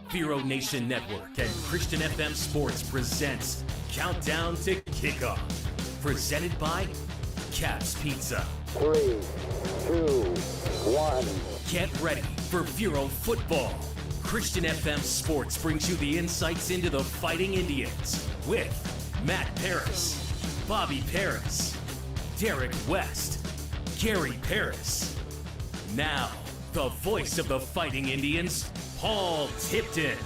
Vero Nation Network and Christian FM Sports presents Countdown to Kickoff. Presented by Caps Pizza. 3, 2, 1. Get ready for Vero football. Christian FM Sports brings you the insights into the Fighting Indians with Matt Paris, Bobby Paris, Derek West, Gary Paris. Now, the voice of the Fighting Indians, Paul Tipton.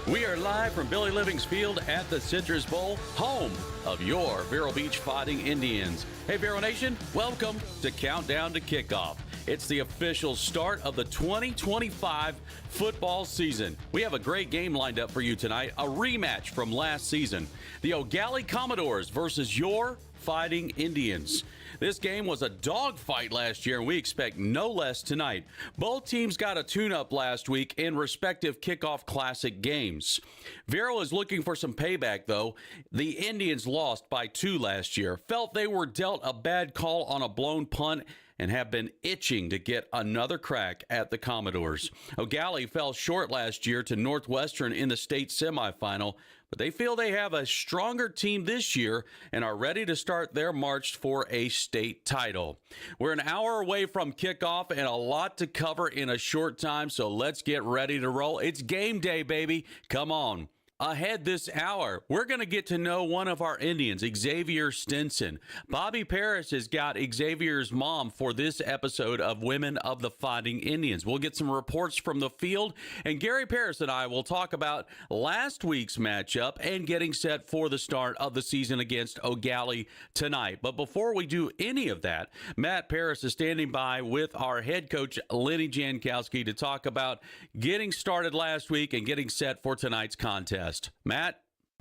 We are live from Billy Living's Field at the Citrus Bowl, home of your Vero Beach Fighting Indians. Hey, Vero Nation, welcome to Countdown to Kickoff. It's the official start of the 2025 football season. We have a great game lined up for you tonight, a rematch from last season. The Gallie Commodores versus your Fighting Indians. This game was a dogfight last year, and we expect no less tonight. Both teams got a tune-up last week in respective kickoff classic games. Vero is looking for some payback, though. The Indians lost by 2 last year, felt they were dealt a bad call on a blown punt, and have been itching to get another crack at the Commodores. Gallie fell short last year to Northwestern in the state semifinal, but they feel they have a stronger team this year and are ready to start their march for a state title. We're an hour away from kickoff and a lot to cover in a short time, so let's get ready to roll. It's game day, baby. Come on. Ahead this hour, we're going to get to know one of our Indians, Xavier Stinson. Bobby Paris has got Xavier's mom for this episode of Women of the Fighting Indians. We'll get some reports from the field, and Gary Paris and I will talk about last week's matchup and getting set for the start of the season against Gallie tonight. But before we do any of that, Matt Paris is standing by with our head coach, Lenny Jankowski, to talk about getting started last week and getting set for tonight's contest. Matt?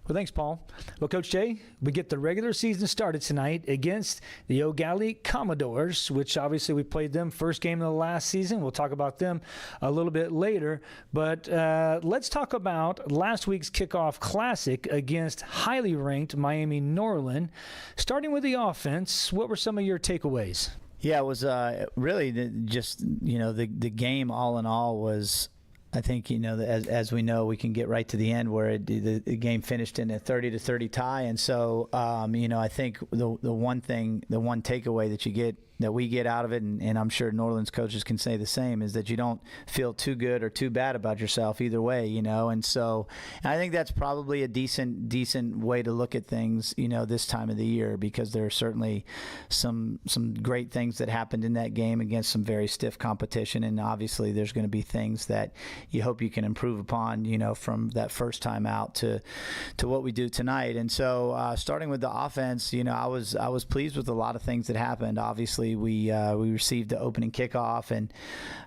Well, thanks, Paul. Well, Coach Jay, we get the regular season started tonight against the Gallie Commodores, which obviously we played them first game of the last season. We'll talk about them a little bit later. But let's talk about last week's kickoff classic against highly ranked Miami Norland. Starting with the offense, what were some of your takeaways? Yeah, it was really the game all in all was, I think, as we know, we can get right to the end where the game finished in a 30-30 tie. And so, I think the one takeaway that we get out of it, and I'm sure Norland's coaches can say the same, is that you don't feel too good or too bad about yourself either way, And so I think that's probably a decent way to look at things, this time of the year, because there are certainly some great things that happened in that game against some very stiff competition. And obviously there's going to be things that you hope you can improve upon, from that first time out to what we do tonight. And so starting with the offense, I was pleased with a lot of things that happened. Obviously, we received the opening kickoff and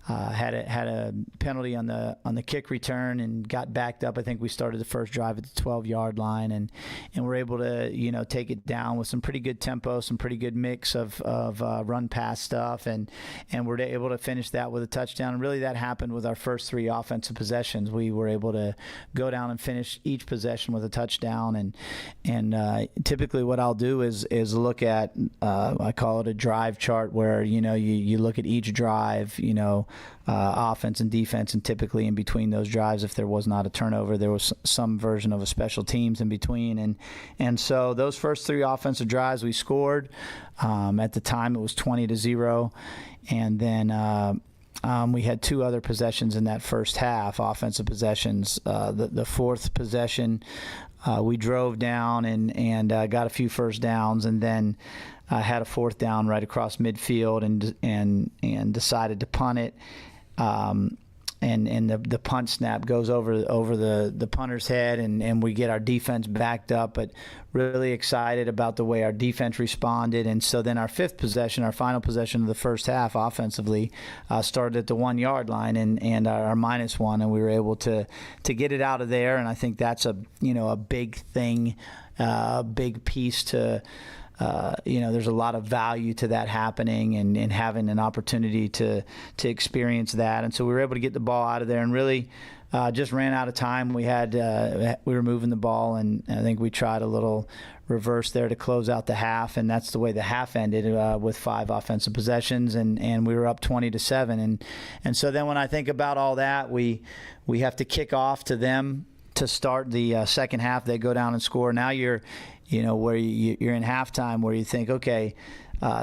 had a penalty on the kick return and got backed up. I think we started the first drive at the 12-yard line and were able to take it down with some pretty good tempo, some pretty good mix of run pass stuff, and we're able to finish that with a touchdown. And really that happened with our first 3 offensive possessions. We were able to go down and finish each possession with a touchdown. And typically what I'll do is look at I call it a drive chart, where you look at each drive, offense and defense, and typically in between those drives, if there was not a turnover, there was some version of a special teams in between. And so those first 3 offensive drives we scored. At the time it was 20-0, and then we had 2 other possessions in that first half, offensive possessions. The fourth possession, we drove down and got a few first downs, and then had a 4th down right across midfield and decided to punt it. And the punt snap goes over the punter's head, and we get our defense backed up, but really excited about the way our defense responded. And so then our 5th possession, our final possession of the first half offensively, started at the 1-yard line and our -1, and we were able to get it out of there. And I think that's a big thing, big piece to there's a lot of value to that happening and having an opportunity to experience that. And so we were able to get the ball out of there and really just ran out of time. We were moving the ball, and I think we tried a little reverse there to close out the half, and that's the way the half ended, with 5 offensive possessions, and we were up 20-7. And so then when I think about all that, we have to kick off to them to start the second half. They go down and score. Now you're where you're in halftime, where you think, okay,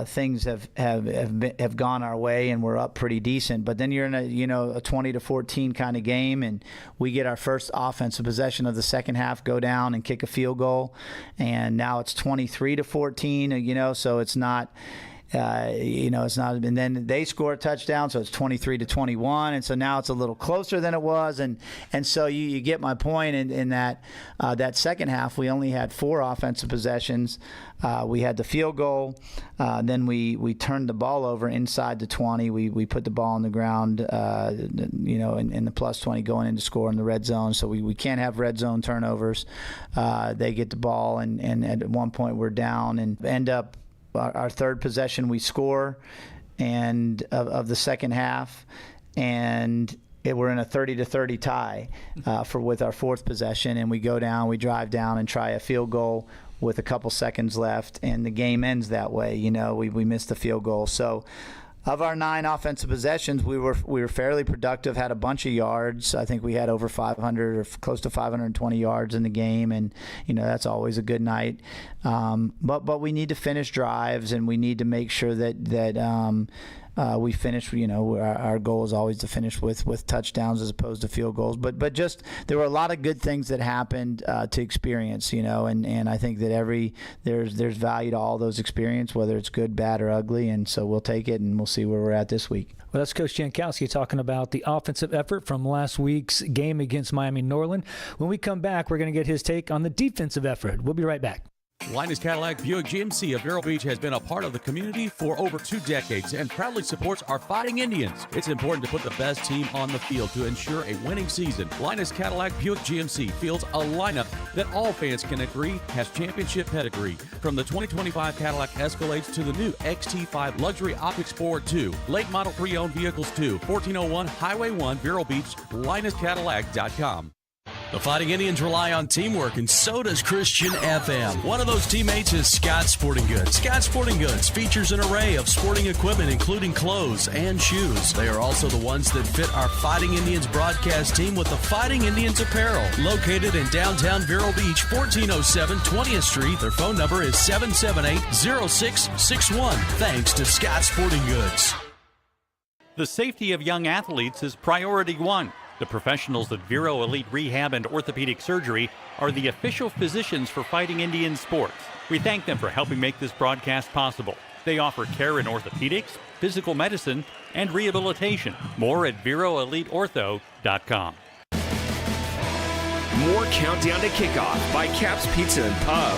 things have gone our way and we're up pretty decent. But then you're in a 20-14 kind of game, and we get our first offensive possession of the second half, go down and kick a field goal, and now it's 23-14. So it's not. It's not, and then they score a touchdown, so it's 23-21, and so now it's a little closer than it was, and so you get my point in that that second half we only had 4 offensive possessions. We had the field goal, then we turned the ball over inside the 20. We put the ball on the ground, in the plus 20 going into score in the red zone, so we can't have red zone turnovers. They get the ball, and at one point we're down and end up. Our third possession, we score, and of the second half, and we're in a 30-30 tie with our fourth possession, and we go down, we drive down and try a field goal with a couple seconds left, and the game ends that way. We missed the field goal. So of our 9 offensive possessions, we were fairly productive, had a bunch of yards. I think we had over 500 or close to 520 yards in the game, and that's always a good night. But we need to finish drives, and we need to make sure that we finish. Our goal is always to finish with touchdowns as opposed to field goals. But just there were a lot of good things that happened to experience. And I think that there's value to all those experiences, whether it's good, bad, or ugly. And so we'll take it, and we'll see where we're at this week. Well, that's Coach Jankowski talking about the offensive effort from last week's game against Miami Norland. When we come back, we're going to get his take on the defensive effort. We'll be right back. Linus Cadillac Buick GMC of Vero Beach has been a part of the community for over 2 decades and proudly supports our Fighting Indians. It's important to put the best team on the field to ensure a winning season. Linus Cadillac Buick GMC fields a lineup that all fans can agree has championship pedigree. From the 2025 Cadillac Escalades to the new XT5 Luxury Optics Sport 2, late model pre-owned vehicles to 1401 Highway 1, Vero Beach, LinusCadillac.com. The Fighting Indians rely on teamwork, and so does Christian FM. One of those teammates is Scott Sporting Goods. Scott Sporting Goods features an array of sporting equipment, including clothes and shoes. They are also the ones that fit our Fighting Indians broadcast team with the Fighting Indians apparel. Located in downtown Vero Beach, 1407 20th Street. Their phone number is 778-0661. Thanks to Scott Sporting Goods. The safety of young athletes is priority 1. The professionals at Vero Elite Rehab and Orthopedic Surgery are the official physicians for Fighting Indians sports. We thank them for helping make this broadcast possible. They offer care in orthopedics, physical medicine, and rehabilitation. More at VeroEliteOrtho.com. More Countdown to Kickoff by Cap's Pizza and Pub.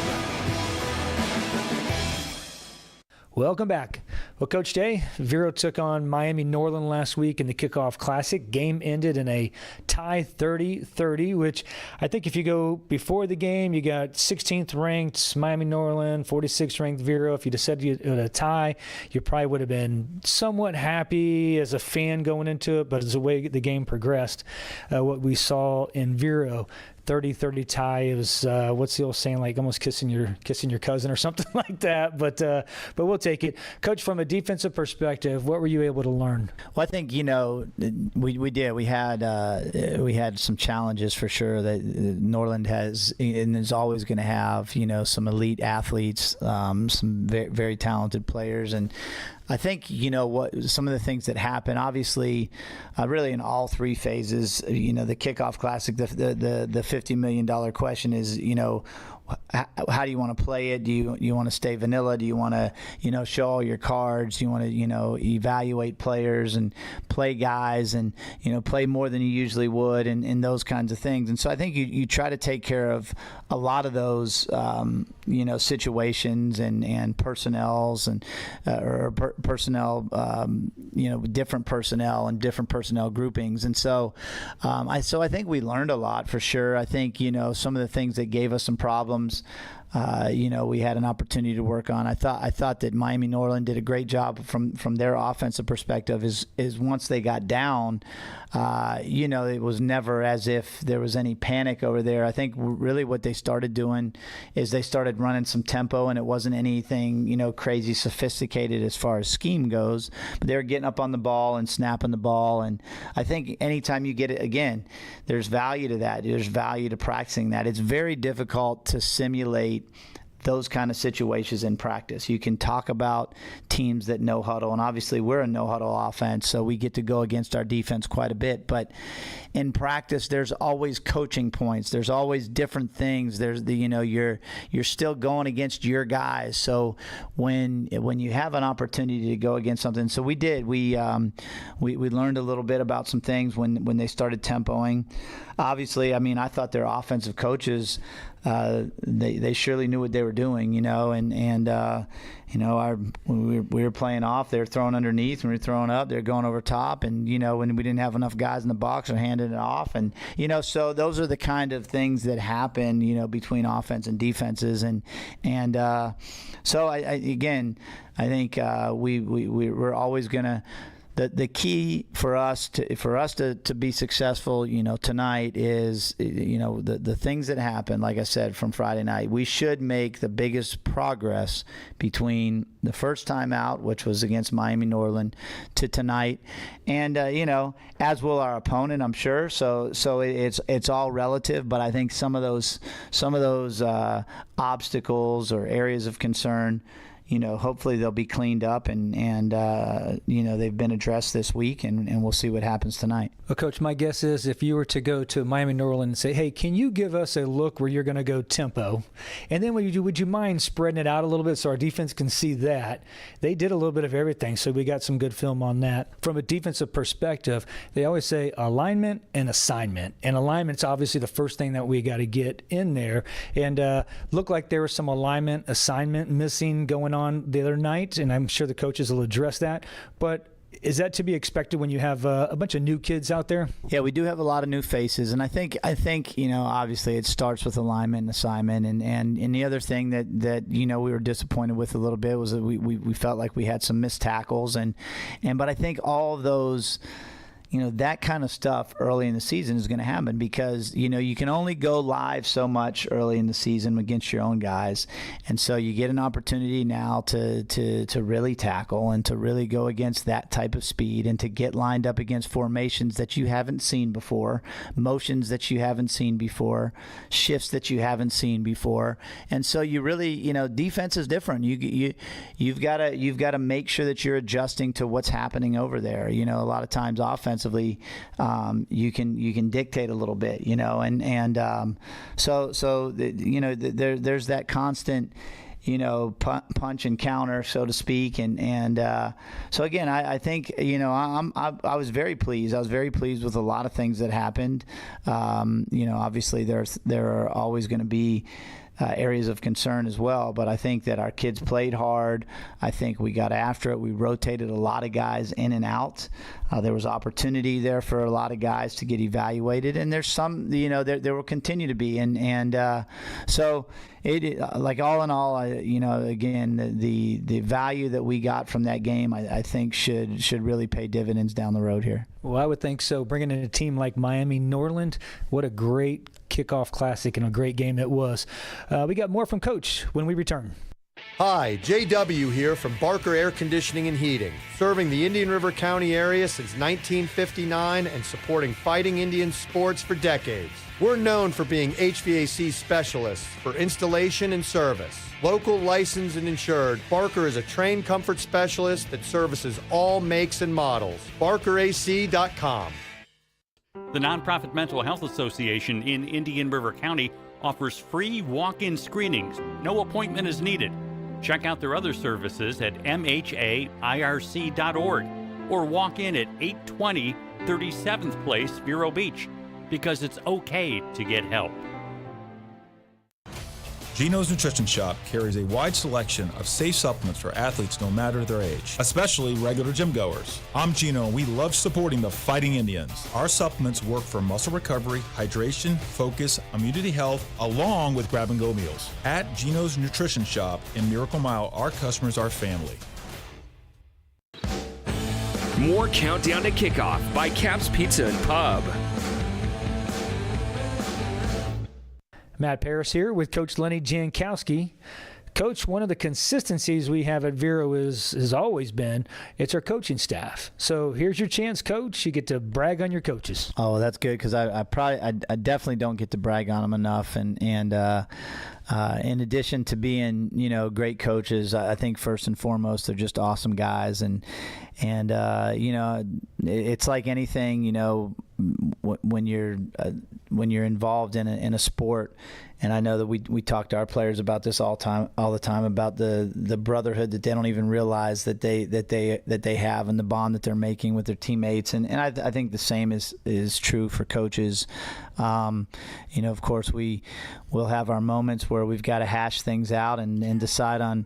Welcome back. Well, Coach Day, Vero took on Miami Norland last week in the Kickoff Classic. Game ended in a tie 30-30, which I think if you go before the game, you got 16th ranked Miami Norland, 46th ranked Vero. If you'd have said you had a tie, you probably would have been somewhat happy as a fan going into it, but as the way the game progressed, what we saw in Vero, 30-30 tie. It was what's the old saying, like almost kissing your cousin or something like that. But we'll take it. Coach, from a defensive perspective, what were you able to learn? Well, I think we did. We had some challenges for sure that Norland has and is always going to have. Some elite athletes, some very, very talented players, and I think, what some of the things that happen, obviously, really in all 3 phases, the Kickoff Classic, the $50 million question is, how do you want to play it? Do you want to stay vanilla? Do you want to, show all your cards? Do you want to, evaluate players and play guys and, play more than you usually would and those kinds of things. And so I think you try to take care of a lot of those, situations and personnels and personnel, different personnel and different personnel groupings. And so I think we learned a lot for sure. I think, some of the things that gave us some problems, we had an opportunity to work on. I thought that Miami Norland did a great job from their offensive perspective. Is once they got down, it was never as if there was any panic over there. I think really what they started doing is they started running some tempo, and it wasn't anything crazy sophisticated as far as scheme goes. But they were getting up on the ball and snapping the ball, and I think anytime you get it again, there's value to that. There's value to practicing that. It's very difficult to simulate those kind of situations in practice. You can talk about teams that no huddle, and obviously we're a no huddle offense, so we get to go against our defense quite a bit. But in practice, there's always coaching points. There's always different things. There's you're still going against your guys. So when you have an opportunity to go against something, so we did. We learned a little bit about some things when they started tempoing. Obviously, I thought their offensive coaches, they surely knew what they were doing, when we were playing off, they were throwing underneath. When we were throwing up, they're going over top. And, when we didn't have enough guys in the box, they're handing it off. And, so those are the kind of things that happen, between offense and defenses. So I think we're always going to. The key for us to be successful, tonight is, the things that happen, like I said, from Friday night. We should make the biggest progress between the first time out, which was against Miami Norland, to tonight. And, as will our opponent, I'm sure. So it's all relative, but I think some of those obstacles or areas of concern, hopefully they'll be cleaned up and they've been addressed this week, and we'll see what happens tonight. Well, Coach, my guess is if you were to go to Miami Norland and say, hey, can you give us a look where you're going to go tempo? And then would you mind spreading it out a little bit so our defense can see that? They did a little bit of everything, so we got some good film on that. From a defensive perspective, they always say alignment and assignment. And alignment's obviously the first thing that we got to get in there. And looked like there was some alignment, assignment missing going on the other night, and I'm sure the coaches will address that. But is that to be expected when you have a bunch of new kids out there? Yeah, we do have a lot of new faces, and I think obviously it starts with alignment and assignment, and the other thing that we were disappointed with a little bit was that we felt like we had some missed tackles, but I think all of those. That kind of stuff early in the season is going to happen because, you can only go live so much early in the season against your own guys. And so you get an opportunity now to really tackle and to really go against that type of speed and to get lined up against formations that you haven't seen before, motions that you haven't seen before, shifts that you haven't seen before. And so you really, defense is different. You've got to make sure that you're adjusting to what's happening over there. A lot of times offensively, you can dictate a little bit, there's that constant, punch and counter, so to speak, and so again, I think I was very pleased. I was very pleased with a lot of things that happened. Obviously there are always going to be areas of concern as well, but I think that our kids played hard. I think we got after it. We rotated a lot of guys in and out. There was opportunity there for a lot of guys to get evaluated, and there's some, there will continue to be, and so it like all in all, again, the value that we got from that game, I think should really pay dividends down the road here. Well, I would think so. Bringing in a team like Miami Norland, what a great kickoff classic and a great game it was. We got more from Coach when we return. Hi, JW here from Barker Air Conditioning and Heating, serving the Indian River County area since 1959 and supporting fighting Indian sports for decades. We're known for being HVAC specialists for installation and service. Local, licensed, and insured, Barker is a trained comfort specialist that services all makes and models. BarkerAC.com. The nonprofit Mental Health Association in Indian River County offers free walk-in screenings. No appointment is needed. Check out their other services at mhairc.org or walk in at 820 37th Place, Vero Beach, because it's okay to get help. Gino's Nutrition Shop carries a wide selection of safe supplements for athletes no matter their age, especially regular gym goers. I'm Gino, and we love supporting the Fighting Indians. Our supplements work for muscle recovery, hydration, focus, immunity health, along with grab-and-go meals. At Gino's Nutrition Shop in Miracle Mile, our customers are family. More Countdown to Kickoff by Caps Pizza and Pub. Matt Paris here with Coach Lenny Jankowski. Coach, one of the consistencies we have at Vero has always been, it's our coaching staff. So here's your chance, Coach. You get to brag on your coaches. Oh, that's good, because I definitely don't get to brag on them enough. And in addition to being, great coaches, I think first and foremost they're just awesome guys. And it's like anything, when you're involved in a sport. And I know that we talk to our players about this all the time about the brotherhood that they don't even realize that they have, and the bond that they're making with their teammates. And I think the same is true for coaches. Of course we'll have our moments where we've got to hash things out and decide on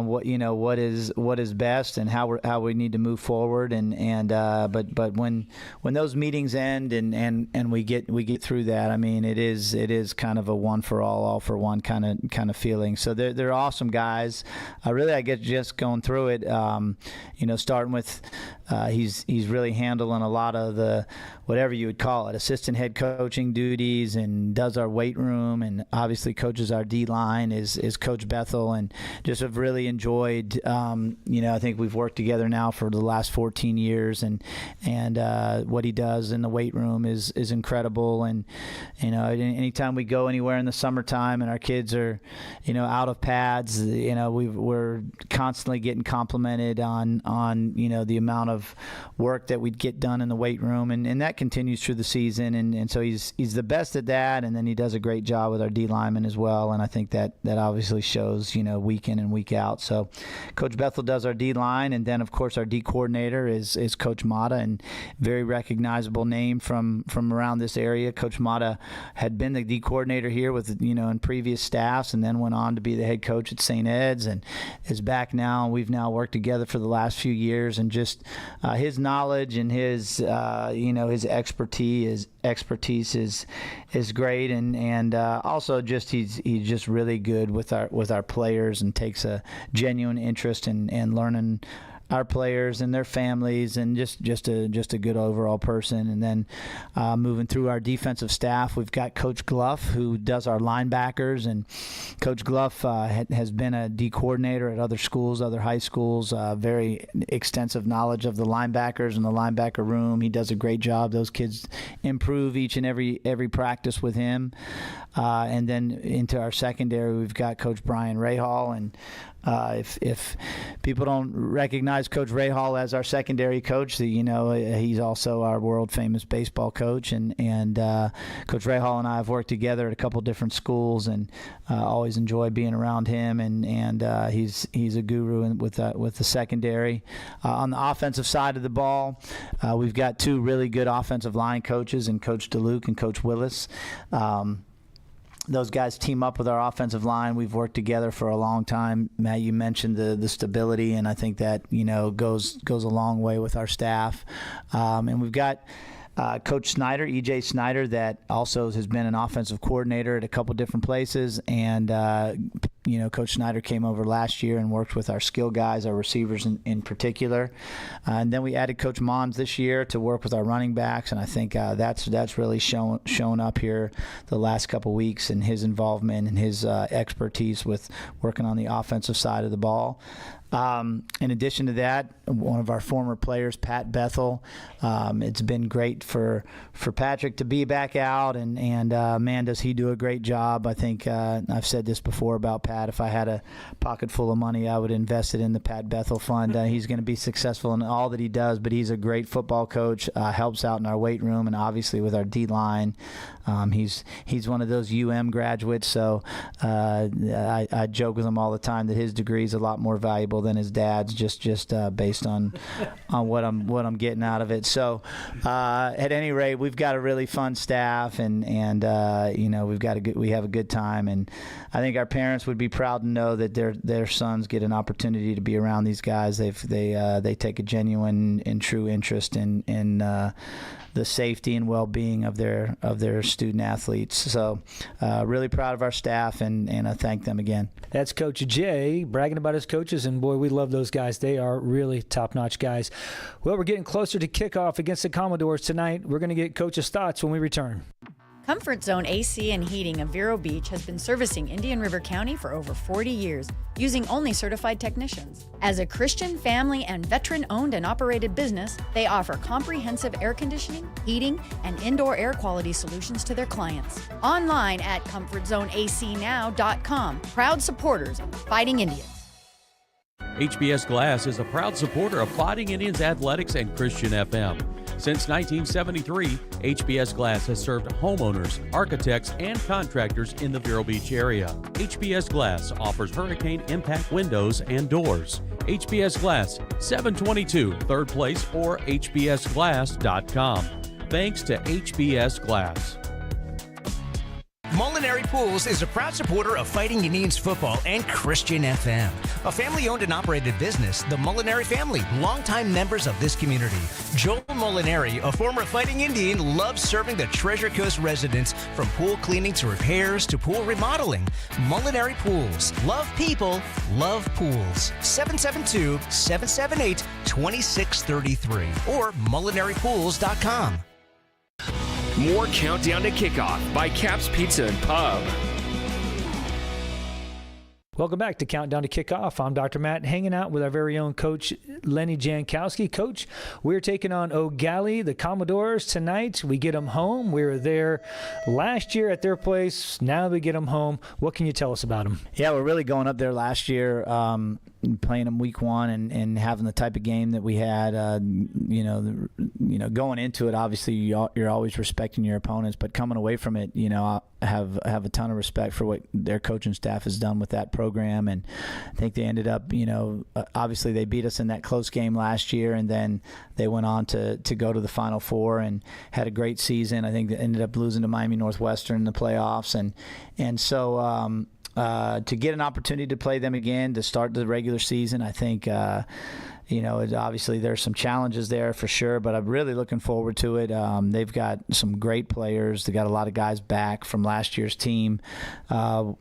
what what is best and how we need to move forward. But when those meetings end and we get through that, I mean, it is kind of a one for all for one kind of feeling. So they're awesome guys. I get just going through it. Starting with he's really handling a lot of the, whatever you would call it, assistant head coaching duties, and does our weight room, and obviously coaches our D-line is Coach Bethel, and just have really enjoyed, I think we've worked together now for the last 14 years, and what he does in the weight room is incredible. And, anytime we go anywhere in the summertime and our kids are, out of pads, we're constantly getting complimented on the amount of work that we'd get done in the weight room, and that continues through the season, and so he's the best at that, and then he does a great job with our D linemen as well, and I think that obviously shows week in and week out. So Coach Bethel does our D line, and then of course our D coordinator is Coach Mata, and very recognizable name from around this area. Coach Mata had been the D coordinator here with in previous staffs, and then went on to be the head coach at St. Ed's, and is back now, and we've now worked together for the last few years, and just his knowledge and his his expertise is great, and also just he's just really good with our players, and takes a genuine interest in learning our players and their families, and just a good overall person. And then moving through our defensive staff, we've got Coach Gluff, who does our linebackers, and Coach Gluff has been a D coordinator at other schools, other high schools, very extensive knowledge of the linebackers and the linebacker room. He does a great job. Those kids improve each and every practice with him. And then into our secondary, we've got Coach Brian Rahal, and if people don't recognize Coach Rahal as our secondary coach, he's also our world famous baseball coach, and Coach Rahal and I have worked together at a couple different schools, and always enjoy being around him, and he's a guru with the secondary. On the offensive side of the ball, we've got two really good offensive line coaches, and Coach DeLuke and Coach Willis. Those guys team up with our offensive line. We've worked together for a long time. Matt, you mentioned the stability, and I think that goes a long way with our staff. And we've got Coach Snyder, E.J. Snyder, that also has been an offensive coordinator at a couple different places, and Coach Snyder came over last year and worked with our skill guys, our receivers in particular. And then we added Coach Mons this year to work with our running backs, and I think that's really shown up here the last couple weeks, in his involvement and his expertise with working on the offensive side of the ball. In addition to that, one of our former players, Pat Bethel, it's been great for Patrick to be back out, and man, does he do a great job. I think I've said this before about Pat. If I had a pocket full of money, I would invest it in the Pat Bethel Fund. He's going to be successful in all that he does, but he's a great football coach, helps out in our weight room, and obviously with our D-line. He's one of those UM graduates, so I joke with him all the time that his degree is a lot more valuable comfortable than his dad's, just based on what I'm getting out of it. So at any rate, we've got a really fun staff, and we have a good time, and I think our parents would be proud to know that their sons get an opportunity to be around these guys. They take a genuine and true interest in the safety and well-being of their student athletes. So really proud of our staff, and I thank them again. That's Coach Jay bragging about his coaches, and boy, we love those guys. They are really top-notch guys. Well, we're getting closer to kickoff against the Commodores tonight. We're going to get Coach's thoughts when we return. Comfort Zone AC and Heating of Vero Beach has been servicing Indian River County for over 40 years, using only certified technicians. As a Christian, family, and veteran-owned and operated business, they offer comprehensive air conditioning, heating, and indoor air quality solutions to their clients. Online at ComfortZoneACNow.com. Proud supporters of the Fighting Indians. HBS Glass is a proud supporter of Fighting Indians Athletics and Christian FM. Since 1973, HBS Glass has served homeowners, architects, and contractors in the Vero Beach area. HBS Glass offers hurricane impact windows and doors. HBS Glass, 722 3rd Place or hbsglass.com. Thanks to HBS Glass. Molinari Pools is a proud supporter of Fighting Indians football and Christian FM. A family-owned and operated business, the Molinari family, longtime members of this community. Joel Molinari, a former Fighting Indian, loves serving the Treasure Coast residents, from pool cleaning to repairs to pool remodeling. Molinari Pools. Love people, love pools. 772-778-2633 or molinaripools.com. More Countdown to Kickoff by Caps Pizza and Pub. Welcome back to Countdown to Kickoff. I'm Dr. Matt, hanging out with our very own Coach Lenny Jankowski. Coach, we're taking on Gallie, the Commodores, tonight. We get them home. We were there last year at their place. Now we get them home. What can you tell us about them? Yeah, we're really going up there last year, playing them week one and having the type of game that we had. Going into it, obviously you're always respecting your opponents, but coming away from it, I have a ton of respect for what their coaching staff has done with that program, and I think they ended up, obviously they beat us in that close game last year, and then they went on to go to the Final Four and had a great season. I think they ended up losing to Miami Northwestern in the playoffs, and so to get an opportunity to play them again to start the regular season, I think obviously there's some challenges there for sure, but I'm really looking forward to it. They've got some great players. They got a lot of guys back from last year's team. Have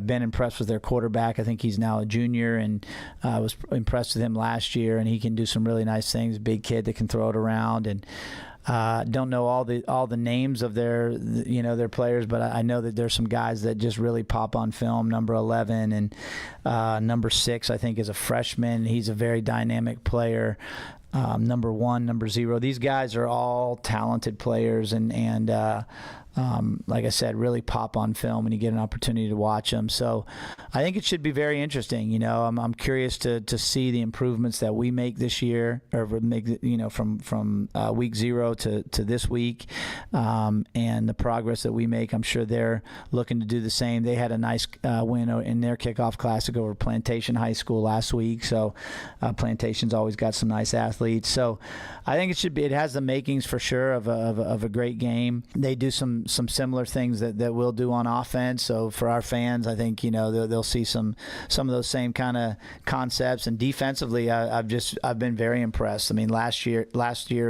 been impressed with their quarterback. I think he's now a junior, and I was impressed with him last year, and he can do some really nice things. Big kid that can throw it around, and don't know all the names of their players, but I know that there's some guys that just really pop on film. Number 11 and number 6, I think, is a freshman. He's a very dynamic player. Number 1, number 0. These guys are all talented players, and like I said, really pop on film when you get an opportunity to watch them. So I think it should be very interesting. I'm curious to see the improvements that we make this year, or make from week 0 to this week, and the progress that we make. I'm sure they're looking to do the same. They had a nice win in their kickoff classic over Plantation High School last week. So Plantation's always got some nice athletes. So I think it has the makings for sure of a great game. They do some similar things that we'll do on offense. So for our fans, I think they'll see some of those same kind of concepts. And defensively, I've been very impressed. I mean, last year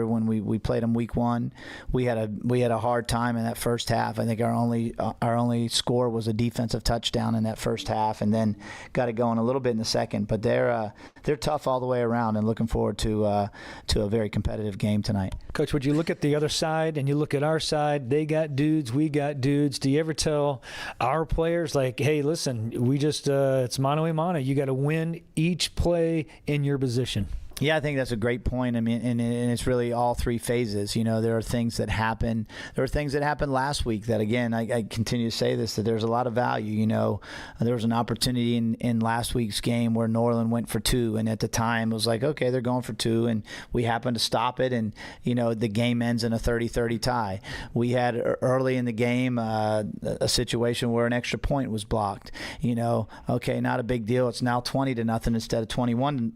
when we played them week 1, we had a hard time in that first half. I think our only score was a defensive touchdown in that first half, and then got it going a little bit in the second. But they're tough all the way around, and looking forward to a very competitive game tonight. Coach, would you look at the other side and you look at our side? They got dudes, we got dudes. Do you ever tell our players, like, hey, listen, we just it's mano a mano. You got to win each play in your position? Yeah, I think that's a great point. I mean, and it's really all three phases. You know, there are things that happen. There were things that happened last week that, again, I continue to say this, that there's a lot of value. You know, there was an opportunity in last week's game where Norland went for 2, and at the time it was like, okay, they're going for 2, and we happened to stop it, and, you know, the game ends in a 30-30 tie. We had early in the game a situation where an extra point was blocked. You know, okay, not a big deal. It's now 20-0 instead of 21,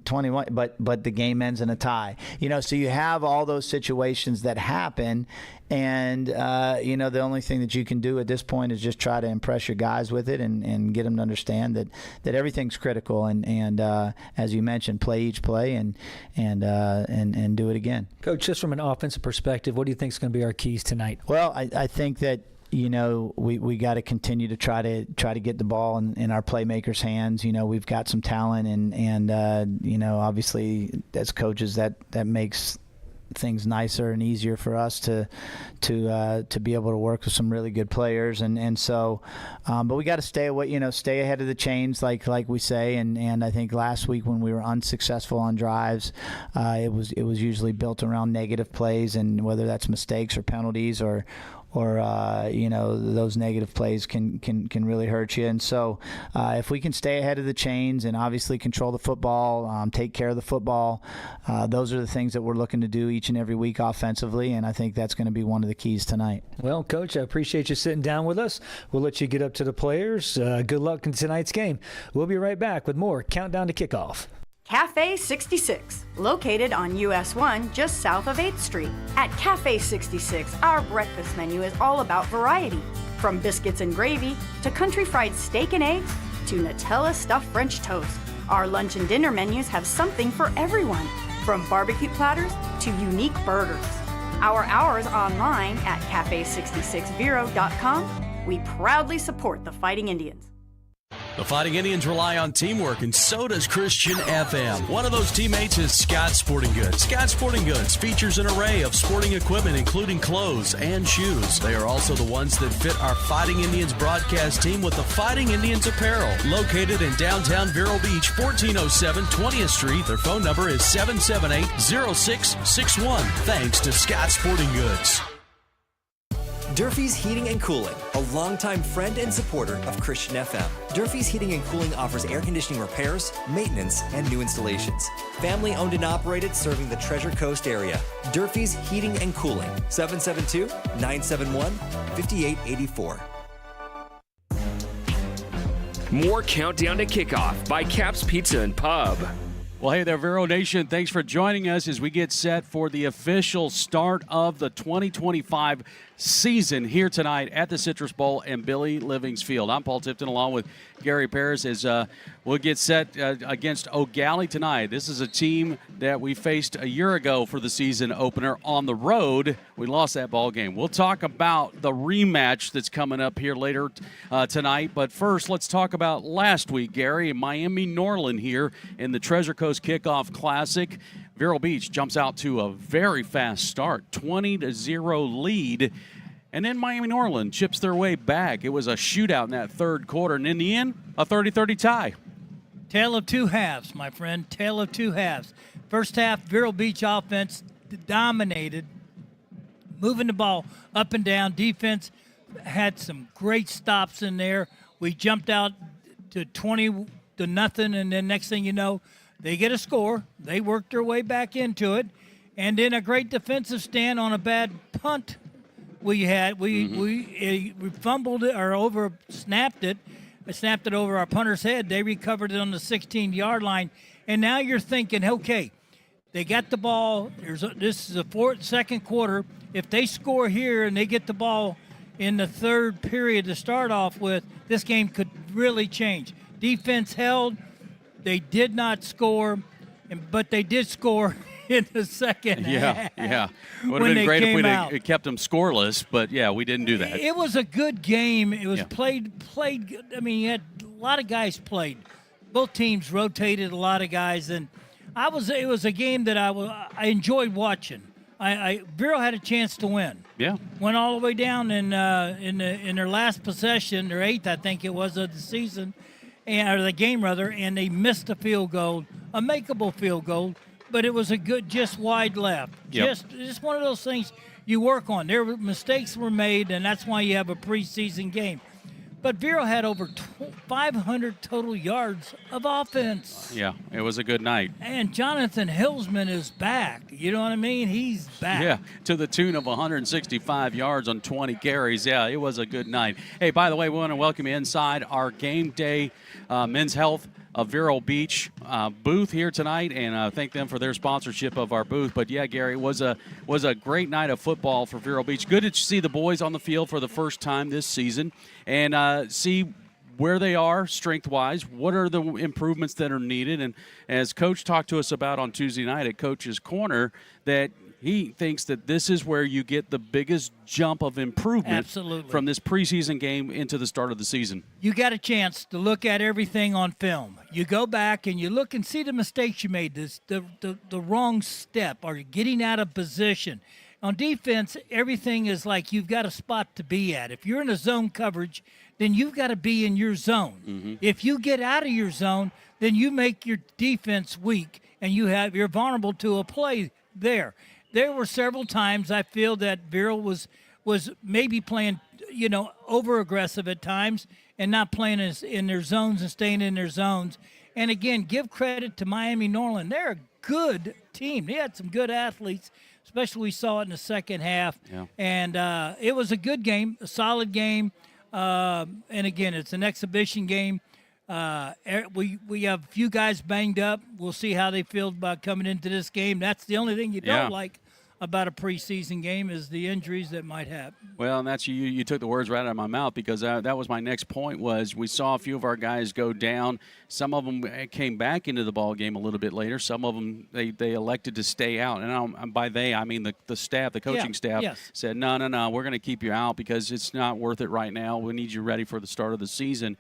but the game ends in a tie. You know, so you have all those situations that happen, and you know, the only thing that you can do at this point is just try to impress your guys with it and get them to understand that everything's critical, and as you mentioned, play each play and do it again. Coach, just from an offensive perspective, what do you think is going to be our keys tonight? Well, I think that, you know, we got to continue to try to get the ball in our playmakers' hands. You know, we've got some talent, and you know, obviously as coaches that makes things nicer and easier for us to be able to work with some really good players, and so but we got to stay ahead of the chains, like we say, and I think last week when we were unsuccessful on drives, it was usually built around negative plays, and whether that's mistakes or penalties or you know, those negative plays can really hurt you. And so if we can stay ahead of the chains and obviously control the football, take care of the football, those are the things that we're looking to do each and every week offensively, and I think that's going to be one of the keys tonight. Well, Coach, I appreciate you sitting down with us. We'll let you get up to the players. Good luck in tonight's game. We'll be right back with more Countdown to Kickoff. Cafe 66, located on US 1 just south of 8th Street. At Cafe 66, our breakfast menu is all about variety. From biscuits and gravy to country fried steak and eggs to Nutella stuffed French toast. Our lunch and dinner menus have something for everyone, from barbecue platters to unique burgers. Our hours online at cafe66vero.com. We proudly support the Fighting Indians. The Fighting Indians rely on teamwork, and so does Christian FM. One of those teammates is Scott Sporting Goods. Scott Sporting Goods features an array of sporting equipment, including clothes and shoes. They are also the ones that fit our Fighting Indians broadcast team with the Fighting Indians apparel. Located in downtown Vero Beach, 1407 20th Street. Their phone number is 778-0661. Thanks to Scott Sporting Goods. Durfee's Heating and Cooling, a longtime friend and supporter of Christian FM. Durfee's Heating and Cooling offers air conditioning repairs, maintenance, and new installations. Family owned and operated, serving the Treasure Coast area. Durfee's Heating and Cooling, 772-971-5884. More Countdown to Kickoff by Cap's Pizza and Pub. Well, hey there, Vero Nation. Thanks for joining us as we get set for the official start of the 2025 season here tonight at the Citrus Bowl and Billy Livings Field. I'm Paul Tipton along with Gary Paris as we'll get set against Gallie tonight. This is a team that we faced a year ago for the season opener on the road. We lost that ball game. We'll talk about the rematch that's coming up here later tonight. But first, let's talk about last week, Gary. Miami Norland here in the Treasure Coast Kickoff Classic. Vero Beach jumps out to a very fast start, 20-0 lead. And then Miami Norland chips their way back. It was a shootout in that third quarter. And in the end, a 30-30 tie. Tale of two halves, my friend. Tale of two halves. First half, Vero Beach offense dominated, moving the ball up and down. Defense had some great stops in there. We jumped out to 20-0, and then next thing you know, they get a score. They worked their way back into it. And then a great defensive stand on a bad punt we had. We fumbled it or snapped it over our punter's head. They recovered it on the 16-yard line. And now you're thinking, okay, they got the ball. This is the second quarter. If they score here and they get the ball in the third period to start off with, this game could really change. Defense held. They did not score, but they did score in the second half. Yeah. Would have been great if we'd kept them scoreless, but, yeah, we didn't do that. It was a good game. It was played good. I mean, you had a lot of guys played. Both teams rotated a lot of guys, and it was a game that I enjoyed watching. Vero had a chance to win. Yeah. Went all the way down in their last possession, their eighth, I think it was, of the season. Or the game, rather, and they missed a field goal, a makeable field goal, but it was a good, just wide left. Yep. Just one of those things you work on. Mistakes were made, and that's why you have a preseason game. But Vero had over 500 total yards of offense. Yeah, it was a good night. And Jonathan Hillsman is back. You know what I mean? He's back. Yeah, to the tune of 165 yards on 20 carries. Yeah, it was a good night. Hey, by the way, we want to welcome you inside our game day men's health of Vero Beach booth here tonight, and thank them for their sponsorship of our booth. But yeah, Gary, it was a great night of football for Vero Beach. Good to see the boys on the field for the first time this season and see where they are strength-wise, what are the improvements that are needed. And as Coach talked to us about on Tuesday night at Coach's Corner, that he thinks that this is where you get the biggest jump of improvement Absolutely. From this preseason game into the start of the season. You got a chance to look at everything on film. You go back and you look and see the mistakes you made, the wrong step, or getting out of position. On defense, everything is like you've got a spot to be at. If you're in a zone coverage, then you've got to be in your zone. Mm-hmm. If you get out of your zone, then you make your defense weak, and you're vulnerable to a play there. There were several times I feel that Vero was maybe playing, over-aggressive at times and not playing in their zones and staying in their zones. And, again, give credit to Miami Norland. They're a good team. They had some good athletes, especially we saw it in the second half. Yeah. And it was a good game, a solid game. And, again, it's an exhibition game. We have a few guys banged up. We'll see how they feel about coming into this game. That's the only thing you don't like about a preseason game is the injuries that might happen. Well, and that's you took the words right out of my mouth, because that was my next point. Was we saw a few of our guys go down. Some of them came back into the ball game a little bit later. Some of them they elected to stay out, and by they I mean the staff, the coaching staff said no, we're going to keep you out because it's not worth it right now. We need you ready for the start of the season.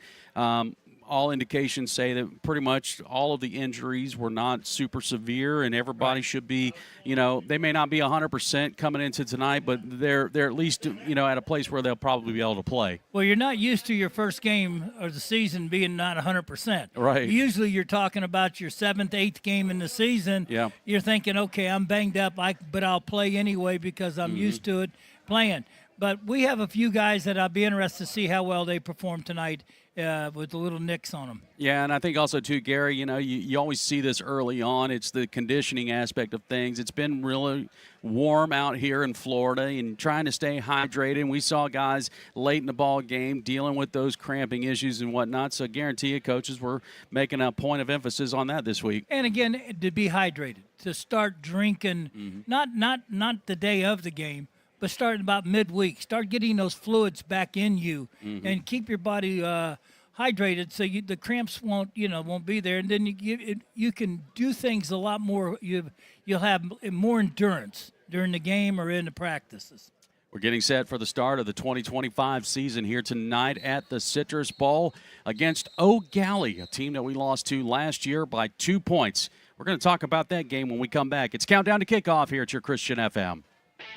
All indications say that pretty much all of the injuries were not super severe, and everybody should be, they may not be 100% coming into tonight, but they're at least, at a place where they'll probably be able to play. Well, you're not used to your first game of the season being not 100%. Right. Usually you're talking about your 7th, 8th game in the season. Yeah. You're thinking, okay, I'm banged up, but I'll play anyway because I'm used to it playing. But we have a few guys that I'll be interested to see how well they perform tonight with the little nicks on them. Yeah, and I think also, too, Gary, you always see this early on. It's the conditioning aspect of things. It's been really warm out here in Florida and trying to stay hydrated. And we saw guys late in the ball game dealing with those cramping issues and whatnot. So I guarantee you coaches were making a point of emphasis on that this week. And, again, to be hydrated, to start drinking, not the day of the game, but starting about midweek. Start getting those fluids back in you and keep your body hydrated so the cramps won't be there. And then you can do things a lot more. You'll have more endurance during the game or in the practices. We're getting set for the start of the 2025 season here tonight at the Citrus Bowl against Gallie, a team that we lost to last year by 2 points. We're going to talk about that game when we come back. It's Countdown to Kickoff here at your Christian FM.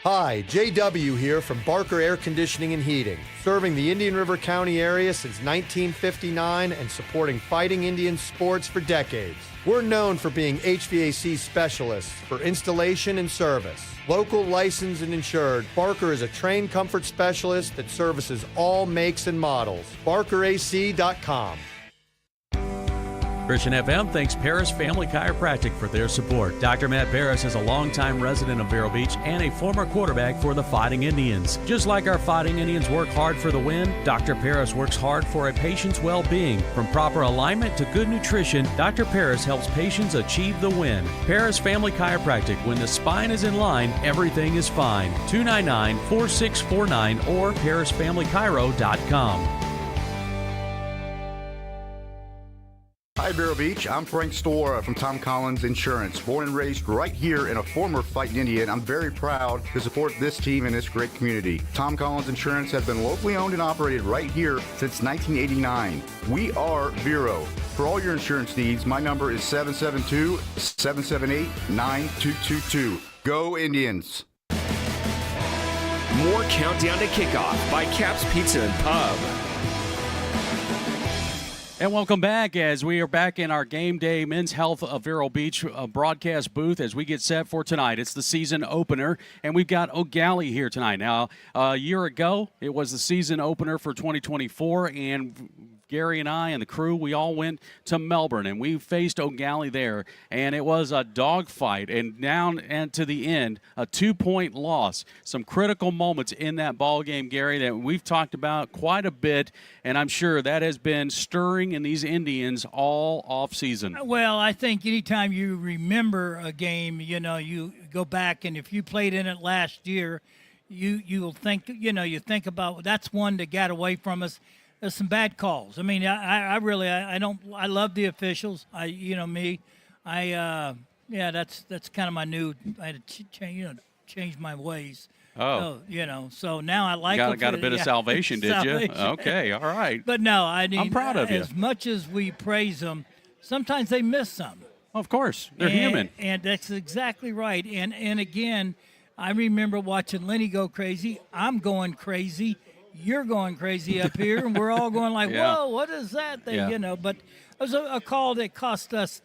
Hi, JW here from Barker Air Conditioning and Heating, serving the Indian River County area since 1959 and supporting fighting Indian sports for decades. We're known for being HVAC specialists for installation and service. Local, licensed, and insured, Barker is a trained comfort specialist that services all makes and models. BarkerAC.com. Christian FM thanks Paris Family Chiropractic for their support. Dr. Matt Paris is a longtime resident of Vero Beach and a former quarterback for the Fighting Indians. Just like our Fighting Indians work hard for the win, Dr. Paris works hard for a patient's well-being. From proper alignment to good nutrition, Dr. Paris helps patients achieve the win. Paris Family Chiropractic. When the spine is in line, everything is fine. 299-4649 or parisfamilychiro.com. Hi, Vero Beach. I'm Frank Stora from Tom Collins Insurance. Born and raised right here and a former fighting Indian, I'm very proud to support this team and this great community. Tom Collins Insurance has been locally owned and operated right here since 1989. We are Vero. For all your insurance needs, my number is 772-778-9222. Go Indians. More Countdown to Kickoff by Caps Pizza and Pub. And welcome back as we are back in our Game Day Men's Health of Vero Beach broadcast booth as we get set for tonight. It's the season opener, and we've got Gallie here tonight. Now, a year ago, it was the season opener for 2024, and Gary and I and the crew, we all went to Melbourne, and we faced Gallie there, and it was a dogfight, and down and to the end, a 2-point loss. Some critical moments in that ball game, Gary, that we've talked about quite a bit, and I'm sure that has been stirring in these Indians all off season. Well, I think anytime you remember a game, you go back, and if you played in it last year, you'll think, you think about that's one that got away from us. There's some bad calls. I mean, I really love the officials. That's kind of my new. I had to change my ways. Oh, so now I like. Got a bit of salvation, did you? Okay, all right. But no, I'm proud of you. As much as we praise them, sometimes they miss some. Of course, they're human. And that's exactly right. And again, I remember watching Lenny go crazy. I'm going crazy. You're going crazy up here, and we're all going like, whoa, what is that thing, But it was a call that cost us,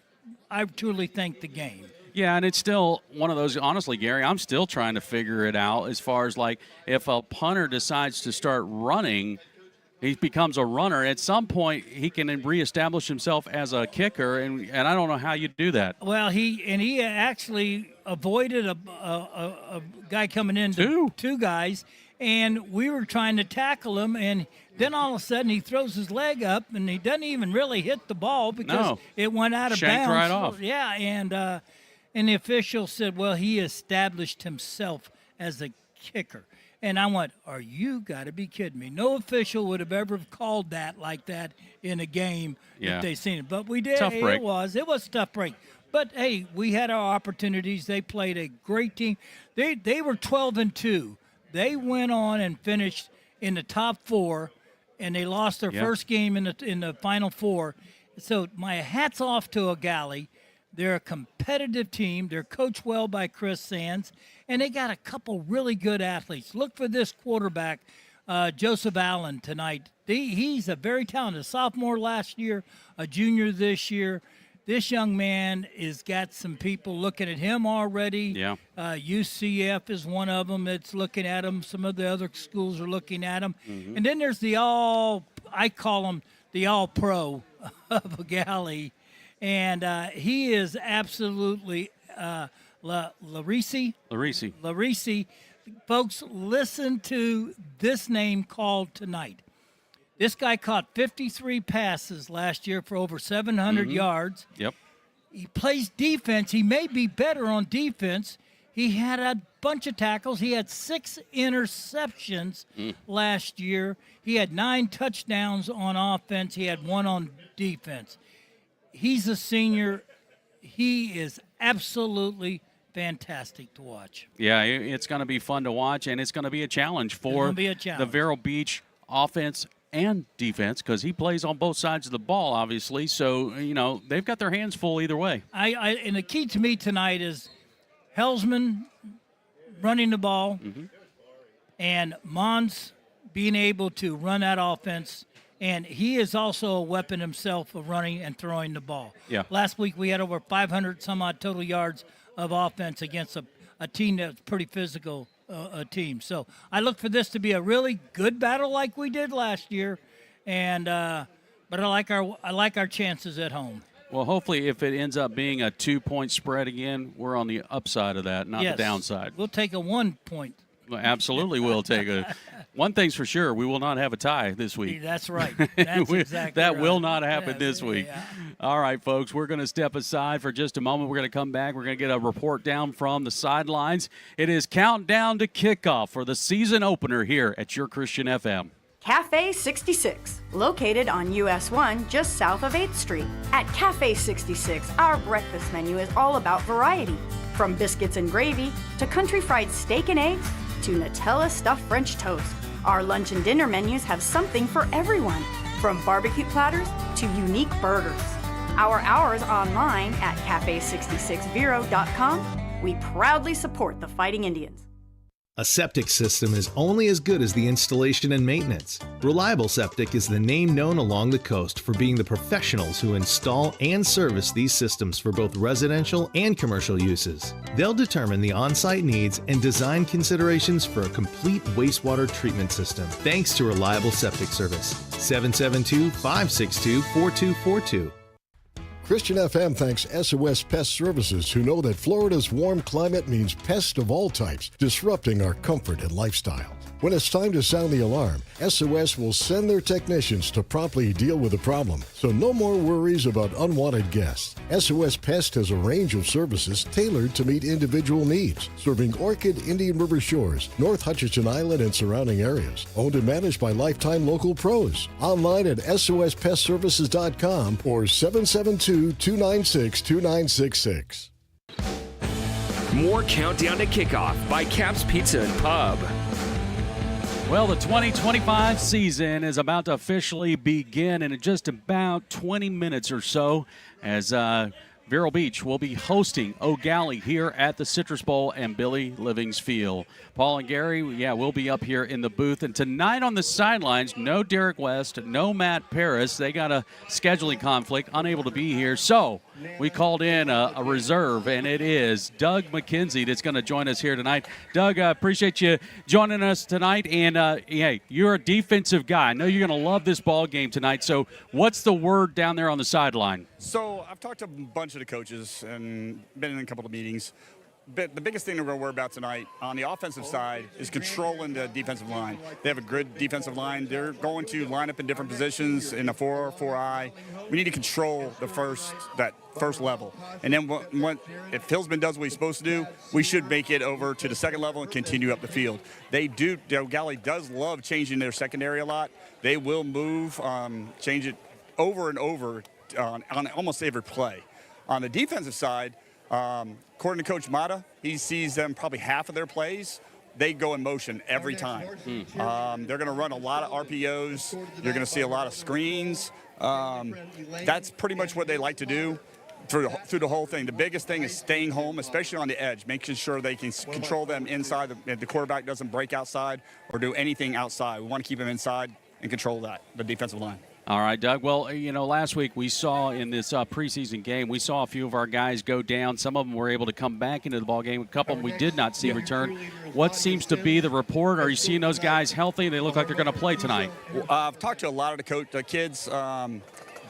I truly think, the game. Yeah, and it's still one of those, honestly, Gary, I'm still trying to figure it out as far as, like, if a punter decides to start running, he becomes a runner. At some point, he can reestablish himself as a kicker, and I don't know how you do that. Well, he actually avoided a guy coming in, two guys, and we were trying to tackle him, and then all of a sudden he throws his leg up, and he doesn't even really hit the ball because it went out of Shanked bounds. Right off. Yeah, and the official said, well, he established himself as a kicker. And I went, you got to be kidding me. No official would have ever called that like that in a game if they seen it. But we did. Tough break. It was a tough break. But, hey, we had our opportunities. They played a great team. They were 12-2. They went on and finished in the top 4, and they lost their first game in the Final Four. So my hat's off to Gallie. They're a competitive team. They're coached well by Chris Sands, and they got a couple really good athletes. Look for this quarterback, Joseph Allen, tonight. He's a very talented sophomore last year, a junior this year. This young man has got some people looking at him already. Yeah. UCF is one of them that's looking at him. Some of the other schools are looking at him. Mm-hmm. And then there's I call him the all-pro of Gallie. And he is absolutely Larisi. Folks, listen to this name called tonight. This guy caught 53 passes last year for over 700 yards. Yep. He plays defense. He may be better on defense. He had a bunch of tackles. He had 6 interceptions last year. He had 9 touchdowns on offense. He had 1 on defense. He's a senior. He is absolutely fantastic to watch. Yeah, it's going to be fun to watch, and it's going to be a challenge for the Vero Beach offense and defense because he plays on both sides of the ball, obviously. So, they've got their hands full either way. And the key to me tonight is Helsman running the ball and Mons being able to run that offense. And he is also a weapon himself of running and throwing the ball. Yeah. Last week we had over 500 some odd total yards of offense against a team that's pretty physical a team. So I look for this to be a really good battle like we did last year, and but I like our chances at home. Well, hopefully, if it ends up being a 2-point spread again, we're on the upside of that, not the downside. We'll take a 1 point. Well, absolutely, we'll take a. One thing's for sure, we will not have a tie this week. That's right. That's exactly that right. will not happen this week. Yeah. All right, folks, we're going to step aside for just a moment. We're going to come back. We're going to get a report down from the sidelines. It is countdown to kickoff for the season opener here at Your Christian FM. Cafe 66, located on US 1 just south of 8th Street. At Cafe 66, our breakfast menu is all about variety. From biscuits and gravy to country fried steak and eggs to Nutella stuffed French toast. Our lunch and dinner menus have something for everyone, from barbecue platters to unique burgers. Our hours online at cafe66vero.com. We proudly support the Fighting Indians. A septic system is only as good as the installation and maintenance. Reliable Septic is the name known along the coast for being the professionals who install and service these systems for both residential and commercial uses. They'll determine the on-site needs and design considerations for a complete wastewater treatment system, thanks to Reliable Septic Service. 772-562-4242. Christian FM thanks SOS Pest Services, who know that Florida's warm climate means pests of all types, disrupting our comfort and lifestyle. When it's time to sound the alarm, SOS will send their technicians to promptly deal with the problem, so no more worries about unwanted guests. SOS Pest has a range of services tailored to meet individual needs, serving Orchid, Indian River Shores, North Hutchinson Island, and surrounding areas. Owned and managed by lifetime local pros. Online at sospestservices.com or 772-296-2966. More Countdown to Kickoff by Caps Pizza and Pub. Well, the 2025 season is about to officially begin in just about 20 minutes or so as Vero Beach will be hosting Gallie here at the Citrus Bowl and Billy Livings Field. Paul and Gary, we'll be up here in the booth. And tonight on the sidelines, no Derek West, no Matt Paris. They got a scheduling conflict, unable to be here. So we called in a reserve, and it is Doug McKenzie that's going to join us here tonight. Doug, I appreciate you joining us tonight. And, hey, you're a defensive guy. I know you're going to love this ball game tonight. So what's the word down there on the sideline? So I've talked to a bunch of the coaches and been in a couple of meetings. But the biggest thing that we're going to worry about tonight on the offensive side is controlling the defensive line. They have a good defensive line. They're going to line up in different positions in the 4-4-I. We need to control that first level. And then if Hillsman does what he's supposed to do, we should make it over to the second level and continue up the field. Gallie does love changing their secondary a lot. They will move, change it over and over on almost every play. On the defensive side, according to Coach Mata, he sees them probably half of their plays. They go in motion every time. They're going to run a lot of RPOs. You're going to see a lot of screens. That's pretty much what they like to do through the whole thing. The biggest thing is staying home, especially on the edge, making sure they can control them inside. The quarterback doesn't break outside or do anything outside. We want to keep them inside and control the defensive line. All right, Doug. Well, last week we saw in this preseason game, we saw a few of our guys go down. Some of them were able to come back into the ball game. A couple of them we did not see return. What seems to be the report? Are you seeing those guys healthy? They look like they're going to play tonight. I've talked to a lot of the kids.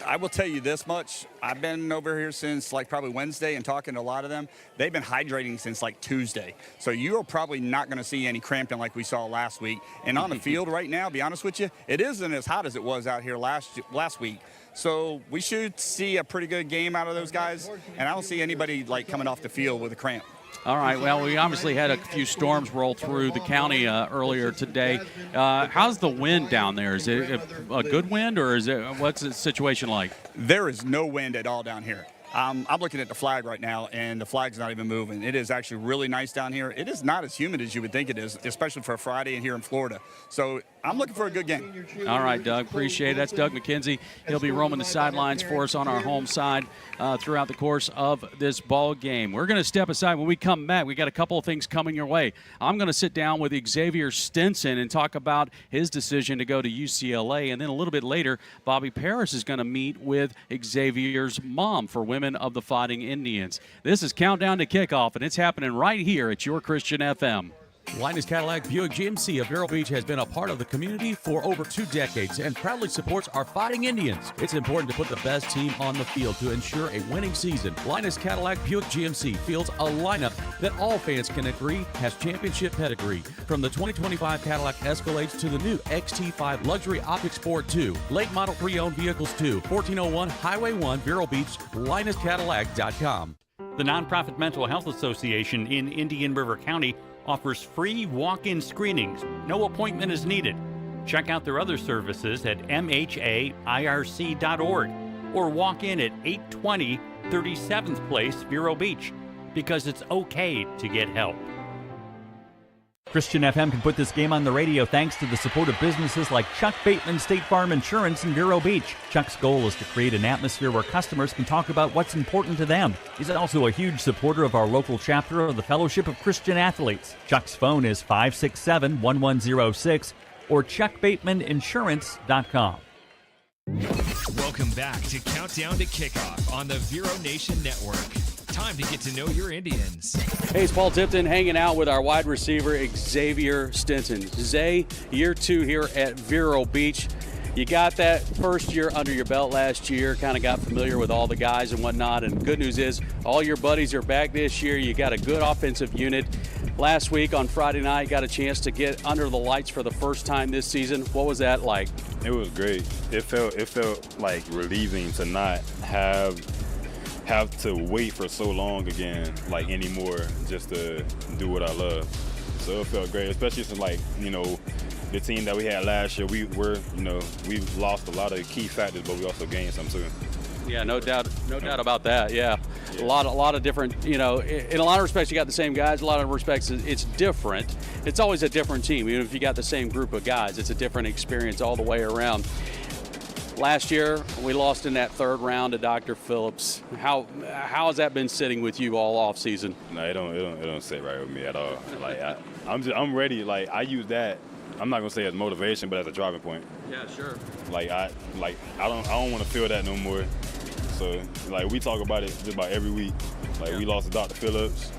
I will tell you this much. I've been over here since probably Wednesday and talking to a lot of them. They've been hydrating since Tuesday. So you are probably not going to see any cramping like we saw last week. And on the field right now, be honest with you, it isn't as hot as it was out here last week. So we should see a pretty good game out of those guys. And I don't see anybody coming off the field with a cramp. All right. Well, we obviously had a few storms roll through the county earlier today. How's the wind down there? Is it a good wind, or what's the situation like? There is no wind at all down here. I'm looking at the flag right now, and the flag's not even moving. It is actually really nice down here. It is not as humid as you would think it is, especially for a Friday and here in Florida. So I'm looking for a good game. All right, Doug. Appreciate it. That's Doug McKenzie. He'll be roaming the sidelines for us on our home side throughout the course of this ball game. We're going to step aside. When we come back, we got a couple of things coming your way. I'm going to sit down with Xavier Stinson and talk about his decision to go to UCLA. And then a little bit later, Bobby Paris is going to meet with Xavier's mom for Women of the Fighting Indians. This is Countdown to Kickoff, and it's happening right here at your Christian FM. Linus Cadillac Buick GMC of Vero Beach has been a part of the community for over 2 decades and proudly supports our Fighting Indians. It's important to put the best team on the field to ensure a winning season. Linus Cadillac Buick GMC fields a lineup that all fans can agree has championship pedigree. From the 2025 Cadillac Escalades to the new XT5 Luxury Optic Sport 2, late model pre-owned vehicles too. 1401 Highway 1, Vero Beach, LinusCadillac.com. The nonprofit Mental Health Association in Indian River County offers free walk-in screenings. No appointment is needed. Check out their other services at mhairc.org or walk in at 820 37th Place, Vero Beach, because it's okay to get help. Christian FM can put this game on the radio thanks to the support of businesses like Chuck Bateman State Farm Insurance in Vero Beach. Chuck's goal is to create an atmosphere where customers can talk about what's important to them. He's also a huge supporter of our local chapter of the Fellowship of Christian Athletes. Chuck's phone is 567-1106 or chuckbatemaninsurance.com. Welcome back to Countdown to Kickoff on the Vero Nation Network. Time to get to know your Indians. Hey, it's Paul Tipton hanging out with our wide receiver, Xavier Stinson. Zay, year 2 here at Vero Beach. You got that first year under your belt last year, kind of got familiar with all the guys and whatnot, and good news is all your buddies are back this year. You got a good offensive unit. Last week on Friday night, got a chance to get under the lights for the first time this season. What was that like? It was great. It felt like relieving to not have to wait for so long again, like anymore, just to do what I love. So it felt great, especially since, like, you know, the team that we had last year, we lost a lot of key factors, but we also gained some too. Yeah, no doubt about that. Yeah. A lot of different, you know, in a lot of respects you got the same guys. A lot of respects it's different. It's always a different team. Even if you got the same group of guys, it's a different experience all the way around. Last year, we lost in that third round to Dr. Phillips. How has that been sitting with you all off season? No, it don't sit right with me at all. Like I'm ready. Like I use that. I'm not gonna say as motivation, but as a driving point. Yeah, sure. Like I don't want to feel that no more. So like we talk about it just about every week. Like we lost to Dr. Phillips.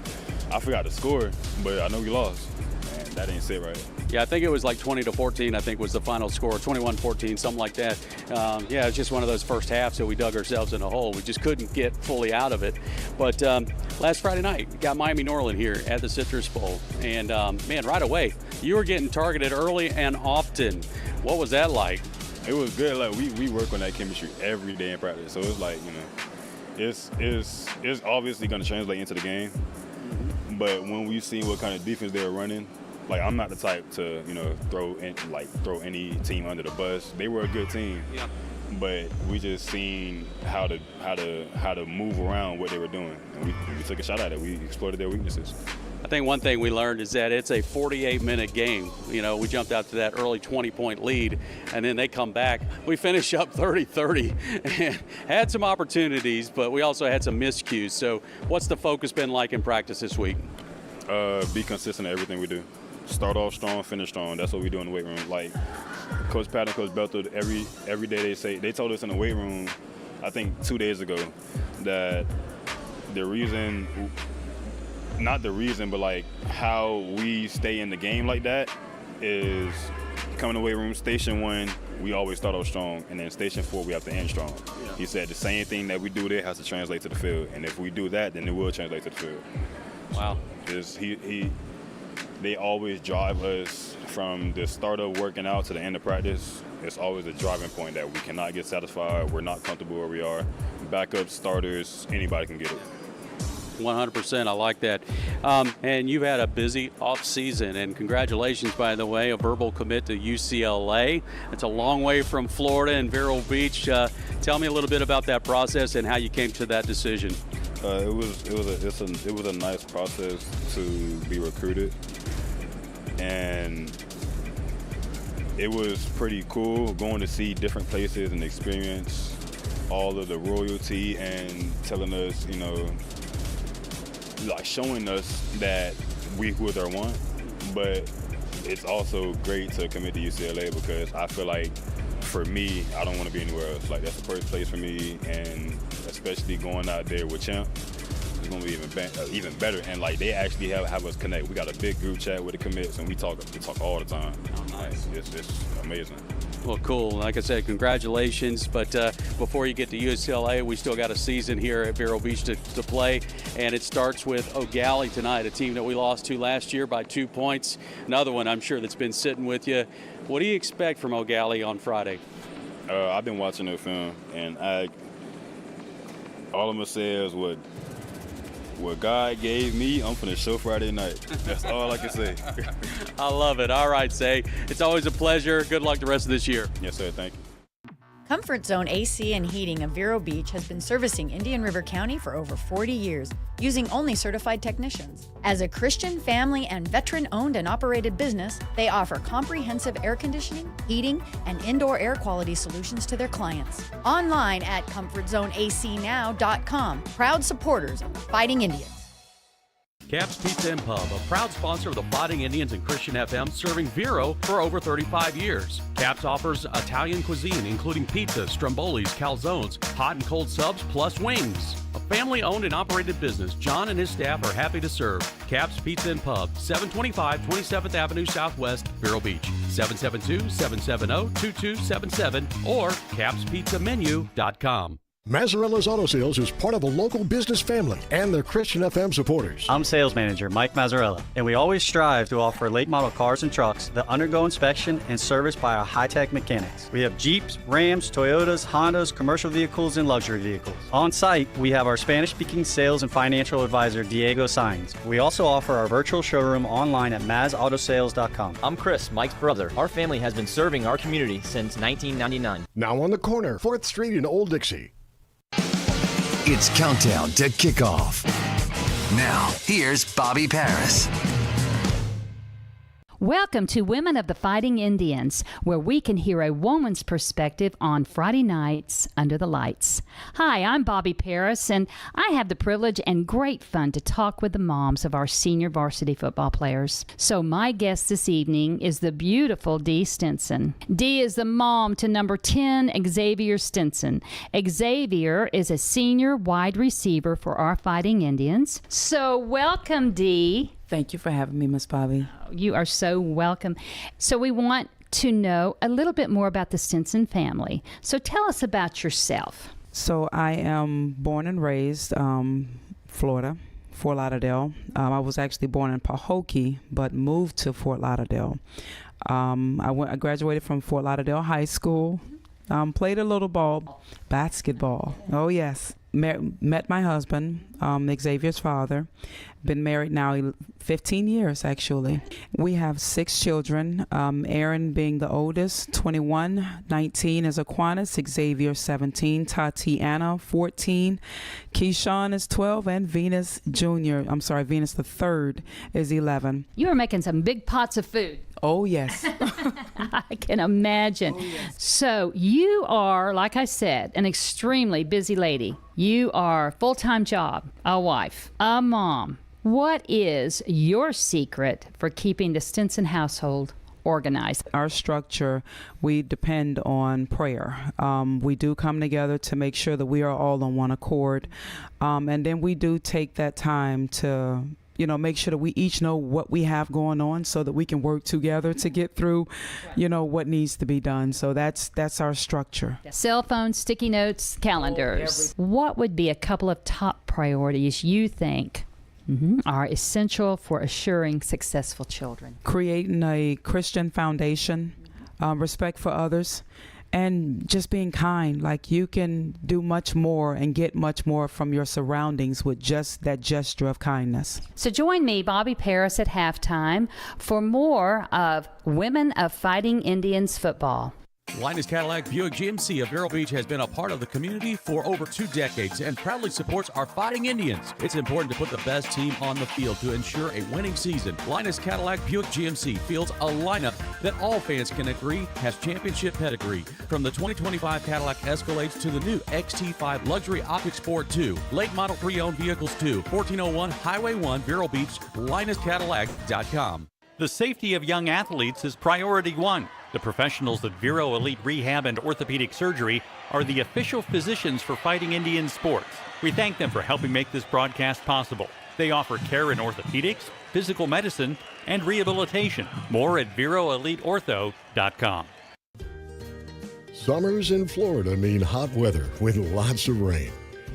I forgot to score, but I know we lost. Man, that ain't sit right. Yeah, I think it was like 20-14, I think was the final score, 21-14, something like that. Yeah, it's just one of those first halves that we dug ourselves in a hole. We just couldn't get fully out of it. But last Friday night, we got Miami Norland here at the Citrus Bowl. And, man, right away, you were getting targeted early and often. What was that like? It was good. Like we work on that chemistry every day in practice. So it's like, you know, it's obviously going to translate into the game. But when we see what kind of defense they're running, like I'm not the type to, you know, throw any team under the bus. They were a good team, yeah. But we just seen how to move around what they were doing, and we took a shot at it. We exploited their weaknesses. I think one thing we learned is that it's a 48-minute game. You know, we jumped out to that early 20-point lead, and then they come back. We finish up 30-30 and had some opportunities, but we also had some miscues. So what's the focus been like in practice this week? Be consistent at everything we do. Start off strong, finish strong. That's what we do in the weight room. Like Coach Pat and Coach Belton, every day they told us in the weight room, I think 2 days ago, that but like how we stay in the game like that is coming to the weight room. Station 1, we always start off strong, and then Station 4, we have to end strong. Yeah. He said the same thing that we do there has to translate to the field, and if we do that, then it will translate to the field. Wow. They always drive us from the start of working out to the end of practice. It's always a driving point that we cannot get satisfied. We're not comfortable where we are. Backup starters, anybody can get it. 100%. I like that. And you've had a busy offseason, and congratulations, by the way, a verbal commit to UCLA. It's a long way from Florida and Vero Beach. Tell me a little bit about that process and how you came to that decision. It was a nice process to be recruited, and it was pretty cool going to see different places and experience all of the royalty and telling us, you know, like showing us that we who they want. But it's also great to commit to UCLA because I feel like for me, I don't want to be anywhere else. Like that's the first place for me, and especially going out there with Champ, it's gonna be even better. And like they actually have us connect. We got a big group chat with the commits, and we talk all the time. Oh, nice. Like, it's amazing. Well, cool. Like I said, congratulations. But before you get to UCLA, we still got a season here at Vero Beach to play, and it starts with Gallie tonight, a team that we lost to last year by 2 points. Another one I'm sure that's been sitting with you. What do you expect from Gallie on Friday? I've been watching their film, and all I'm gonna say is what God gave me, I'm finna show Friday night. That's all I can say. I love it. All right, Say. It's always a pleasure. Good luck the rest of this year. Yes, sir. Thank you. Comfort Zone AC and Heating of Vero Beach has been servicing Indian River County for over 40 years, using only certified technicians. As a Christian, family, and veteran-owned and operated business, they offer comprehensive air conditioning, heating, and indoor air quality solutions to their clients. Online at ComfortZoneACNow.com. Proud supporters of the Fighting Indians. Cap's Pizza and Pub, a proud sponsor of the Fighting Indians and Christian FM, serving Vero for over 35 years. Cap's offers Italian cuisine, including pizzas, strombolis, calzones, hot and cold subs, plus wings. A family-owned and operated business, John and his staff are happy to serve. Cap's Pizza and Pub, 725 27th Avenue Southwest, Vero Beach, 772-770-2277 or capspizzamenu.com. Mazzarella's Auto Sales is part of a local business family and their Christian FM supporters. I'm sales manager Mike Mazzarella, and we always strive to offer late model cars and trucks that undergo inspection and service by our high-tech mechanics. We have Jeeps, Rams, Toyotas, Hondas, commercial vehicles, and luxury vehicles. On site, we have our Spanish-speaking sales and financial advisor Diego Sainz. We also offer our virtual showroom online at mazautosales.com. I'm Chris, Mike's brother. Our family has been serving our community since 1999. Now on the corner, 4th Street in Old Dixie. It's countdown to kickoff. Now, here's Bobby Paris. Welcome to Women of the Fighting Indians, where we can hear a woman's perspective on Friday nights under the lights. Hi, I'm Bobby Paris, and I have the privilege and great fun to talk with the moms of our senior varsity football players. So my guest this evening is the beautiful Dee Stinson. Dee is the mom to number 10, Xavier Stinson. Xavier is a senior wide receiver for our Fighting Indians. So welcome, Dee. Thank you for having me, Miss Bobby. You are so welcome. So we want to know a little bit more about the Stinson family. So tell us about yourself. So I am born and raised Florida, Fort Lauderdale. I was actually born in Pahokee, but moved to Fort Lauderdale. I graduated from Fort Lauderdale High School. Played a little basketball. Oh, yes. Met my husband, Xavier's father. Been married now 15 years, actually. We have 6 children, Aaron being the oldest, 21, 19 is Aquinas, Xavier 17, Tatiana 14, Keyshawn is 12, and Venus the third is 11. You are making some big pots of food. Oh, yes. I can imagine. Oh, yes. So you are, like I said, an extremely busy lady. You are a full-time job, a wife, a mom. What is your secret for keeping the Stinson household organized? Our structure, we depend on prayer. We do come together to make sure that we are all on one accord. And then we do take that time to make sure that we each know what we have going on so that we can work together to get through, what needs to be done. So that's our structure. Cell phones, sticky notes, calendars. What would be a couple of top priorities you think are essential for assuring successful children? Creating a Christian foundation, respect for others, and just being kind. Like, you can do much more and get much more from your surroundings with just that gesture of kindness. So join me, Bobby Paris, at halftime for more of Women of Fighting Indians football. Linus Cadillac Buick GMC of Vero Beach has been a part of the community for over 2 decades and proudly supports our Fighting Indians. It's important to put the best team on the field to ensure a winning season. Linus Cadillac Buick GMC fields a lineup that all fans can agree has championship pedigree. From the 2025 Cadillac Escalades to the new XT5 Luxury Optic Sport 2, late model pre-owned vehicles too. 1401 Highway 1, Vero Beach, LinusCadillac.com. The safety of young athletes is priority one. The professionals at Vero Elite Rehab and Orthopedic Surgery are the official physicians for Fighting Indian sports. We thank them for helping make this broadcast possible. They offer care in orthopedics, physical medicine, and rehabilitation. More at VeroEliteOrtho.com. Summers in Florida mean hot weather with lots of rain.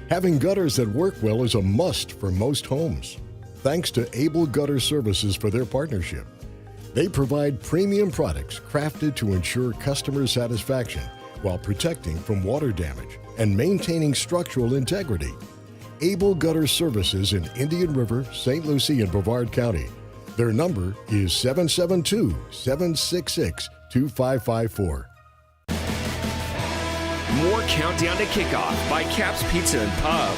Having gutters that work well is a must for most homes. Thanks to Able Gutter Services for their partnership. They provide premium products crafted to ensure customer satisfaction while protecting from water damage and maintaining structural integrity. Able Gutter Services in Indian River, St. Lucie, and Brevard County. Their number is 772-766-2554. More Countdown to Kickoff by Cap's Pizza and Pub.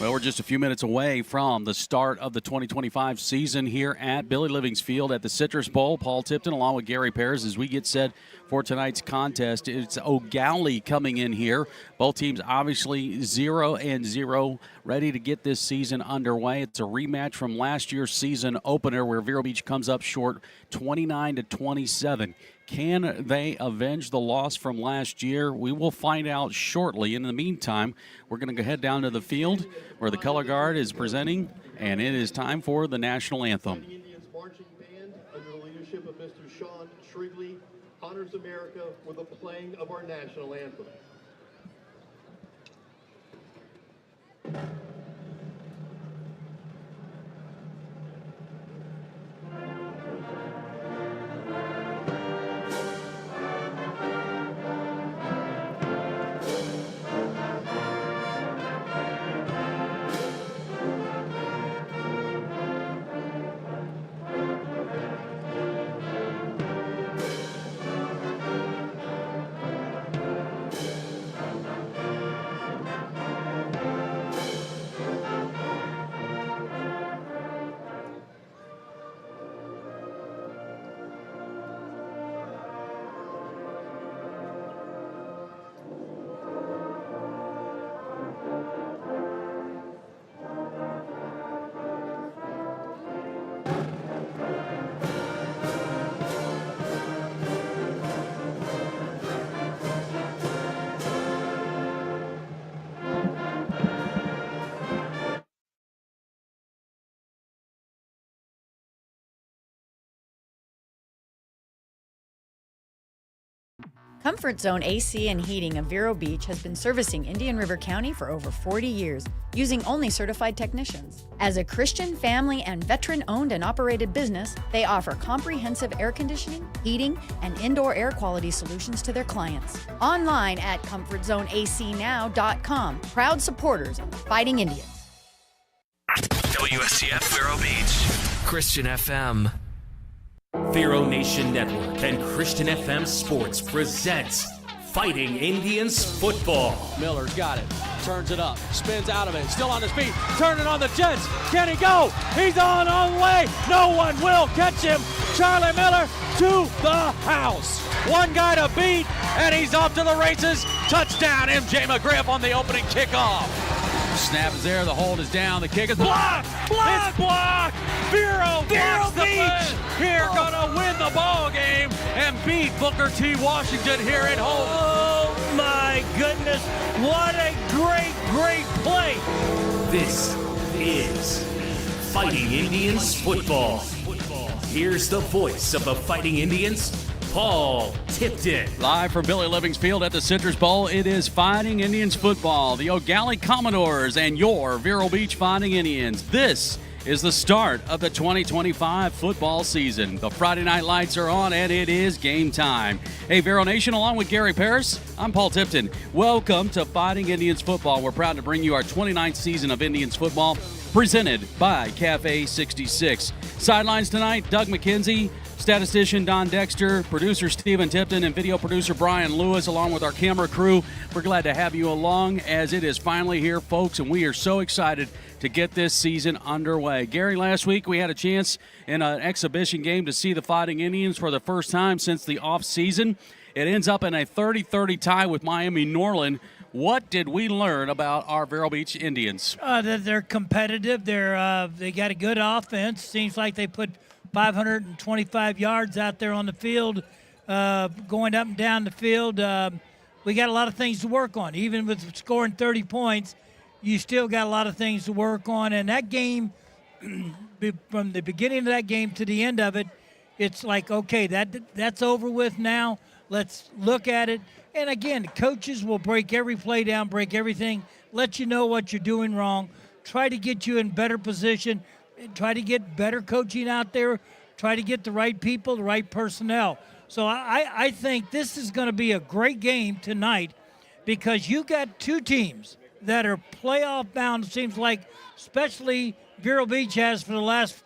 Well, we're just a few minutes away from the start of the 2025 season here at Billy Living's Field at the Citrus Bowl. Paul Tipton along with Gary Pears as we get set for tonight's contest. It's Gallie coming in here. Both teams obviously 0-0, ready to get this season underway. It's a rematch from last year's season opener where Vero Beach comes up short 29-27. Can they avenge the loss from last year? We will find out shortly. In the meantime, we're going to go head down to the field where the color guard is presenting, and it is time for the national anthem. The Indians Marching Band, under the leadership of Mr. Sean Shrigley, honors America with the playing of our national anthem. Comfort Zone AC and Heating of Vero Beach has been servicing Indian River County for over 40 years, using only certified technicians. As a Christian, family, and veteran-owned and operated business, they offer comprehensive air conditioning, heating, and indoor air quality solutions to their clients. Online at ComfortZoneACNow.com. Proud supporters of the Fighting Indians. WSCF Vero Beach, Christian FM. Vero Nation Network and Christian FM Sports presents Fighting Indians Football. Miller's got it. Turns it up. Spins out of it. Still on his feet. Turning on the Jets. Can he go? He's on the way. No one will catch him. Charlie Miller to the house. One guy to beat, and he's off to the races. Touchdown, MJ McGriff on the opening kickoff. Snap is there. The hold is down. The kick is blocked. It's blocked. Vero blocks the Beach here, gonna win the ball game and beat Booker T. Washington here at home. Oh my goodness! What a great play! This is Fighting Indians Football. Here's the voice of the Fighting Indians, Paul Tipton. Live from Billy Living's Field at the Citrus Bowl, it is Fighting Indians Football, the Gallie Commodores and your Vero Beach Fighting Indians. This is the start of the 2025 football season. The Friday night lights are on, and it is game time. Hey, Vero Nation, along with Gary Pears, I'm Paul Tipton. Welcome to Fighting Indians Football. We're proud to bring you our 29th season of Indians football, presented by Cafe 66. Sidelines tonight, Doug McKenzie, statistician Don Dexter, producer Stephen Tipton, and video producer Brian Lewis, along with our camera crew. We're glad to have you along as it is finally here, folks, and we are so excited to get this season underway. Gary, last week we had a chance in an exhibition game to see the Fighting Indians for the first time since the offseason. It ends up in a 30-30 tie with Miami-Norland. What did we learn about our Vero Beach Indians? That they're competitive. They got a good offense. Seems like they put 525 yards out there on the field, going up and down the field. We got a lot of things to work on. Even with scoring 30 points, you still got a lot of things to work on. And that game, from the beginning of that game to the end of it, it's like, okay, that's over with now. Let's look at it. And, again, coaches will break every play down, break everything, let you know what you're doing wrong, try to get you in better position, try to get better coaching out there, try to get the right people, the right personnel. So I think this is going to be a great game tonight because you got two teams that are playoff bound, it seems like, especially Vero Beach has for the last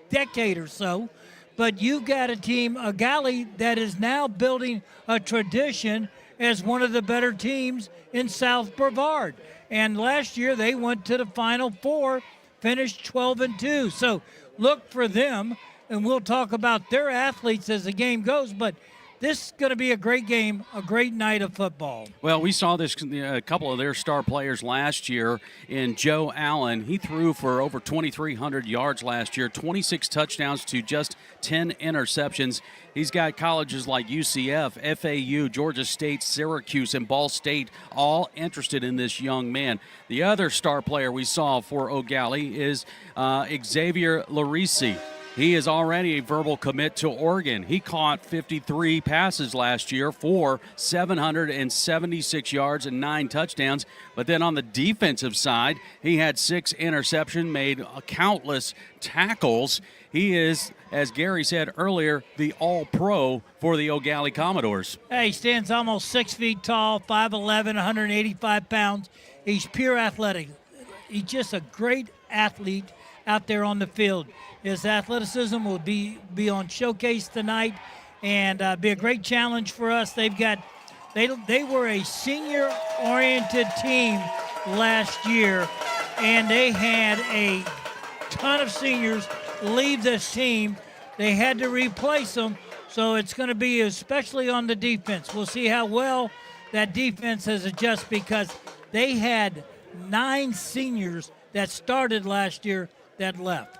decade or so. but you got a team, a Gallie, that is now building a tradition as one of the better teams in South Brevard. And last year they went to the Final Four, finished 12-2. So look for them, and we'll talk about their athletes as the game goes. But this is going to be a great game, a great night of football. Well, we saw this a couple of their star players last year in Joe Allen. He threw for over 2,300 yards last year, 26 touchdowns to just 10 interceptions. He's got colleges like UCF, FAU, Georgia State, Syracuse, and Ball State all interested in this young man. The other star player we saw for O'Gallie is Xavier Larisi. He is already a verbal commit to Oregon. He caught 53 passes last year for 776 yards and 9 touchdowns. But then on the defensive side, he had 6 interceptions, made countless tackles. He is, as Gary said earlier, the all-pro for the O'Gallie Commodores. Hey, he stands almost 6 feet tall, 5'11", 185 pounds. He's pure athletic. He's just a great athlete out there on the field. His athleticism will be on showcase tonight, and be a great challenge for us. They were a senior-oriented team last year, and they had a ton of seniors leave this team. They had to replace them, so it's going to be especially on the defense. We'll see how well that defense has adjusted, because they had 9 seniors that started last year that left.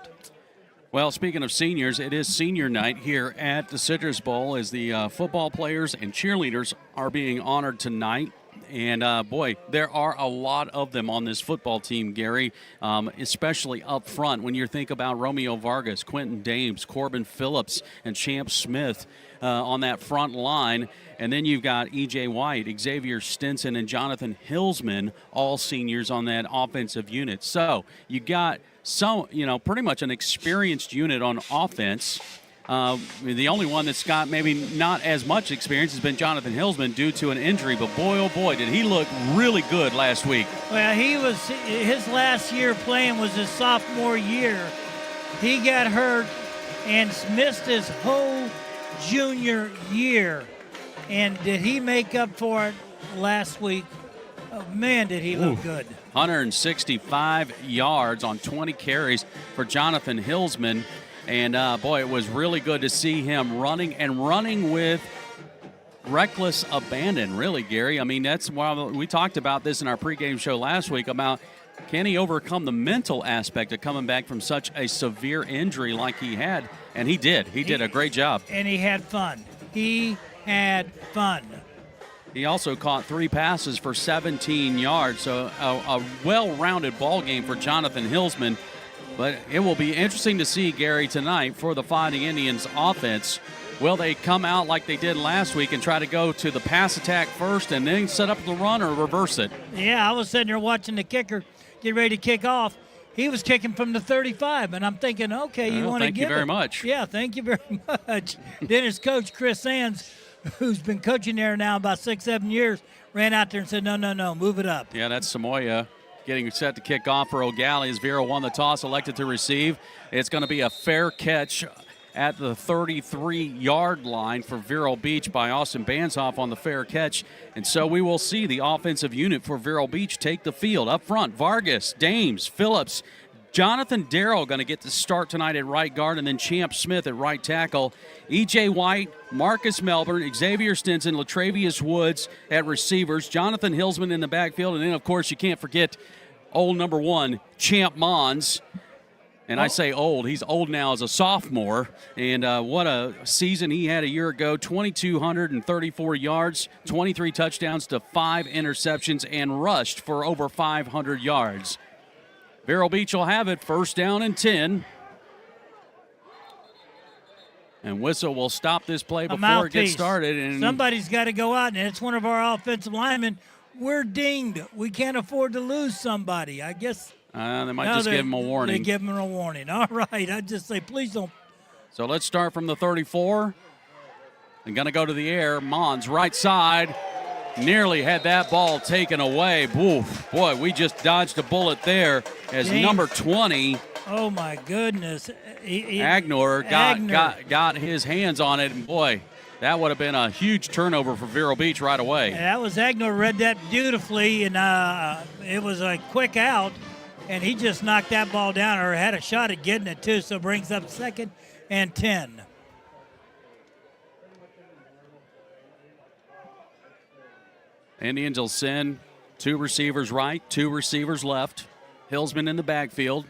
Well, speaking of seniors, it is senior night here at the Citrus Bowl as the football players and cheerleaders are being honored tonight. And, boy, there are a lot of them on this football team, Gary, especially up front when you think about Romeo Vargas, Quentin Dames, Corbin Phillips, and Champ Smith on that front line. And then you've got E.J. White, Xavier Stinson, and Jonathan Hillsman, all seniors on that offensive unit. So you got pretty much an experienced unit on offense. The only one that's got maybe not as much experience has been Jonathan Hillsman due to an injury, but boy, oh boy, did he look really good last week. Well, his last year playing was his sophomore year. He got hurt and missed his whole junior year. And did he make up for it last week? Oh, man, did he look good. 165 yards on 20 carries for Jonathan Hillsman. And, boy, it was really good to see him running with reckless abandon, really, Gary. I mean, that's why we talked about this in our pregame show last week about can he overcome the mental aspect of coming back from such a severe injury like he had. And he did. He did a great job. And he had fun. He had fun. He also caught 3 passes for 17 yards, so a well-rounded ball game for Jonathan Hillsman. But it will be interesting to see, Gary, tonight for the Fighting Indians offense. Will they come out like they did last week and try to go to the pass attack first and then set up the run, or reverse it? Yeah, I was sitting there watching the kicker get ready to kick off. He was kicking from the 35, and I'm thinking, okay, you want to give it. Thank you very much. Yeah, thank you very much. Then his coach, Chris Sands, who's been coaching there now about 6-7 years, ran out there and said, no, move it up. Yeah, that's Samoya getting set to kick off for O'Gallie as Vero won the toss, elected to receive. It's going to be a fair catch at the 33-yard line for Vero Beach by Austin Banshoff on the fair catch. And so we will see the offensive unit for Vero Beach take the field. Up front, Vargas, Dames, Phillips, Jonathan Darrow going to get the start tonight at right guard, and then Champ Smith at right tackle. E.J. White, Marcus Melbourne, Xavier Stinson, Latravius Woods at receivers, Jonathan Hillsman in the backfield, and then, of course, you can't forget old number 1, Champ Mons. And I say old. He's old now as a sophomore. And what a season he had a year ago. 2,234 yards, 23 touchdowns to 5 interceptions, and rushed for over 500 yards. Vero Beach will have it, 1st down and 10. And whistle will stop this play before it gets started. And somebody's got to go out, and it's one of our offensive linemen. We're dinged. We can't afford to lose somebody. I guess they might just give him a warning. They give him a warning. All right. I'd just say, please don't. So let's start from the 34. And going to go to the air. Mons, right side. Nearly had that ball taken away. Oof, boy, we just dodged a bullet there as number 20 Oh, my goodness. Agnor got his hands on it, and boy, that would have been a huge turnover for Vero Beach right away. That was Agnor, read that beautifully, and it was a quick out, and he just knocked that ball down, or had a shot at getting it too, so brings up 2nd and 10. Indians will send 2 receivers right, 2 receivers left. Hillsman in the backfield.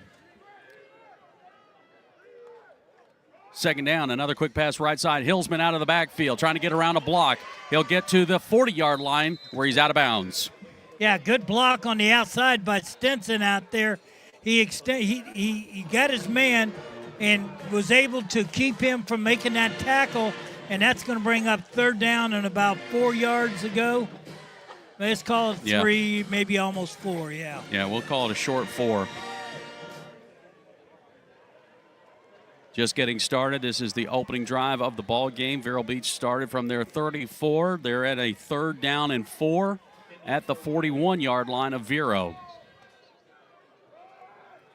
2nd down, another quick pass right side. Hillsman out of the backfield, trying to get around a block. He'll get to the 40-yard line where he's out of bounds. Yeah, good block on the outside by Stinson out there. He got his man and was able to keep him from making that tackle, and that's going to bring up 3rd down and about 4 yards to go. Let's call it 3, maybe almost 4, yeah. Yeah, we'll call it a short 4. Just getting started. This is the opening drive of the ball game. Vero Beach started from their 34. They're at a 3rd down and 4 at the 41-yard line of Vero.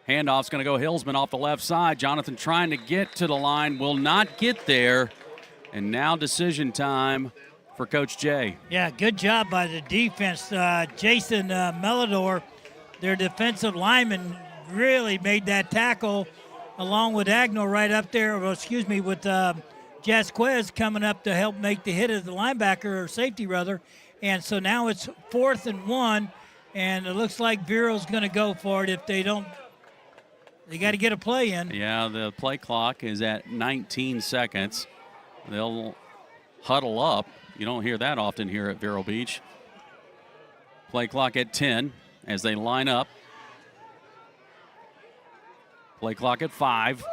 Handoff's going to go Hillsman off the left side. Jonathan trying to get to the line, will not get there. And now decision time for Coach Jay. Yeah, good job by the defense. Jason Melidor, their defensive lineman, really made that tackle along with Agnor right up there, with Jasquez coming up to help make the hit of the linebacker, or safety rather. And so now it's 4th and 1, and it looks like Vero's going to go for it. If they don't, they got to get a play in. Yeah, the play clock is at 19 seconds. They'll huddle up. You don't hear that often here at Vero Beach. Play clock at 10 as they line up. Play clock at 5.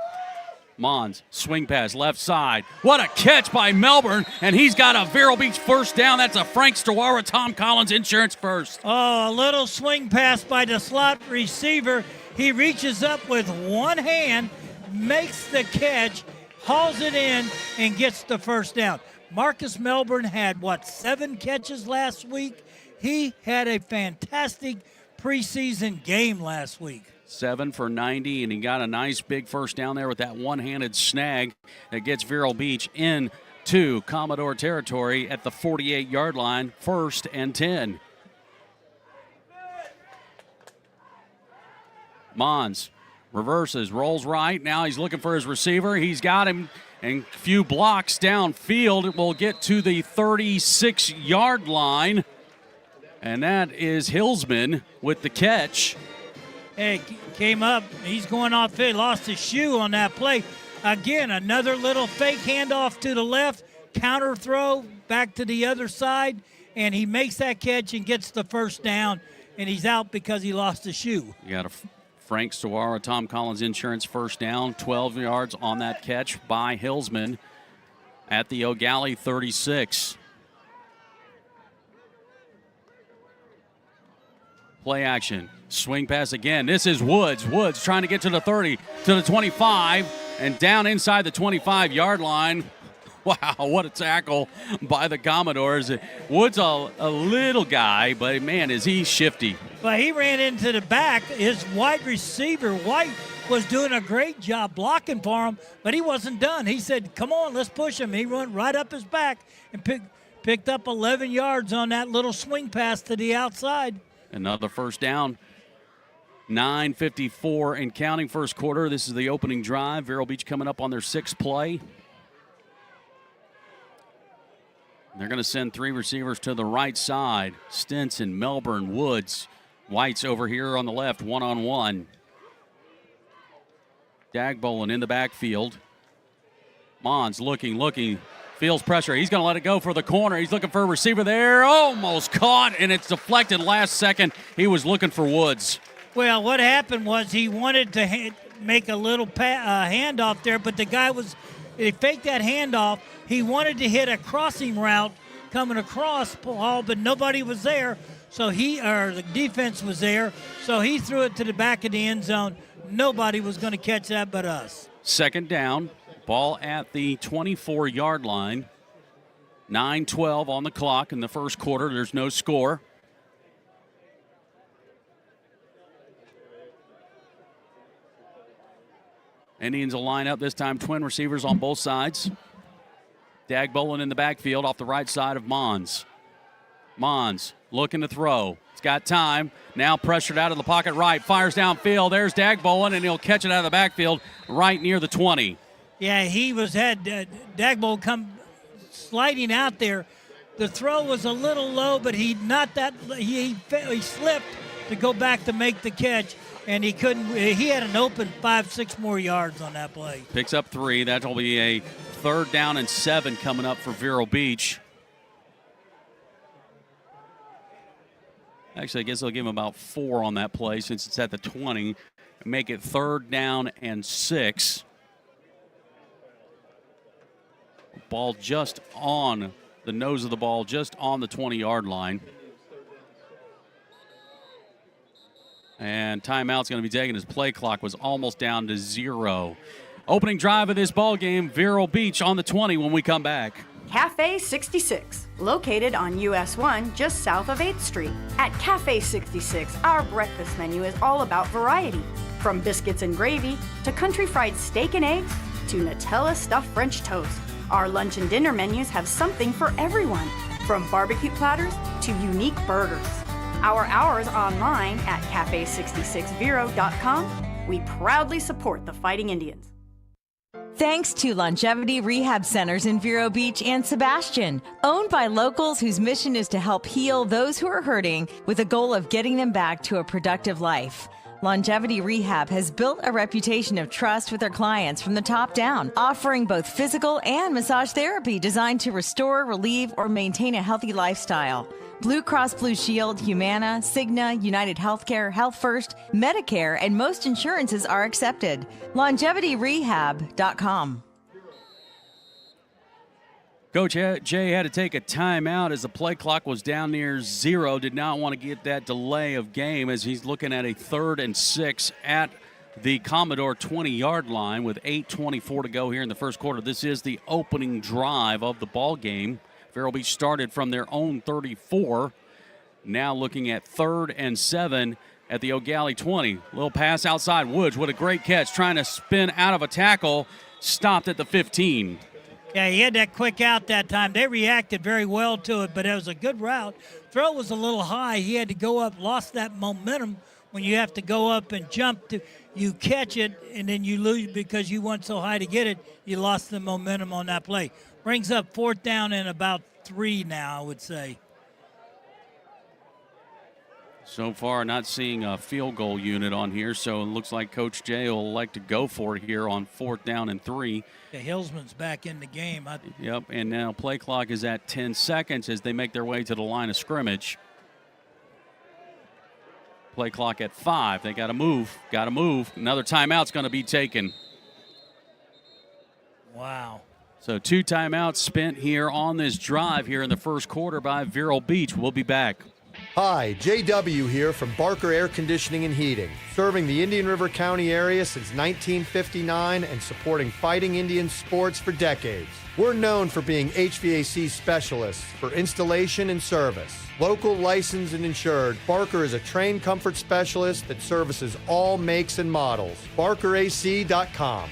Mons, swing pass, left side. What a catch by Melbourne, and he's got a Vero Beach 1st down. That's a Frank Stewara, Tom Collins Insurance first. Oh, a little swing pass by the slot receiver. He reaches up with one hand, makes the catch, hauls it in, and gets the 1st down. Marcus Melbourne had, 7 catches last week? He had a fantastic preseason game last week. 7 for 90, and he got a nice big 1st down there with that one-handed snag that gets Vero Beach into Commodore territory at the 48-yard line, 1st and 10. Mons reverses, rolls right. Now he's looking for his receiver. He's got him, and a few blocks downfield. It will get to the 36-yard line, and that is Hillsman with the catch. Hey, came up. He's going off it. Lost his shoe on that play. Again, another little fake handoff to the left. Counter throw back to the other side. And he makes that catch and gets the 1st down. And he's out because he lost his shoe. You got a Frank Stewara, Tom Collins Insurance 1st down. 12 yards on that catch by Hillsman at the Gallie 36. Play action. Swing pass again. This is Woods. Woods trying to get to the 30, to the 25, and down inside the 25-yard line. Wow, what a tackle by the Commodores. Woods a little guy, but man, is he shifty. But he ran into the back. His wide receiver, White, was doing a great job blocking for him, but he wasn't done. He said, come on, let's push him. He went right up his back and picked up 11 yards on that little swing pass to the outside. Another 1st down. 9:54 and counting, 1st quarter. This is the opening drive. Vero Beach coming up on their 6th play. They're going to send 3 receivers to the right side. Stinson, Melbourne, Woods. White's over here on the left, one-on-one. Dagbolin in the backfield. Mons looking. Feels pressure. He's going to let it go for the corner. He's looking for a receiver there. Almost caught, and it's deflected last second. He was looking for Woods. Well, what happened was he wanted to make a little handoff there, but the guy he faked that handoff. He wanted to hit a crossing route coming across Paul, but nobody was there. So the defense was there. So he threw it to the back of the end zone. Nobody was going to catch that but us. 2nd down. Ball at the 24-yard line. 9:12 on the clock in the 1st quarter. There's no score. Indians will line up this time, twin receivers on both sides. Dagbolin in the backfield off the right side of Mons. Mons looking to throw. He's got time. Now pressured out of the pocket right. Fires downfield. There's Dagbolin, and he'll catch it out of the backfield right near the 20. Yeah, he had Dagbolin come sliding out there. The throw was a little low, but he slipped to go back to make the catch, and he couldn't. He had an open 5-6 more yards on that play. Picks up 3. That'll be a 3rd down and 7 coming up for Vero Beach. Actually, I guess they'll give him about 4 on that play since it's at the 20. Make it 3rd down and 6. Ball just on the nose of the ball, just on the 20-yard line. And timeout's going to be taken as play clock was almost down to 0. Opening drive of this ball game, Vero Beach on the 20 when we come back. Cafe 66, located on US 1 just south of 8th Street. At Cafe 66, our breakfast menu is all about variety. From biscuits and gravy to country fried steak and eggs to Nutella stuffed French toast. Our lunch and dinner menus have something for everyone, from barbecue platters to unique burgers. Our hours online at cafe66vero.com. We proudly support the Fighting Indians. Thanks to Longevity Rehab Centers in Vero Beach and Sebastian, owned by locals whose mission is to help heal those who are hurting with a goal of getting them back to a productive life. Longevity Rehab has built a reputation of trust with their clients from the top down, offering both physical and massage therapy designed to restore, relieve, or maintain a healthy lifestyle. Blue Cross Blue Shield, Humana, Cigna, United Healthcare, Health First, Medicare, and most insurances are accepted. LongevityRehab.com. Coach Jay had to take a timeout as the play clock was down near 0. Did not want to get that delay of game as he's looking at a 3rd and 6 at the Commodore 20-yard line with 8:24 to go here in the first quarter. This is the opening drive of the ball game. Vero Beach started from their own 34. Now looking at 3rd and 7 at the Gallie 20. Little pass outside. Woods with a great catch, trying to spin out of a tackle. Stopped at the 15. Yeah, he had that quick out that time. They reacted very well to it, but it was a good route. Throw was a little high. He had to go up, lost that momentum. When you have to go up and jump, you catch it, and then you lose because you went so high to get it, you lost the momentum on that play. Brings up 4th down and about 3 now, I would say. So far, not seeing a field goal unit on here, so it looks like Coach Jay will like to go for it here on 4th down and 3. Yeah, Hillsman's back in the game. Yep, and now play clock is at 10 seconds as they make their way to the line of scrimmage. Play clock at 5. They got to move. Another timeout's going to be taken. Wow. So 2 timeouts spent here on this drive here in the first quarter by Vero Beach. We'll be back. Hi, JW here from Barker Air Conditioning and Heating, serving the Indian River County area since 1959 and supporting Fighting Indian sports for decades. We're known for being HVAC specialists for installation and service. Local, licensed, and insured, Barker is a trained comfort specialist that services all makes and models. BarkerAC.com.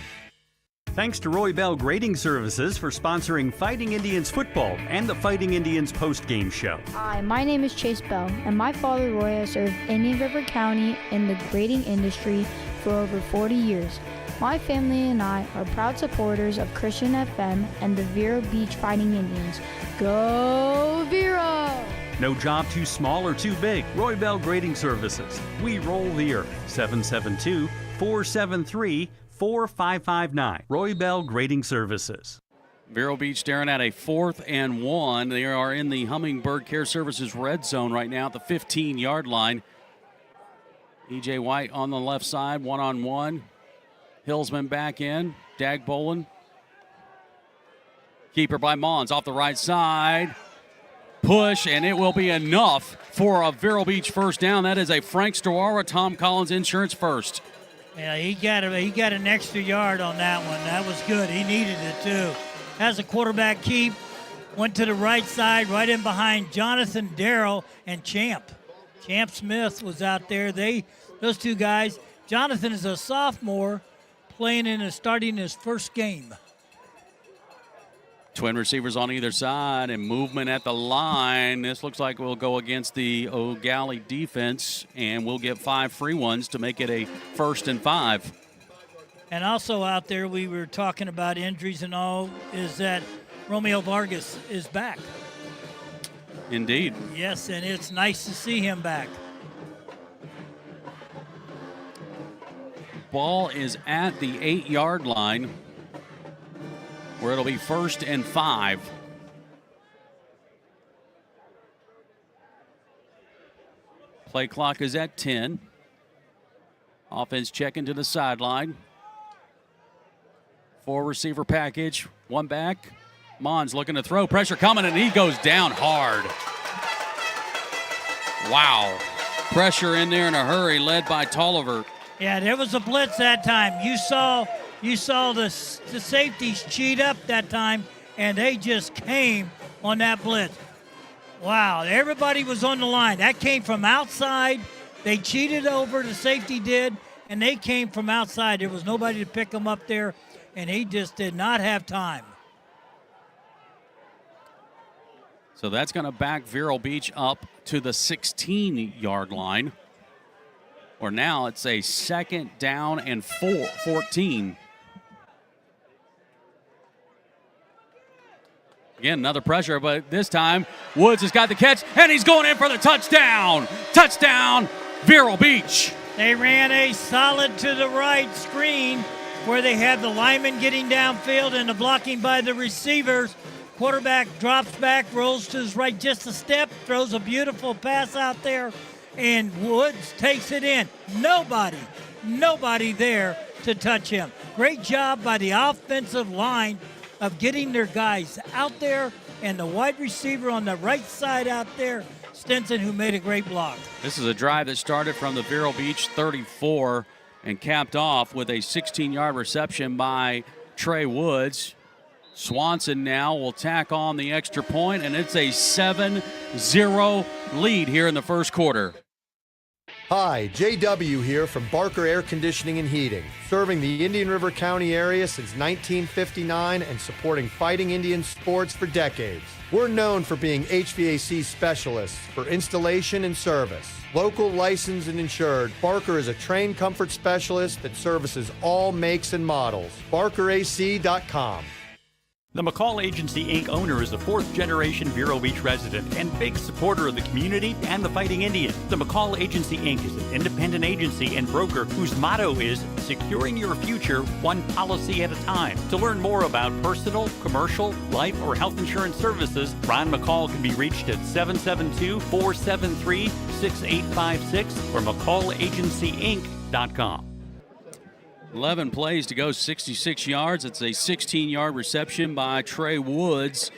Thanks to Roy Bell Grading Services for sponsoring Fighting Indians football and the Fighting Indians postgame show. Hi, my name is Chase Bell, and my father Roy has served Indian River County in the grading industry for over 40 years. My family and I are proud supporters of Christian FM and the Vero Beach Fighting Indians. Go Vero! No job too small or too big. Roy Bell Grading Services. We roll the earth. 772-473-4559. Roy Bell Grading Services. Vero Beach staring at a 4th and 1. They are in the Hummingbird Care Services red zone right now at the 15-yard line. E.J. White on the left side, one-on-one. Hillsman back in. Dagbolin. Keeper by Mons off the right side. Push, and it will be enough for a Vero Beach first down. That is a Frank Stowara, Tom Collins Insurance first. Yeah, he got an extra yard on that one. That was good. He needed it, too. Has a quarterback keep. Went to the right side, right in behind Jonathan Darrell and Champ. Champ Smith was out there. Those two guys. Jonathan is a sophomore, starting his first game. Twin receivers on either side and movement at the line. This looks like we'll go against the Gallie defense, and we'll get 5 free ones to make it a 1st and 5. And also out there, we were talking about injuries and all, is that Romeo Vargas is back. Indeed. Yes, and it's nice to see him back. Ball is at the 8-yard line, where it'll be 1st and 5. Play clock is at 10. Offense checking to the sideline. 4-receiver package, 1 back. Mons looking to throw, pressure coming, and he goes down hard. Wow. Pressure in there in a hurry, led by Tolliver. Yeah, there was a blitz that time. You saw the safeties cheat up that time, and they just came on that blitz. Wow, everybody was on the line. That came from outside. They cheated over, the safety did, and they came from outside. There was nobody to pick them up there, and he just did not have time. So that's going to back Vero Beach up to the 16-yard line. Or now it's a 2nd down and 14. Again, another pressure, but this time Woods has got the catch, and he's going in for the touchdown. Touchdown, Vero Beach. They ran a solid to the right screen where they have the lineman getting downfield and the blocking by the receivers. Quarterback drops back, rolls to his right just a step, throws a beautiful pass out there, and Woods takes it in. Nobody there to touch him. Great job by the offensive line of getting their guys out there, and the wide receiver on the right side out there, Stinson, who made a great block. This is a drive that started from the Vero Beach 34 and capped off with a 16-yard reception by Trey Woods. Swanson now will tack on the extra point, and it's a 7-0 lead here in the first quarter. Hi, JW here from Barker Air Conditioning and Heating, serving the Indian River County area since 1959 and supporting fighting Indian sports for decades. We're known for being HVAC specialists for installation and service. Local, licensed, and insured, Barker is a trained comfort specialist that services all makes and models. BarkerAC.com. The McCall Agency, Inc. owner is a 4th-generation Vero Beach resident and big supporter of the community and the Fighting Indians. The McCall Agency, Inc. is an independent agency and broker whose motto is securing your future one policy at a time. To learn more about personal, commercial, life, or health insurance services, Ron McCall can be reached at 772-473-6856 or McCallagencyinc.com. 11 plays to go, 66 yards. It's a 16-yard reception by Trey Woods.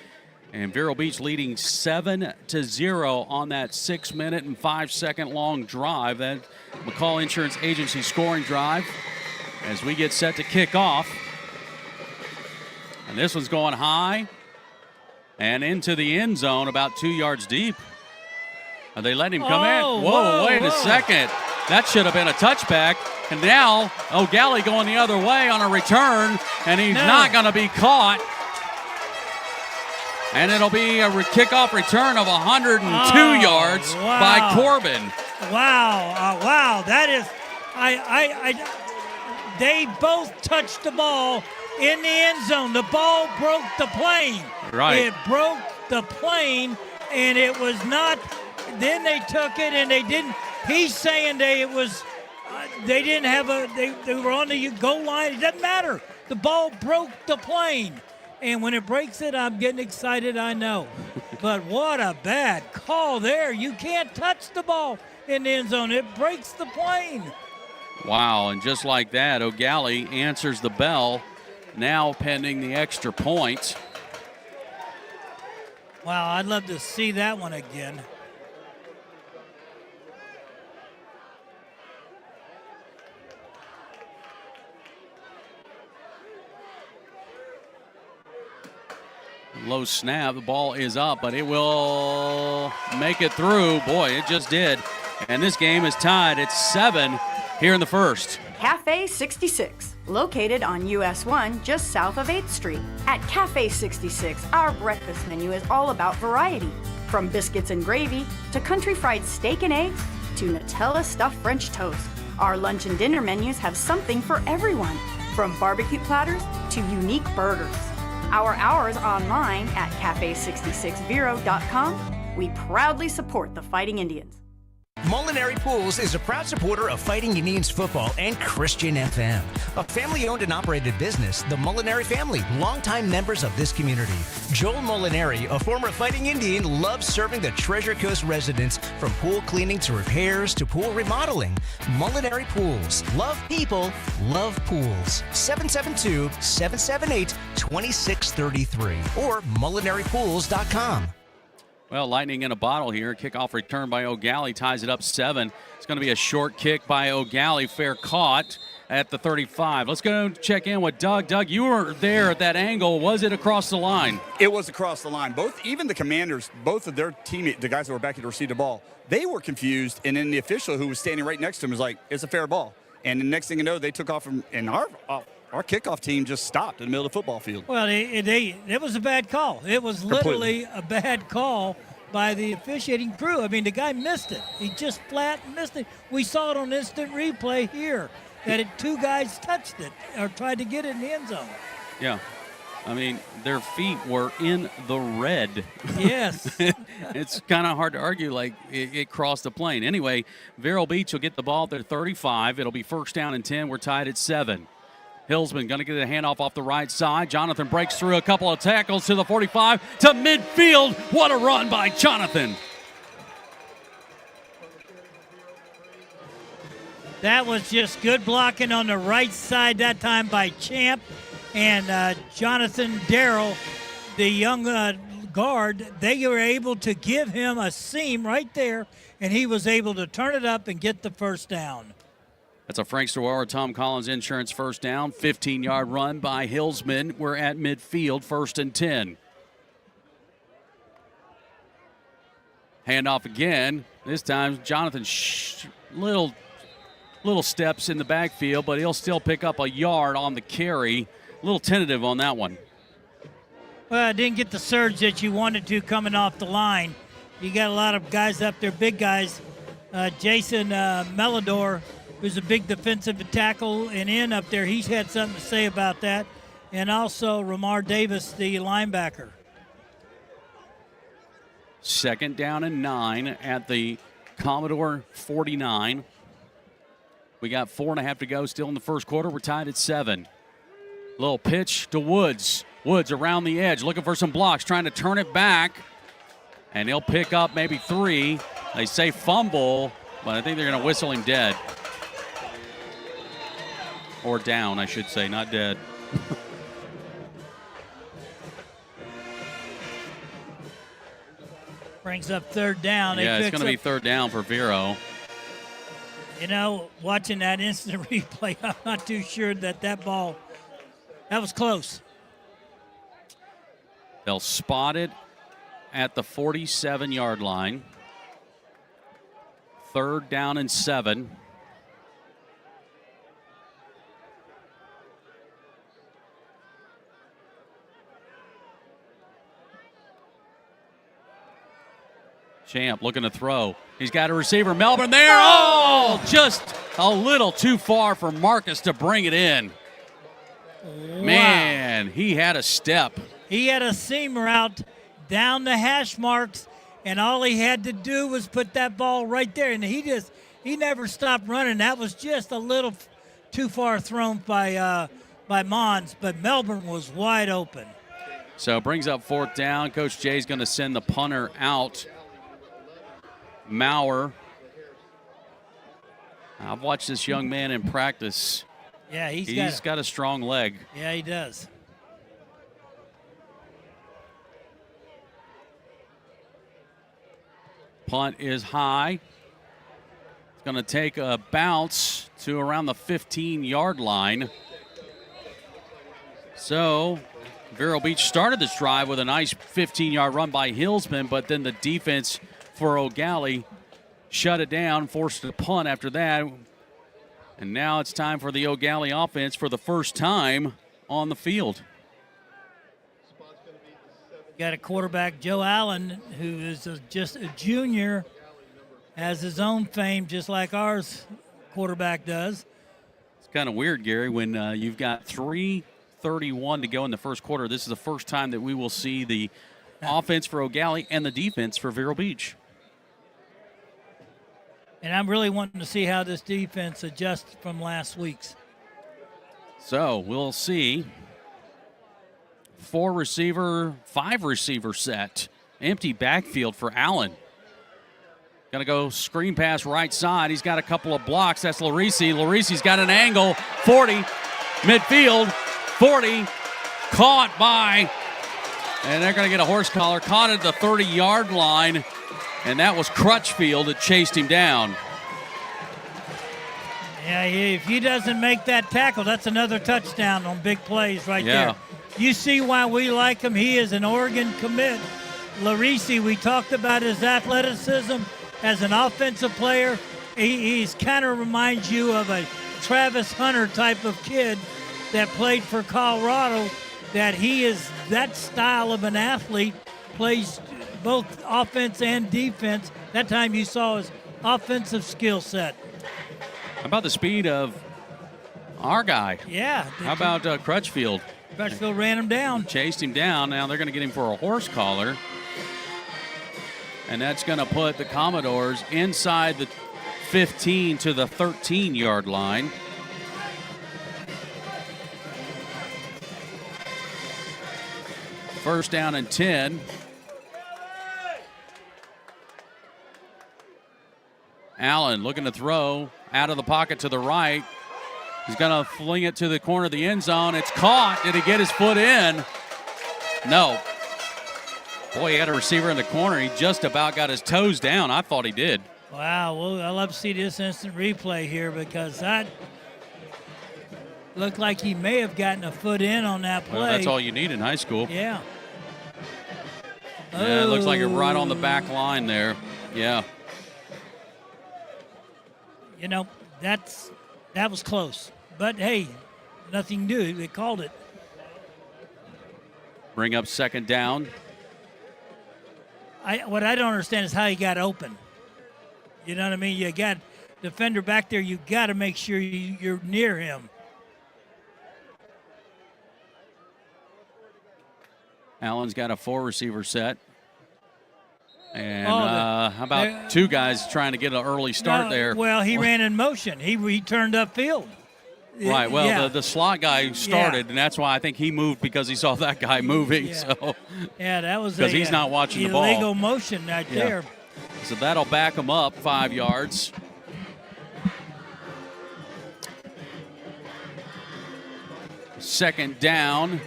And Vero Beach leading 7-0 on that 6-minute and 5-second long drive. That McCall Insurance Agency scoring drive as we get set to kick off. And this one's going high and into the end zone about 2 yards deep. Are they letting him come in? Whoa, wait a second. That should have been a touchback. And now, Gallie going the other way on a return, and he's not going to be caught. And it'll be a kickoff return of 102 yards by Corbin. Wow, that is, they both touched the ball in the end zone. The ball broke the plane. Right. It broke the plane, and it was not, then they took it and they didn't, he's saying they were on the goal line. It doesn't matter. The ball broke the plane. And when it breaks it, I'm getting excited, I know. But what a bad call there. You can't touch the ball in the end zone. It breaks the plane. Wow, and just like that, Gallie answers the bell, now pending the extra point. Wow, I'd love to see that one again. Low snap, the ball is up, but it will make it through. Boy, it just did. And this game is tied. It's 7 here in the first. Cafe 66, located on US 1 just south of 8th Street. At Cafe 66, our breakfast menu is all about variety. From biscuits and gravy to country fried steak and eggs to Nutella stuffed French toast. Our lunch and dinner menus have something for everyone, from barbecue platters to unique burgers. Our hours online at cafe66vero.com. We proudly support the Fighting Indians. Molinari Pools is a proud supporter of Fighting Indians football and Christian FM. A family-owned and operated business, the Molinari family, longtime members of this community. Joel Molinari, a former Fighting Indian, loves serving the Treasure Coast residents from pool cleaning to repairs to pool remodeling. Molinari Pools. Love people, love pools. 772-778-2633 or molinaripools.com. Well, lightning in a bottle here. Kickoff return by O'Gallie ties it up 7. It's going to be a short kick by O'Gallie. Fair caught at the 35. Let's go check in with Doug. Doug, you were there at that angle. Was it across the line? It was across the line. Even the Commanders, both of their teammates, the guys that were back to receive the ball, they were confused. And then the official who was standing right next to him was like, it's a fair ball. And the next thing you know, they took off and our kickoff team just stopped in the middle of the football field. Well, it was a bad call. It was literally a bad call by the officiating crew. I mean, the guy missed it. He just flat missed it. We saw it on instant replay here that two guys touched it or tried to get it in the end zone. Yeah. I mean, their feet were in the red. Yes. It's kind of hard to argue like it crossed the plane. Anyway, Vero Beach will get the ball at their 35. It'll be first down and 10. We're tied at 7. Hillsman going to get a handoff off the right side. Jonathan breaks through a couple of tackles to the 45 to midfield. What a run by Jonathan. That was just good blocking on the right side that time by Champ. And Jonathan Darrell, the young guard, they were able to give him a seam right there, and he was able to turn it up and get the first down. That's a Frank Sawara, Tom Collins insurance first down. 15-yard run by Hillsman. We're at midfield, first and 10. Handoff again. This time, Jonathan, little steps in the backfield, but he'll still pick up a yard on the carry. A little tentative on that one. Well, I didn't get the surge that you wanted to coming off the line. You got a lot of guys up there, big guys. Jason Melidor, who's a big defensive tackle and in up there, he's had something to say about that. And also Ramar Davis, the linebacker. Second down and 9 at the Commodore 49. We got 4.5 to go still in the first quarter. We're tied at 7. Little pitch to Woods. Woods around the edge, looking for some blocks, trying to turn it back. And he'll pick up maybe 3. They say fumble, but I think they're going to whistle him dead. Or down, I should say, not dead. Brings up third down. Yeah, it's going to be third down for Vero. You know, watching that instant replay, I'm not too sure that ball, that was close. They'll spot it at the 47-yard line. Third down and 7. Champ looking to throw. He's got a receiver. Melbourne there. Oh, just a little too far for Marcus to bring it in. Wow. Man, he had a step. He had a seam route down the hash marks, and all he had to do was put that ball right there. And he never stopped running. That was just a little too far thrown by Mons, but Melbourne was wide open. So it brings up fourth down. Coach Jay's going to send the punter out. Maurer. I've watched this young man in practice. Yeah, he's got a strong leg. Yeah, he does. Punt is high. It's going to take a bounce to around the 15-yard line. So Vero Beach started this drive with a nice 15-yard run by Hillsman, but then the defense for O'Gallie shut it down, forced a punt after that. And now it's time for the Gallie offense for the first time on the field. Got a quarterback, Joe Allen, who is just a junior, has his own fame just like ours quarterback does. It's kind of weird, Gary, when you've got 3:31 to go in the first quarter. This is the first time that we will see the offense for Gallie and the defense for Vero Beach. And I'm really wanting to see how this defense adjusts from last week's. So we'll see. 4-receiver, 5-receiver set. Empty backfield for Allen. Going to go screen pass right side. He's got a couple of blocks. That's Larisi. Larisi's got an angle. 40. Midfield. 40. Caught by. And they're going to get a horse collar. Caught at the 30-yard line. And that was Crutchfield that chased him down. Yeah, if he doesn't make that tackle, that's another touchdown on big plays right there. You see why we like him. He is an Oregon commit. Larisi, we talked about his athleticism as an offensive player. He's kind of reminds you of a Travis Hunter type of kid that played for Colorado, that he is that style of an athlete, plays both offense and defense. That time you saw his offensive skill set. How about the speed of our guy? Yeah. How about Crutchfield? Crutchfield ran him down. Chased him down. Now they're going to get him for a horse collar. And that's going to put the Commodores inside the 15 to the 13-yard line. First down and 10. Allen looking to throw out of the pocket to the right. He's going to fling it to the corner of the end zone. It's caught. Did he get his foot in? No. Boy, he had a receiver in the corner. He just about got his toes down. I thought he did. Wow. Well, I love to see this instant replay here because that looked like he may have gotten a foot in on that play. Well, that's all you need in high school. Yeah. Yeah, it looks like it right on the back line there. Yeah. You know, that was close. But, hey, nothing new. They called it. Bring up second down. What I don't understand is how he got open. You know what I mean? You got defender back there. You got to make sure you're near him. Allen's got a 4-receiver set. And how about two guys trying to get an early start there? Well, he ran in motion. He turned upfield. Right. Well, yeah. the slot guy started, and that's why I think he moved because he saw that guy moving. Yeah. So that was because he's not watching the ball. Illegal motion right there. So that'll back him up 5 yards. Second down.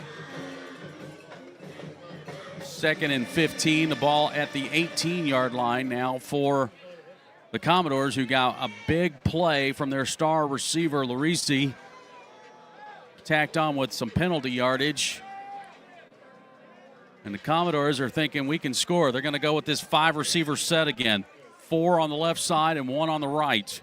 Second and 15. The ball at the 18-yard line now for the Commodores, who got a big play from their star receiver, Larisi. Tacked on with some penalty yardage. And the Commodores are thinking we can score. They're going to go with this 5-receiver set again. 4 on the left side and 1 on the right.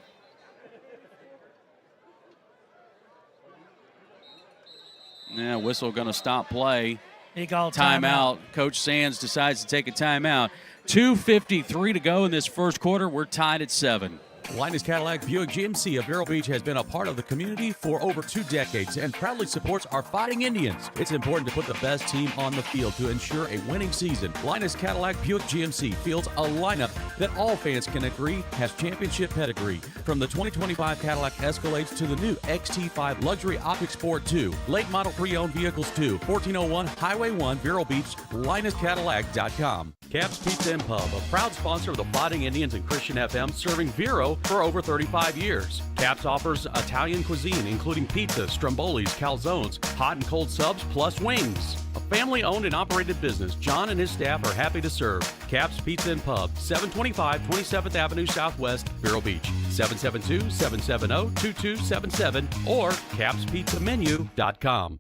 Yeah, whistle going to stop play. He called timeout. Coach Sands decides to take a timeout. 2:53 to go in this first quarter. We're tied at 7. Linus Cadillac Buick GMC of Vero Beach has been a part of the community for over 2 decades and proudly supports our Fighting Indians. It's important to put the best team on the field to ensure a winning season. Linus Cadillac Buick GMC fields a lineup that all fans can agree has championship pedigree. From the 2025 Cadillac Escalades to the new XT5 Luxury Optic Sport 2, late model pre-owned vehicles to 1401 Highway 1, Vero Beach, LinusCadillac.com. Caps Pizza and Pub, a proud sponsor of the Fighting Indians and Christian FM, serving Vero for over 35 years. Caps offers Italian cuisine, including pizza, strombolis, calzones, hot and cold subs, plus wings. A family-owned and operated business, John and his staff are happy to serve. Caps Pizza and Pub, 725 27th Avenue Southwest, Vero Beach, 772-770-2277 or capspizzamenu.com.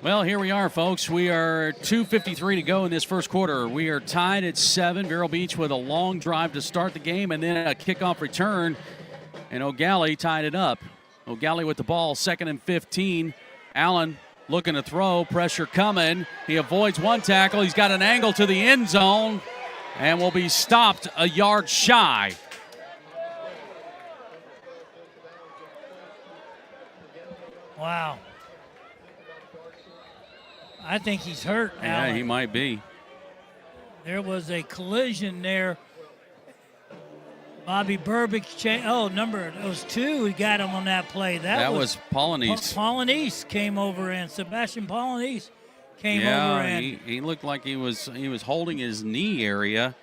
Well, here we are, folks. We are 2:53 to go in this first quarter. We are tied at 7. Vero Beach with a long drive to start the game and then a kickoff return. And O'Gallie tied it up. O'Gallie with the ball, 2nd and 15. Allen looking to throw, pressure coming. He avoids one tackle. He's got an angle to the end zone and will be stopped a yard shy. Wow. I think he's hurt, Yeah, Allen. he might be. There was a collision there. Bobby Burbick, it was 2. He got him on that play. That was Polanese. Polanese came over, and Sebastian Polanese came over. And he looked like he was holding his knee area.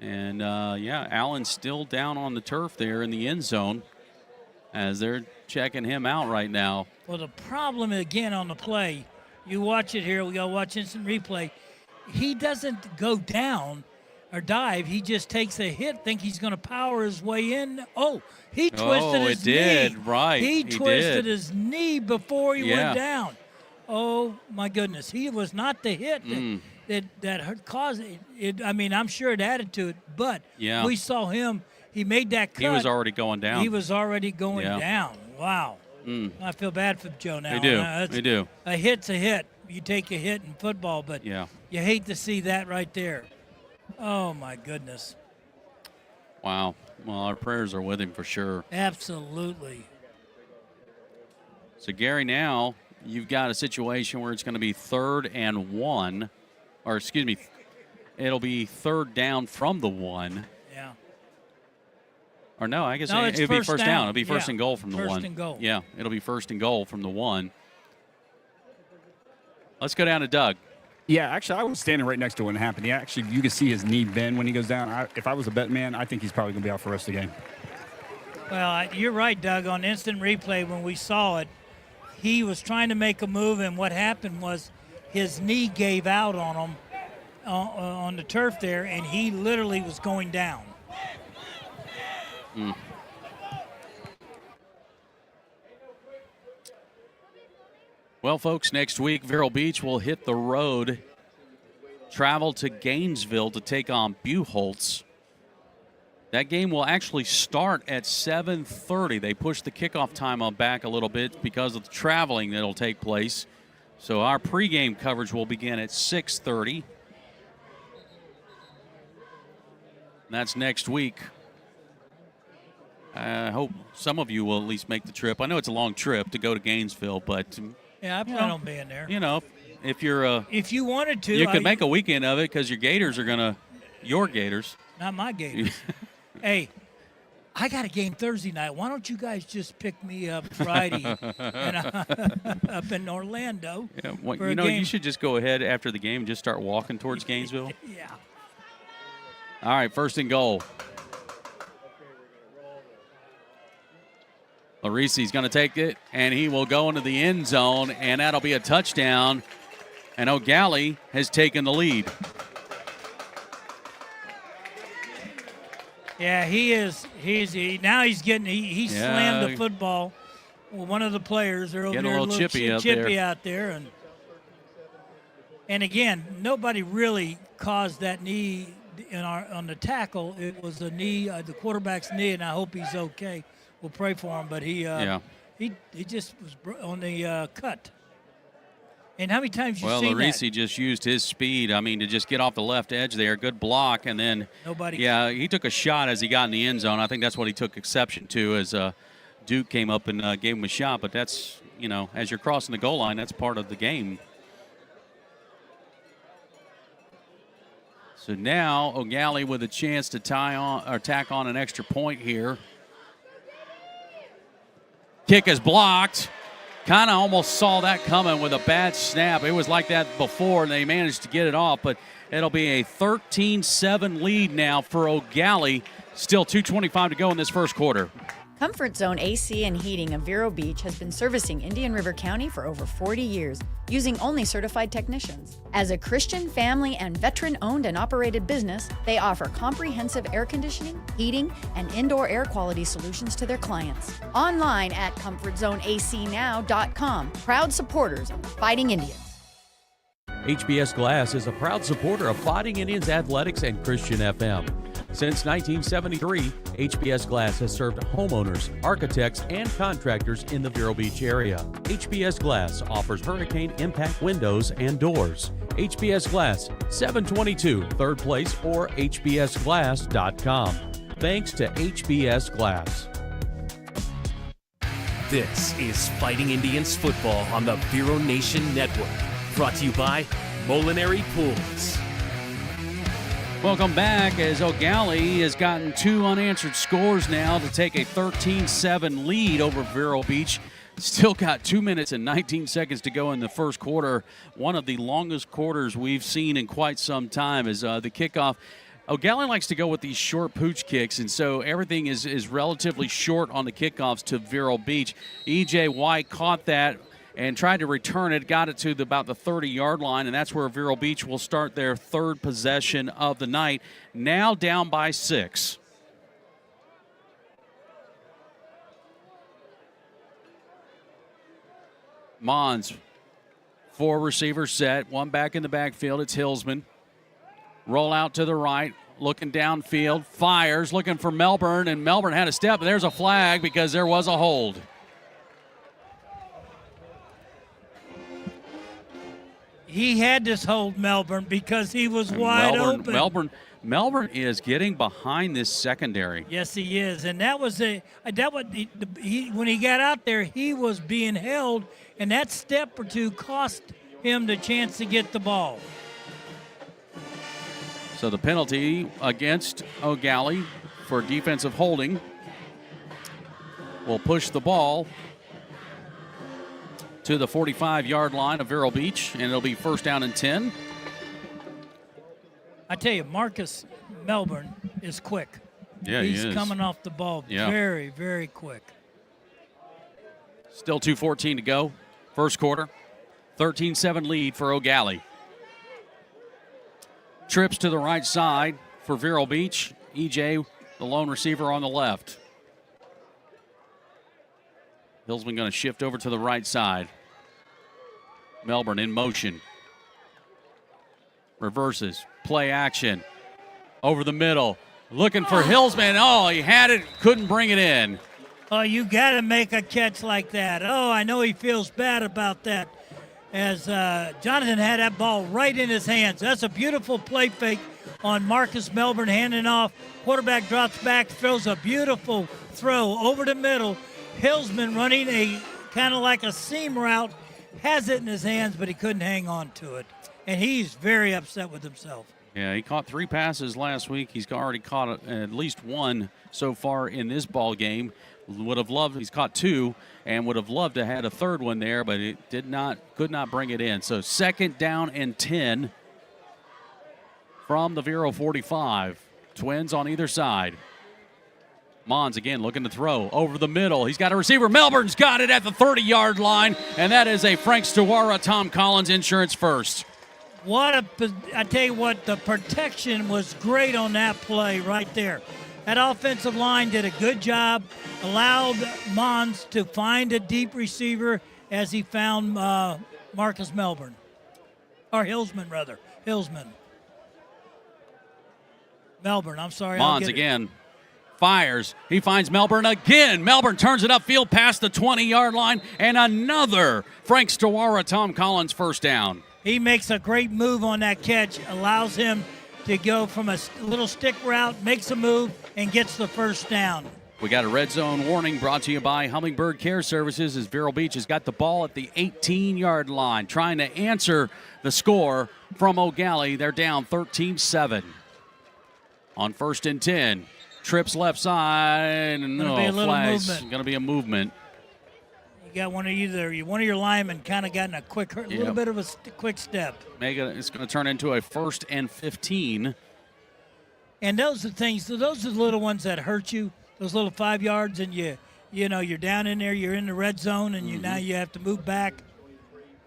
And, Allen's still down on the turf there in the end zone as they're checking him out right now. Well, the problem, again, on the play, you watch it here. We got to watch instant replay. He doesn't go down or dive. He just takes a hit, think he's going to power his way in. Oh, he twisted his knee. Did. Right. He twisted did. his knee before he went down. Oh, my goodness. He was not the hit that caused it. I mean, I'm sure it added to it, but we saw him. He made that cut. He was already going down. He was already going down. Wow. I feel bad for Joe now. They do. A hit's a hit. You take a hit in football, but you hate to see that right there. Oh, my goodness. Wow. Well, our prayers are with him for sure. Absolutely. So, Gary, now you've got a situation where it's going to be 3rd and 1. Or, excuse me, it'll be 3rd down from the 1. Yeah. Or no, I guess it'll be first down. It'll be first and goal from the 1. First and goal. Yeah, it'll be first and goal from the 1. Let's go down to Doug. Yeah, actually, I was standing right next to when it happened. You can see his knee bend when he goes down. If I was a bet man, I think he's probably going to be out for the rest of the game. Well, you're right, Doug. On instant replay, when we saw it, he was trying to make a move, and what happened was his knee gave out on him on the turf there, and he literally was going down. Well, folks, next week, Vero Beach will hit the road, travel to Gainesville to take on Buchholz. That game will actually start at 7:30. They pushed the kickoff time on back a little bit because of the traveling that will take place. So our pregame coverage will begin at 6:30. That's next week. I hope some of you will at least make the trip. I know it's a long trip to go to Gainesville, but yeah, I plan on being there. You know, if you're if you wanted to, you could make a weekend of it because your Gators are your Gators. Not my Gators. Hey, I got a game Thursday night. Why don't you guys just pick me up Friday up in Orlando? Yeah, well, you should just go ahead after the game and just start walking towards Gainesville. Yeah. All right, first and goal. Larisi's going to take it, and he will go into the end zone, and that'll be a touchdown. And O'Gallie has taken the lead. Yeah, he is. Now he's getting. He slammed the football. Well, one of the players are over getting there, a little chippy out there, and again, nobody really caused that knee on the tackle. It was the knee, the quarterback's knee, and I hope he's okay. We'll pray for him, but he just was on the cut. And how many times you seen that? Well, Larisi just used his speed, to just get off the left edge there. Good block, and then he took a shot as he got in the end zone. I think that's what he took exception to as Duke came up and gave him a shot. But that's, as you're crossing the goal line, that's part of the game. So now O'Gallie with a chance to tack on an extra point here. Kick is blocked. Kind of almost saw that coming with a bad snap. It was like that before, and they managed to get it off, but it'll be a 13-7 lead now for O'Gallie. Still 2:25 to go in this first quarter. Comfort Zone AC and Heating of Vero Beach has been servicing Indian River County for over 40 years, using only certified technicians. As a Christian, family, and veteran-owned and operated business, they offer comprehensive air conditioning, heating, and indoor air quality solutions to their clients. Online at ComfortZoneACNow.com. Proud supporters of the Fighting Indians. HBS Glass is a proud supporter of Fighting Indians Athletics and Christian FM. Since 1973, HBS Glass has served homeowners, architects, and contractors in the Vero Beach area. HBS Glass offers hurricane impact windows and doors. HBS Glass, 722 3rd Place or hbsglass.com. Thanks to HBS Glass. This is Fighting Indians football on the Vero Nation Network. Brought to you by Molinari Pools. Welcome back as Gallie has gotten 2 unanswered scores now to take a 13-7 lead over Vero Beach. Still got 2 minutes and 19 seconds to go in the first quarter. One of the longest quarters we've seen in quite some time is the kickoff. Gallie likes to go with these short pooch kicks, and so everything is relatively short on the kickoffs to Vero Beach. E.J. White caught that and tried to return it, got it to about the 30-yard line, and that's where Vero Beach will start their 3rd possession of the night, now down by 6. Mons, 4 receivers set, 1 back in the backfield. It's Hillsman. Roll out to the right, looking downfield, fires, looking for Melbourne, and Melbourne had a step, and there's a flag because there was a hold. He had this hold, Melbourne, because he was wide open. Melbourne is getting behind this secondary. Yes, he is, and when he got out there, he was being held, and that step or two cost him the chance to get the ball. So the penalty against Gallie for defensive holding will push the ball to the 45-yard line of Vero Beach, and it'll be 1st down and 10. I tell you, Marcus Melbourne is quick. Yeah, he's he is. Coming off the ball very, very quick. Still 2:14 to go, first quarter. 13-7 lead for Gallie. Trips to the right side for Vero Beach. EJ, the lone receiver on the left. Hillsman going to shift over to the right side. Melbourne in motion. Reverses. Play action. Over the middle. Looking for Hillsman. Oh, he had it. Couldn't bring it in. Oh, you got to make a catch like that. Oh, I know he feels bad about that. As Jonathan had that ball right in his hands. That's a beautiful play fake on Marcus Melbourne, handing off. Quarterback drops back, throws a beautiful throw over the middle. Hillsman running a kind of like a seam route, has it in his hands, but he couldn't hang on to it. And he's very upset with himself. Yeah, he caught 3 passes last week. He's already caught at least 1 so far in this ball game. He's caught 2 and would have loved to have had a 3rd one there, but it could not bring it in. So 2nd down and 10 from the Vero 45. Twins on either side. Mons again looking to throw over the middle. He's got a receiver. Melbourne's got it at the 30-yard line, and that is a Frank Stewara, Tom Collins insurance first. I tell you what, the protection was great on that play right there. That offensive line did a good job, allowed Mons to find a deep receiver as he found Marcus Melbourne. Or Hillsman, rather. Hillsman. Melbourne, I'm sorry. Mons again fires. He finds Melbourne again. Melbourne turns it upfield past the 20-yard line, and another Frank Stewara, Tom Collins first down. He makes a great move on that catch, allows him to go from a little stick route, makes a move, and gets the first down. We got a red zone warning brought to you by Hummingbird Care Services as Vero Beach has got the ball at the 18-yard line, trying to answer the score from Gallie. They're down 13-7. On 1st and 10, trips left side, and flags. Going to be a movement. You got one of your linemen kind of got in a little bit of a quick step. It's going to turn into a 1st and 15. And those are the little ones that hurt you. Those little 5 yards, and you're down in there. You're in the red zone, and now you have to move back.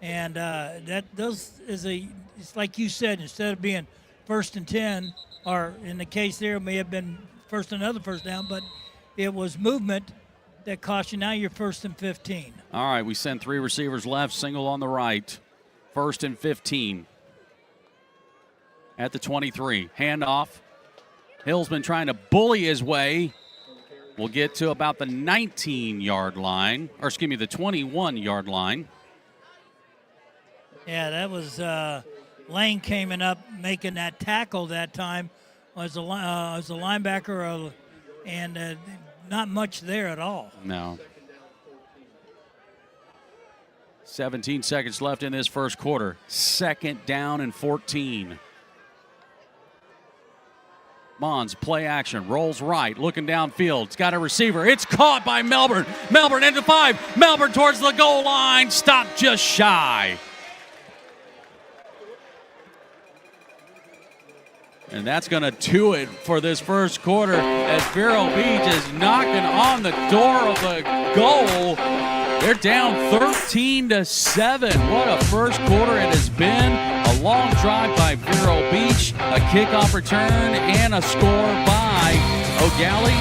And it's like you said, instead of being 1st and 10, or in the case there, it may have been another first down, but it was movement that cost you. Now you're 1st and 15. All right, we send 3 receivers left, single on the right. 1st and 15. at the 23. Handoff. Hill's been trying to bully his way. We'll get to about the 19-yard line, or excuse me, the 21-yard line. Yeah, that was Lane came up making that tackle that time. Was a linebacker, and not much there at all. No. 17 seconds left in this first quarter. 2nd down and 14. Mons, play action, rolls right, looking downfield. It's got a receiver. It's caught by Melbourne. Melbourne into 5. Melbourne towards the goal line. Stopped just shy. And that's going to do it for this first quarter as Vero Beach is knocking on the door of the goal. They're down 13-7. What a first quarter it has been. A long drive by Vero Beach, a kickoff return, and a score by Gallie.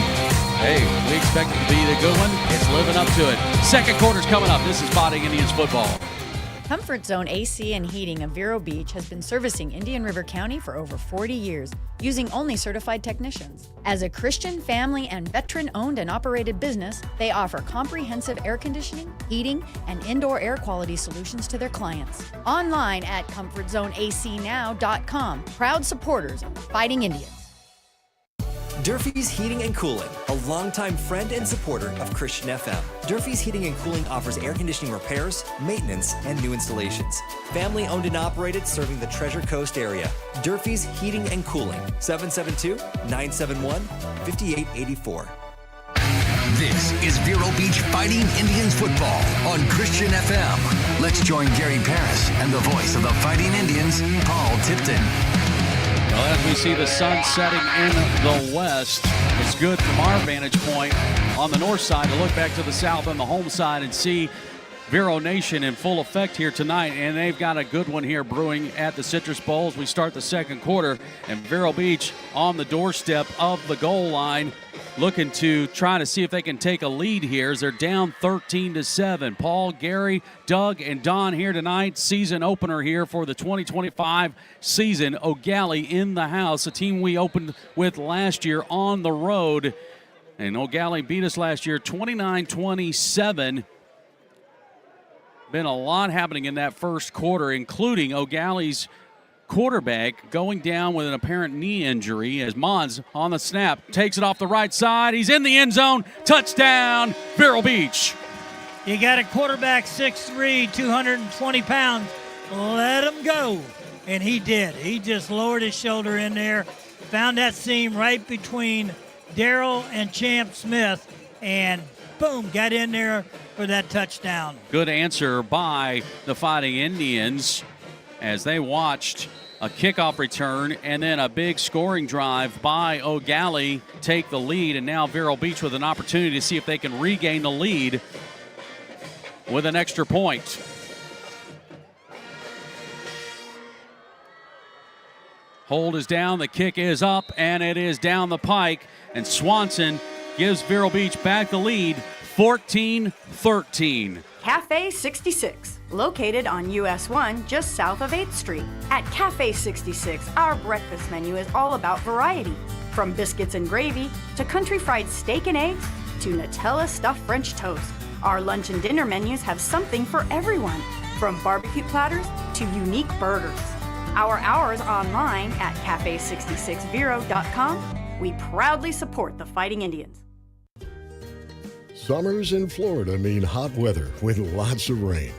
Hey, we expect it to be the good one. It's living up to it. Second quarter's coming up. This is Fighting Indians football. Comfort Zone AC and Heating of Vero Beach has been servicing Indian River County for over 40 years, using only certified technicians. As a Christian, family, and veteran-owned and operated business, they offer comprehensive air conditioning, heating, and indoor air quality solutions to their clients. Online at ComfortZoneACNow.com. Proud supporters of the Fighting Indians. Durfee's Heating and Cooling, a longtime friend and supporter of Christian FM. Durfee's Heating and Cooling offers air conditioning repairs, maintenance, and new installations. Family owned and operated, serving the Treasure Coast area. Durfee's Heating and Cooling, 772-971-5884. This is Vero Beach Fighting Indians football on Christian FM. Let's join Gary Paris and the voice of the Fighting Indians, Paul Tipton. Well, as we see the sun setting in the west, it's good from our vantage point on the north side to look back to the south on the home side and see Vero Nation in full effect here tonight. And they've got a good one here brewing at the Citrus Bowl as we start the second quarter. And Vero Beach on the doorstep of the goal line, looking to try to see if they can take a lead here as they're down 13-7. Paul, Gary, Doug, and Don here tonight. Season opener here for the 2025 season. Gallie in the house, a team we opened with last year on the road. And Gallie beat us last year 29-27. Been a lot happening in that first quarter, including O'Gallie's quarterback going down with an apparent knee injury as Mons on the snap takes it off the right side. He's in the end zone. Touchdown, Vero Beach. You got a quarterback 6'3", 220 pounds. Let him go. And he did. He just lowered his shoulder in there, found that seam right between Darrell and Champ Smith, and boom, got in there for that touchdown. Good answer by the Fighting Indians as they watched a kickoff return and then a big scoring drive by Gallie take the lead. And now Vero Beach with an opportunity to see if they can regain the lead with an extra point. Hold is down, the kick is up, and it is down the pike. And Swanson gives Vero Beach back the lead, 14-13. Cafe 66, located on US 1 just south of 8th Street. At Cafe 66, our breakfast menu is all about variety. From biscuits and gravy to country fried steak and eggs to Nutella stuffed French toast. Our lunch and dinner menus have something for everyone, from barbecue platters to unique burgers. Our hours online at cafe66vero.com. We proudly support the Fighting Indians. Summers in Florida mean hot weather with lots of rain.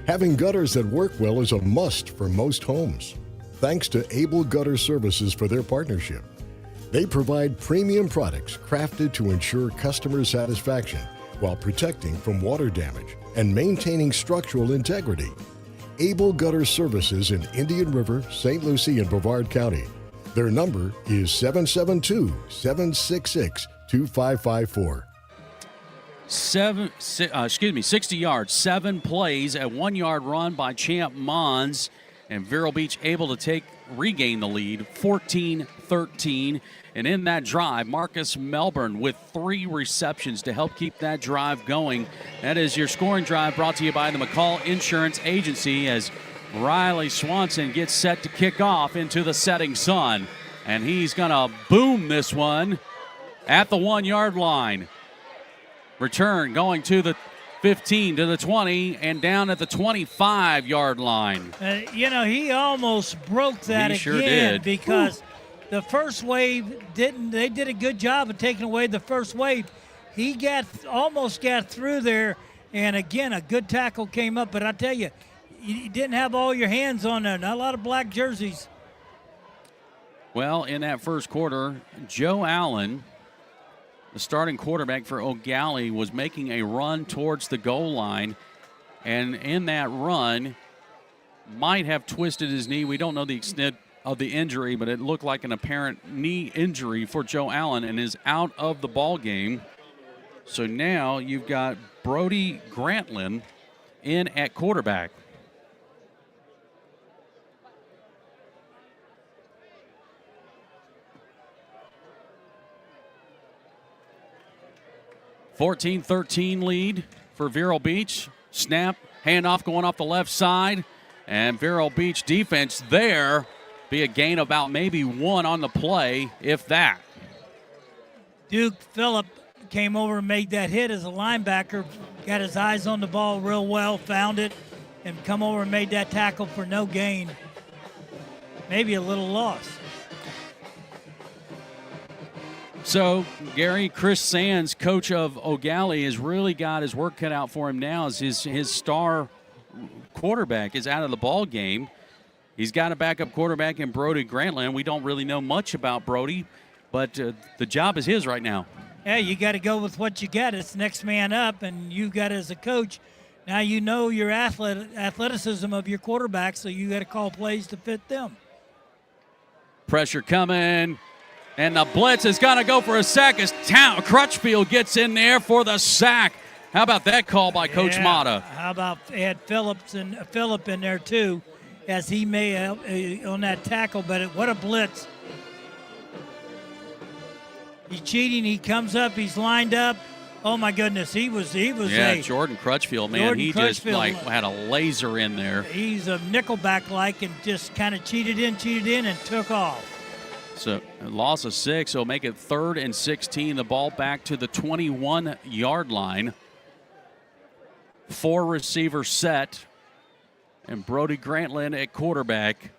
Having gutters that work well is a must for most homes. Thanks to Able Gutter Services for their partnership. They provide premium products crafted to ensure customer satisfaction while protecting from water damage and maintaining structural integrity. Able Gutter Services in Indian River, St. Lucie, and Brevard County. Their number is 772-766-2554. 60 yards, 7 plays, a 1-yard run by Champ Mons, and Vero Beach able to regain the lead, 14-13. And in that drive, Marcus Melbourne with 3 receptions to help keep that drive going. That is your scoring drive brought to you by the McCall Insurance Agency as Riley Swanson gets set to kick off into the setting sun, and he's going to boom this one at the 1-yard line. Return going to the 15, to the 20, and down at the 25-yard line. He almost broke that He again sure did. because the first wave they did a good job of taking away the first wave. He almost got through there, and again, a good tackle came up. But I tell you, you didn't have all your hands on there. Not a lot of black jerseys. Well, in that first quarter, Joe Allen, the starting quarterback for Gallie, was making a run towards the goal line, and in that run might have twisted his knee. We don't know the extent of the injury, but it looked like an apparent knee injury for Joe Allen and is out of the ball game. So now you've got Brody Grantland in at quarterback. (14-13) lead for Vero Beach. Snap, handoff going off the left side, and Vero Beach defense there. Be a gain about maybe 1 on the play, if that. Duke Phillip came over and made that hit as a linebacker, got his eyes on the ball real well, found it, and come over and made that tackle for no gain. Maybe a little loss. So, Gary, Chris Sands, coach of Gallie, has really got his work cut out for him now as his star quarterback is out of the ball game. He's got a backup quarterback in Brody Grantland. We don't really know much about Brody, but the job is his right now. Yeah, you got to go with what you got. It's next man up, and you got as a coach, now you know your athleticism of your quarterback, so you got to call plays to fit them. Pressure coming. And the blitz is going to go for a sack as Crutchfield gets in there for the sack. How about that call by Coach Mata? How about had Phillip in there too, as he may on that tackle. But what a blitz! He's cheating. He comes up. He's lined up. Oh my goodness, he was. Yeah, Jordan Crutchfield, man, he just had a laser in there. He's a nickelback and just kind of cheated in, and took off. So a loss of 6, so make it 3rd and 16. The ball back to the 21-yard line. 4 receiver set, and Brody Grantland at quarterback.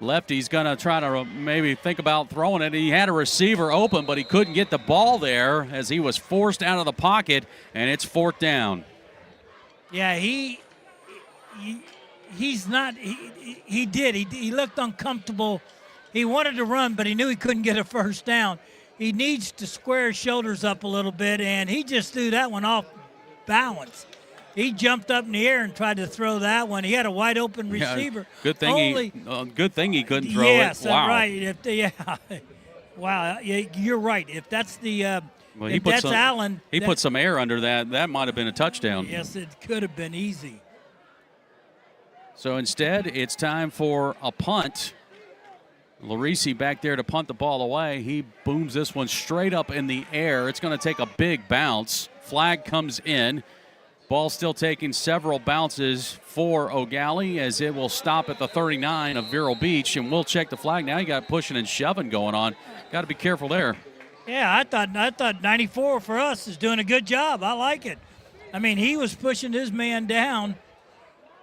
Lefty's going to try to maybe think about throwing it. He had a receiver open, but he couldn't get the ball there as he was forced out of the pocket, and it's 4th down. Yeah, he's not. He looked uncomfortable. He wanted to run, but he knew he couldn't get a first down. He needs to square his shoulders up a little bit, and he just threw that one off balance. He jumped up in the air and tried to throw that one. He had a wide open receiver. Yeah, good thing he couldn't throw yes, it. Wow. Right. Wow. You're right. If that's the well, if that's Allen, he put some air under that. That might have been a touchdown. Yes, it could have been easy. So instead, it's time for a punt. Larisi back there to punt the ball away. He booms this one straight up in the air. It's going to take a big bounce. Flag comes in. Ball still taking several bounces for Gallie as it will stop at the 39 of Vero Beach, and we'll check the flag. Now you got pushing and shoving going on. Got to be careful there. Yeah, I thought 94 for us is doing a good job. I like it. I mean, he was pushing his man down.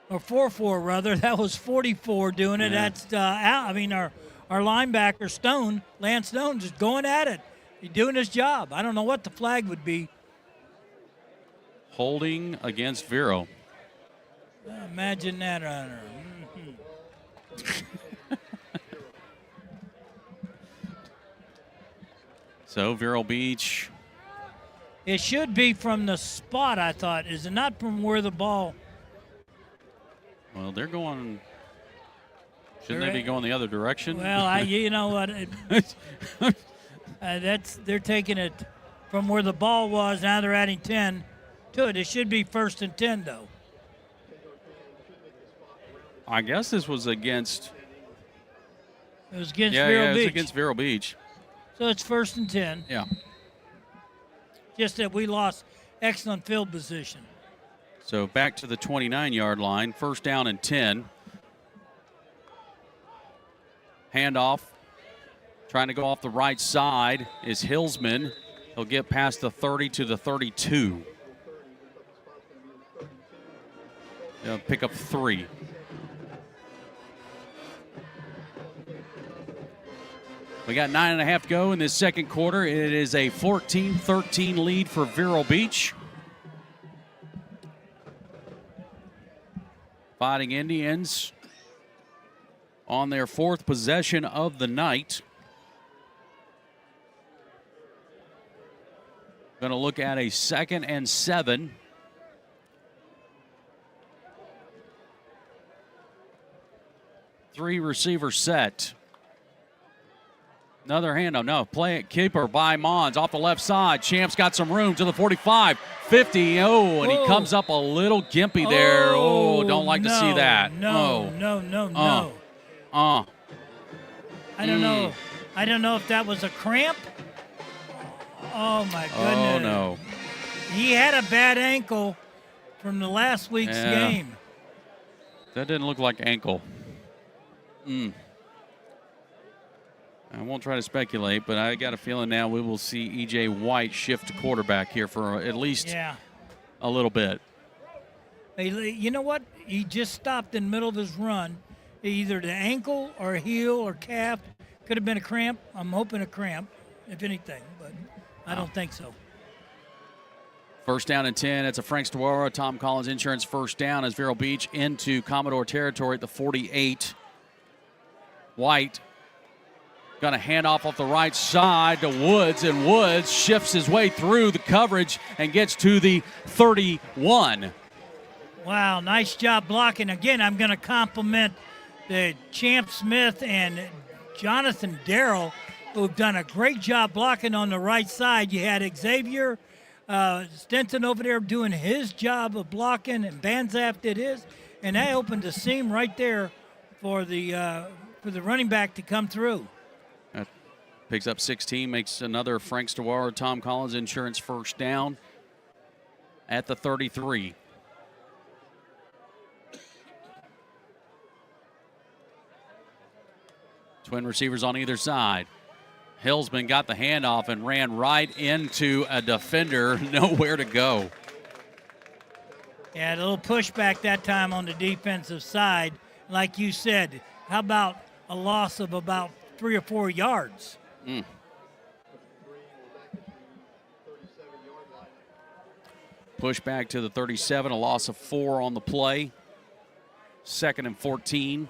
Or 4-4 rather. That was 44 doing it. Yeah. That's our linebacker Lance Stone, just going at it. He's doing his job. I don't know what the flag would be. Holding against Vero. Imagine that runner. So Vero Beach. It should be from the spot, I thought. Is it not from where the ball? Well, they're going. Shouldn't they be going the other direction? Well, you know what? They're taking it from where the ball was. Now they're adding 10 to it. It should be 1st and 10, though. I guess this was against. It was against Vero Beach. Yeah, it was against Vero Beach. So it's 1st and 10. Yeah. Just that we lost excellent field position. So back to the 29-yard line. First down and 10. Handoff. Trying to go off the right side is Hillsman. He'll get past the 30 to the 32. They'll pick up 3. We got 9.5 to go in this second quarter. It is a 14-13 lead for Vero Beach. Fighting Indians on their 4th possession of the night. Going to look at a 2nd and 7. Three receiver set. Another handoff. No, play it. Keeper by Mons off the left side. Champ's got some room to the 45, 50. Oh, and he comes up a little gimpy there. Oh, don't like to see that. No. I don't know. I don't know if that was a cramp. Oh, my goodness. Oh, no. He had a bad ankle from the last week's game. That didn't look like ankle. I won't try to speculate, but I got a feeling now we will see E.J. White shift to quarterback here for at least a little bit. Hey, you know what? He just stopped in the middle of his run. Either the ankle or heel or calf. Could have been a cramp. I'm hoping a cramp, if anything, but I don't think so. First down and 10. It's a Frank Stewara, Tom Collins Insurance first down as Vero Beach into Commodore territory at the 48. White going to hand off the right side to Woods, and Woods shifts his way through the coverage and gets to the 31. Wow, nice job blocking. Again, I'm going to compliment the Champ Smith and Jonathan Darrell, who've done a great job blocking on the right side. You had Xavier Stinson over there doing his job of blocking, and Banzaf did his, and that opened the seam right there for the running back to come through. That picks up 16, makes another Frank Stewara, Tom Collins Insurance first down at the 33. Twin receivers on either side. Hillsman got the handoff and ran right into a defender, nowhere to go. Yeah, a little pushback that time on the defensive side. Like you said, how about a loss of about 3 or 4 yards? Push back to the 37, a loss of 4 on the play. 2nd and 14.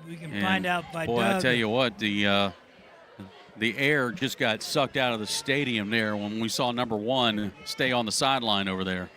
We can find out by boy, Doug. I tell you what, the air just got sucked out of the stadium there when we saw number 1 stay on the sideline over there.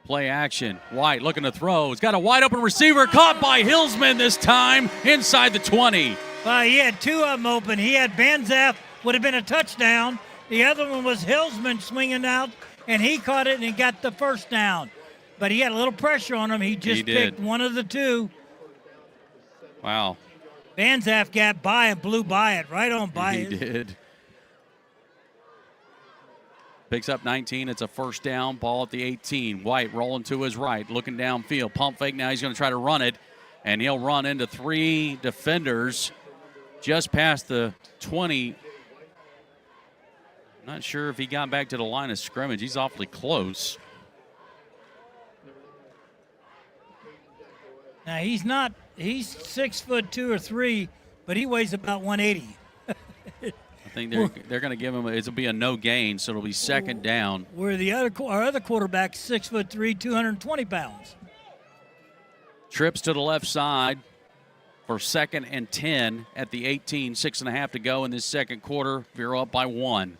Play action. White looking to throw. He's got a wide open receiver caught by Hillsman this time inside the 20. He had 2 of them open. He had Banzaf, would have been a touchdown. The other one was Hillsman swinging out, and he caught it and he got the first down. But he had a little pressure on him. He just picked one of the 2. Wow. Banzaf got by and blew by it, right on by it. He did. Picks up 19. It's a first down. Ball at the 18. White rolling to his right, looking downfield. Pump fake. Now he's going to try to run it, and he'll run into 3 defenders just past the 20. Not sure if he got back to the line of scrimmage. He's awfully close. Now he's 6'2" or 3", but he weighs about 180. I think they're going to give him it'll be a no gain, so it'll be second down. Where our other quarterback's 6'3", 220 pounds. Trips to the left side for 2nd and 10 at the 18. 6.5 to go in this second quarter. Vero up by 1.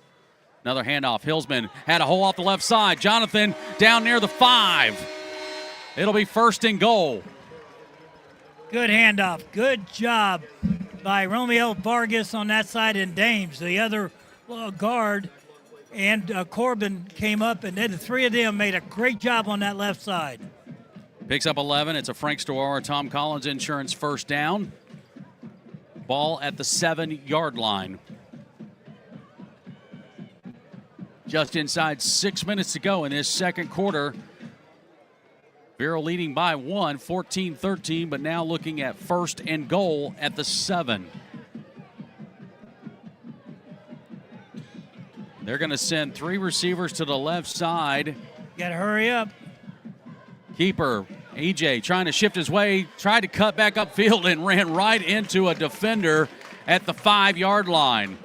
Another handoff. Hillsman had a hole off the left side. Jonathan down near the 5. It'll be first and goal. Good handoff. Good job by Romeo Vargas on that side, and Dames, the other guard, and Corbin came up, and then the 3 of them made a great job on that left side. Picks up 11. It's a Frank Stewara, Tom Collins Insurance first down Ball at the 7-yard line. Just inside 6 minutes to go in this second quarter. Vero leading by 1, 14-13, but now looking at 1st and goal at the 7. They're going to send 3 receivers to the left side. Got to hurry up. Keeper, EJ, trying to shift his way, tried to cut back upfield and ran right into a defender at the 5-yard line.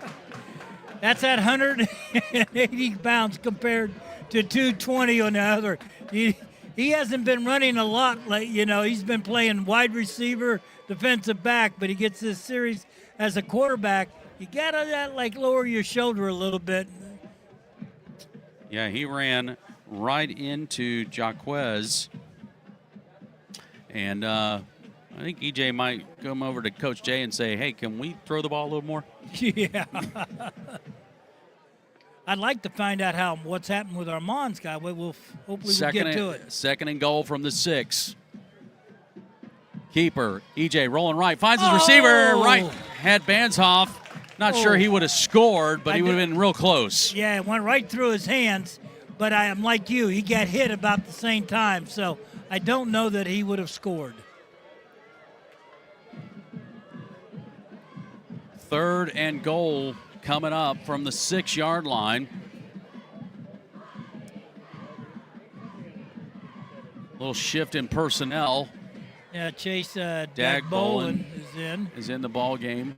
That's at 180 pounds compared to 220 on the other. He hasn't been running a lot. He's been playing wide receiver, defensive back, but he gets this series as a quarterback. You got to lower your shoulder a little bit. Yeah, he ran right into Jaquez. And I think EJ might come over to Coach Jay and say, hey, can we throw the ball a little more? Yeah. I'd like to find out what's happened with Armand's guy. Hopefully we'll get to it. 2nd and goal from the 6. Keeper, EJ rolling right, finds his receiver, right, had Banshoff. Not sure he would have scored, but he would have been real close. Yeah, it went right through his hands, but I am like you. He got hit about the same time, so I don't know that he would have scored. 3rd and goal coming up from the 6-yard line. Little shift in personnel. Yeah, Chase Dagbolin is in the ball game.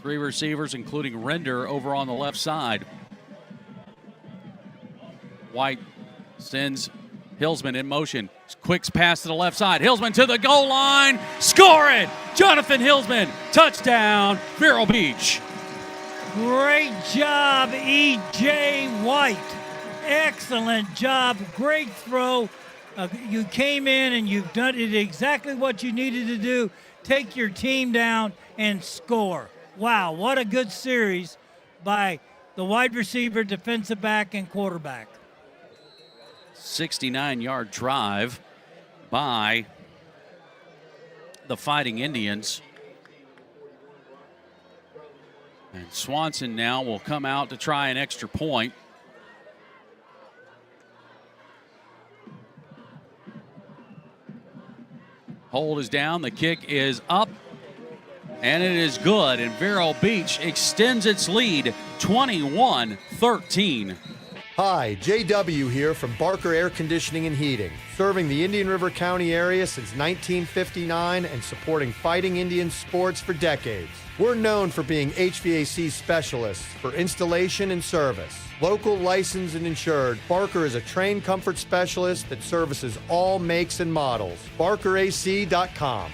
3 receivers, including Render, over on the left side. White sends Hillsman in motion. Quick pass to the left side. Hillsman to the goal line. Score it! Jonathan Hillsman. Touchdown, Vero Beach. Great job, E.J. White. Excellent job. Great throw. You came in and you've done it exactly what you needed to do. Take your team down and score. Wow, what a good series by the wide receiver, defensive back, and quarterback. 69-yard drive by the Fighting Indians. And Swanson now will come out to try an extra point. Hold is down, the kick is up, and it is good. And Vero Beach extends its lead 21-13. Hi, JW here from Barker Air Conditioning and Heating, serving the Indian River County area since 1959 and supporting Fighting Indians sports for decades. We're known for being HVAC specialists for installation and service. Local, licensed, and insured, Barker is a trained comfort specialist that services all makes and models. BarkerAC.com.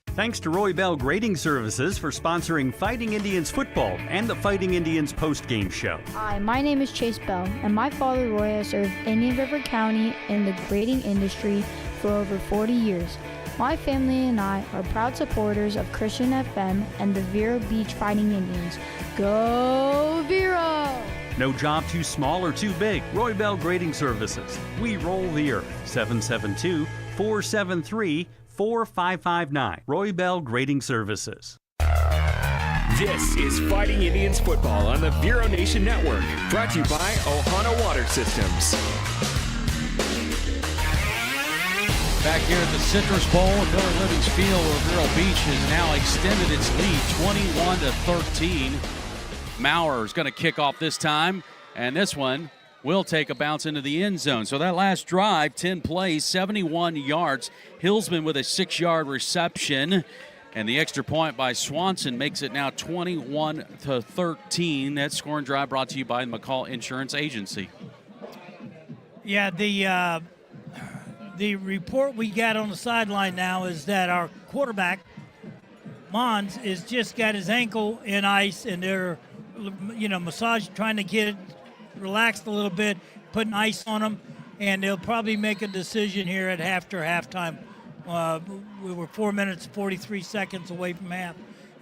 Thanks to Roy Bell Grading Services for sponsoring Fighting Indians football and the Fighting Indians postgame show. Hi, my name is Chase Bell, and my father Roy has served Indian River County in the grading industry for over 40 years. My family and I are proud supporters of Christian FM and the Vero Beach Fighting Indians. Go Vero! No job too small or too big. Roy Bell Grading Services. We roll the earth. 772-473-4559. Roy Bell Grading Services. This is Fighting Indians football on the Vero Nation Network. Brought to you by Ohana Water Systems. Back here at the Citrus Bowl at Billy Living's Field, where Vero Beach has now extended its lead 21-13. Maurer is going to kick off this time, and this one will take a bounce into the end zone. So that last drive, 10 plays, 71 yards. Hillsman with a 6-yard reception, and the extra point by Swanson makes it now 21-13. That scoring drive brought to you by the McCall Insurance Agency. Yeah, the report we got on the sideline now is that our quarterback, Mons, is just got his ankle in ice, and they're, trying to get it relaxed a little bit, putting ice on him, and they'll probably make a decision here after halftime. We were 4 minutes 43 seconds away from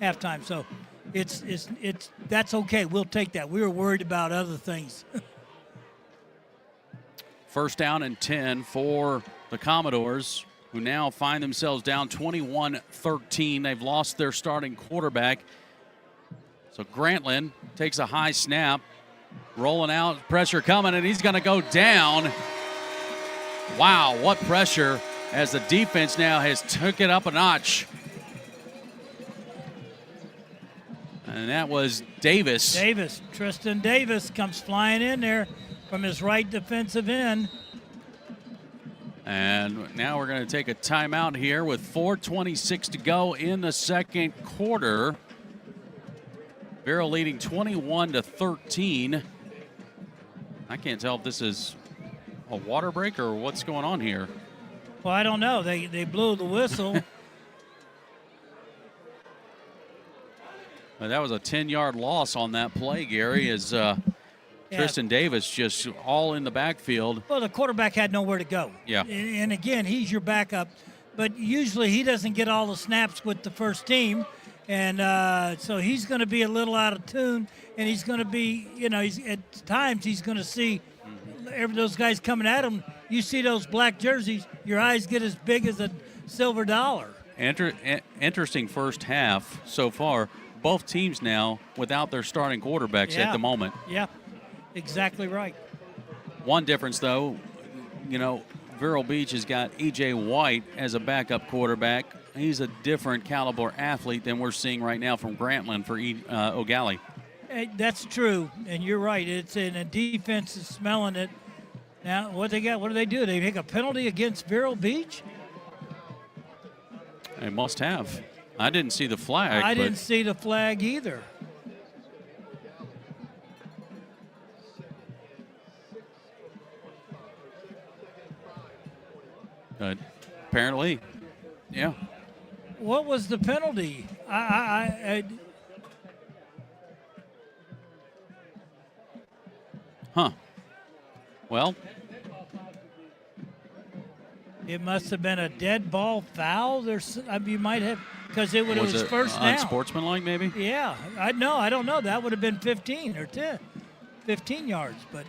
halftime, so it's that's okay. We'll take that. We were worried about other things. First down and 10 for the Commodores who now find themselves down 21-13. They've lost their starting quarterback. So Grantland takes a high snap, rolling out, pressure coming, and he's going to go down. Wow, what pressure as the defense now has took it up a notch. And that was Davis. Tristan Davis comes flying in there from his right defensive end. And now we're going to take a timeout here with 4:26 to go in the second quarter. Vero leading 21-13. I can't tell if this is a water break or what's going on here. Well, I don't know. They blew the whistle. That was a 10-yard loss on that play, Gary, as Tristan Davis just all in the backfield. Well, the quarterback had nowhere to go. Yeah. And again, he's your backup. But usually he doesn't get all the snaps with the first team. And so he's going to be a little out of tune. And he's going to be, at times he's going to see those guys coming at him. You see those black jerseys, your eyes get as big as a silver dollar. Interesting first half so far. Both teams now without their starting quarterbacks at the moment. Yeah, exactly right. One difference, though, Vero Beach has got E.J. White as a backup quarterback. He's a different caliber athlete than we're seeing right now from Grantland for O'Gallie. That's true, and you're right. It's in a defense is smelling it. Now, what they got? What do? They take a penalty against Vero Beach? They must have. I didn't see the flag. I didn't see the flag either. Apparently, yeah. What was the penalty? Huh. Well, it must have been a dead ball foul. You might have, because it was first down. Unsportsmanlike, maybe? Yeah. I don't know. That would have been 15 or 10. 15 yards, but.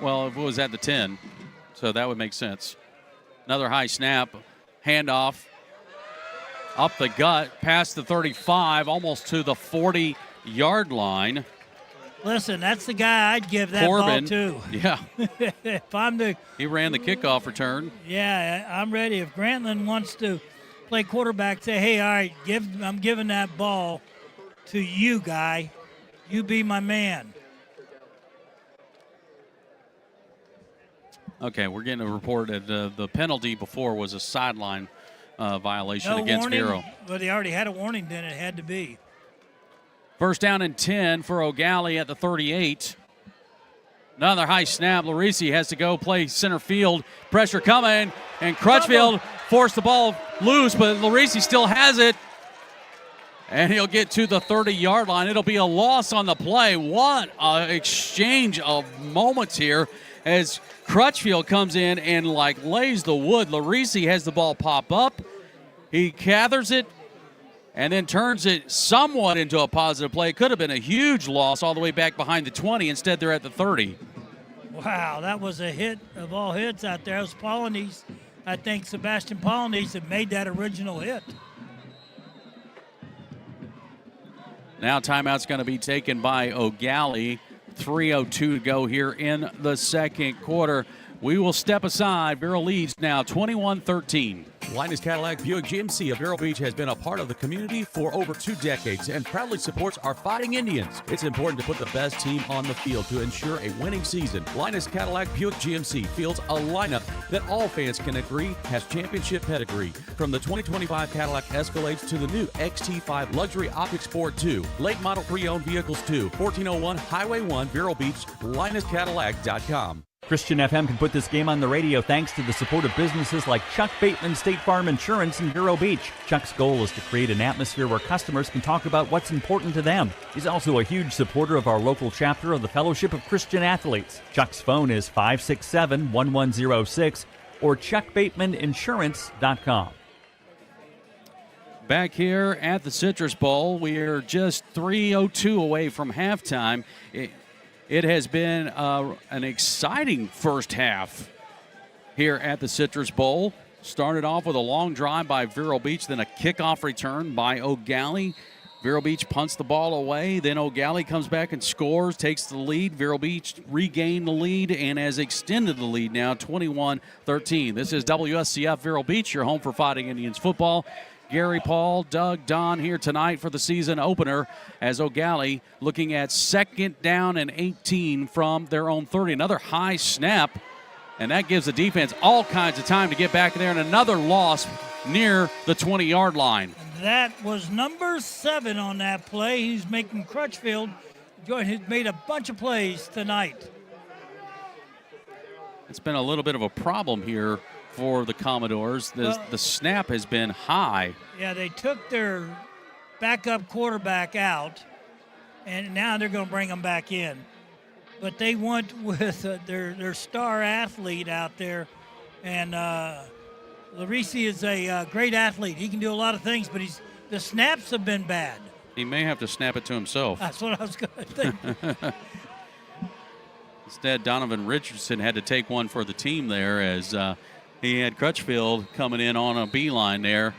Well, if it was at the 10, so that would make sense. Another high snap, handoff, up the gut, past the 35, almost to the 40-yard line. Listen, that's the guy I'd give that Corbin, ball to. Yeah. If I'm he ran the kickoff return. Yeah, I'm ready. If Grantland wants to play quarterback, say, hey, all right, I'm giving that ball to you, guy. You be my man. Okay, we're getting a report that the penalty before was a sideline violation against Vero. But they already had a warning, then it had to be. First down and 10 for O'Gallie at the 38. Another high snap. Larisi has to go play center field. Pressure coming, and Crutchfield forced the ball loose, but Larisi still has it. And he'll get to the 30-yard line. It'll be a loss on the play. What an exchange of moments here as Crutchfield comes in and lays the wood. Larisi has the ball pop up. He gathers it and then turns it somewhat into a positive play. It could have been a huge loss all the way back behind the 20. Instead, they're at the 30. Wow, that was a hit of all hits out there. It was Polanese. I think Sebastian Polanese that made that original hit. Now timeout's going to be taken by O'Gallie. 3:02 to go here in the second quarter. We will step aside. Vero leads now 21-13. Linus Cadillac Buick GMC of Vero Beach has been a part of the community for over 2 decades and proudly supports our Fighting Indians. It's important to put the best team on the field to ensure a winning season. Linus Cadillac Buick GMC fields a lineup that all fans can agree has championship pedigree. From the 2025 Cadillac Escalades to the new XT5 Luxury Optic Sport 2, late model pre-owned vehicles too. 1401 Highway 1, Vero Beach, LinusCadillac.com. Christian FM can put this game on the radio thanks to the support of businesses like Chuck Bateman State Farm Insurance in Vero Beach. Chuck's goal is to create an atmosphere where customers can talk about what's important to them. He's also a huge supporter of our local chapter of the Fellowship of Christian Athletes. Chuck's phone is 567-1106 or chuckbatemaninsurance.com. Back here at the Citrus Bowl, we are just 3:02 away from halftime. It has been an exciting first half. here at the Citrus Bowl. Started off with a long drive by Vero Beach, then a kickoff return by O'Gallie. Vero Beach punts the ball away, then O'Gallie comes back and scores, takes the lead. Vero Beach regained the lead and has extended the lead now, 21-13. This is WSCF Vero Beach, your home for Fighting Indians football. Gary, Paul, Doug, Don here tonight for the season opener as O'Gallie looking at 2nd down and 18 from their own 30. Another high snap, and that gives the defense all kinds of time to get back there, and another loss near the 20-yard line. That was number 7 on that play. He's making Crutchfield. He's made a bunch of plays tonight. It's been a little bit of a problem here for the Commodores. The snap has been high. Yeah, they took their backup quarterback out, and now they're going to bring him back in. But they went with their star athlete out there, and Larisi is a great athlete. He can do a lot of things, but the snaps have been bad. He may have to snap it to himself. That's what I was going to think. Instead, Donovan Richardson had to take one for the team there as he had Crutchfield coming in on a beeline there.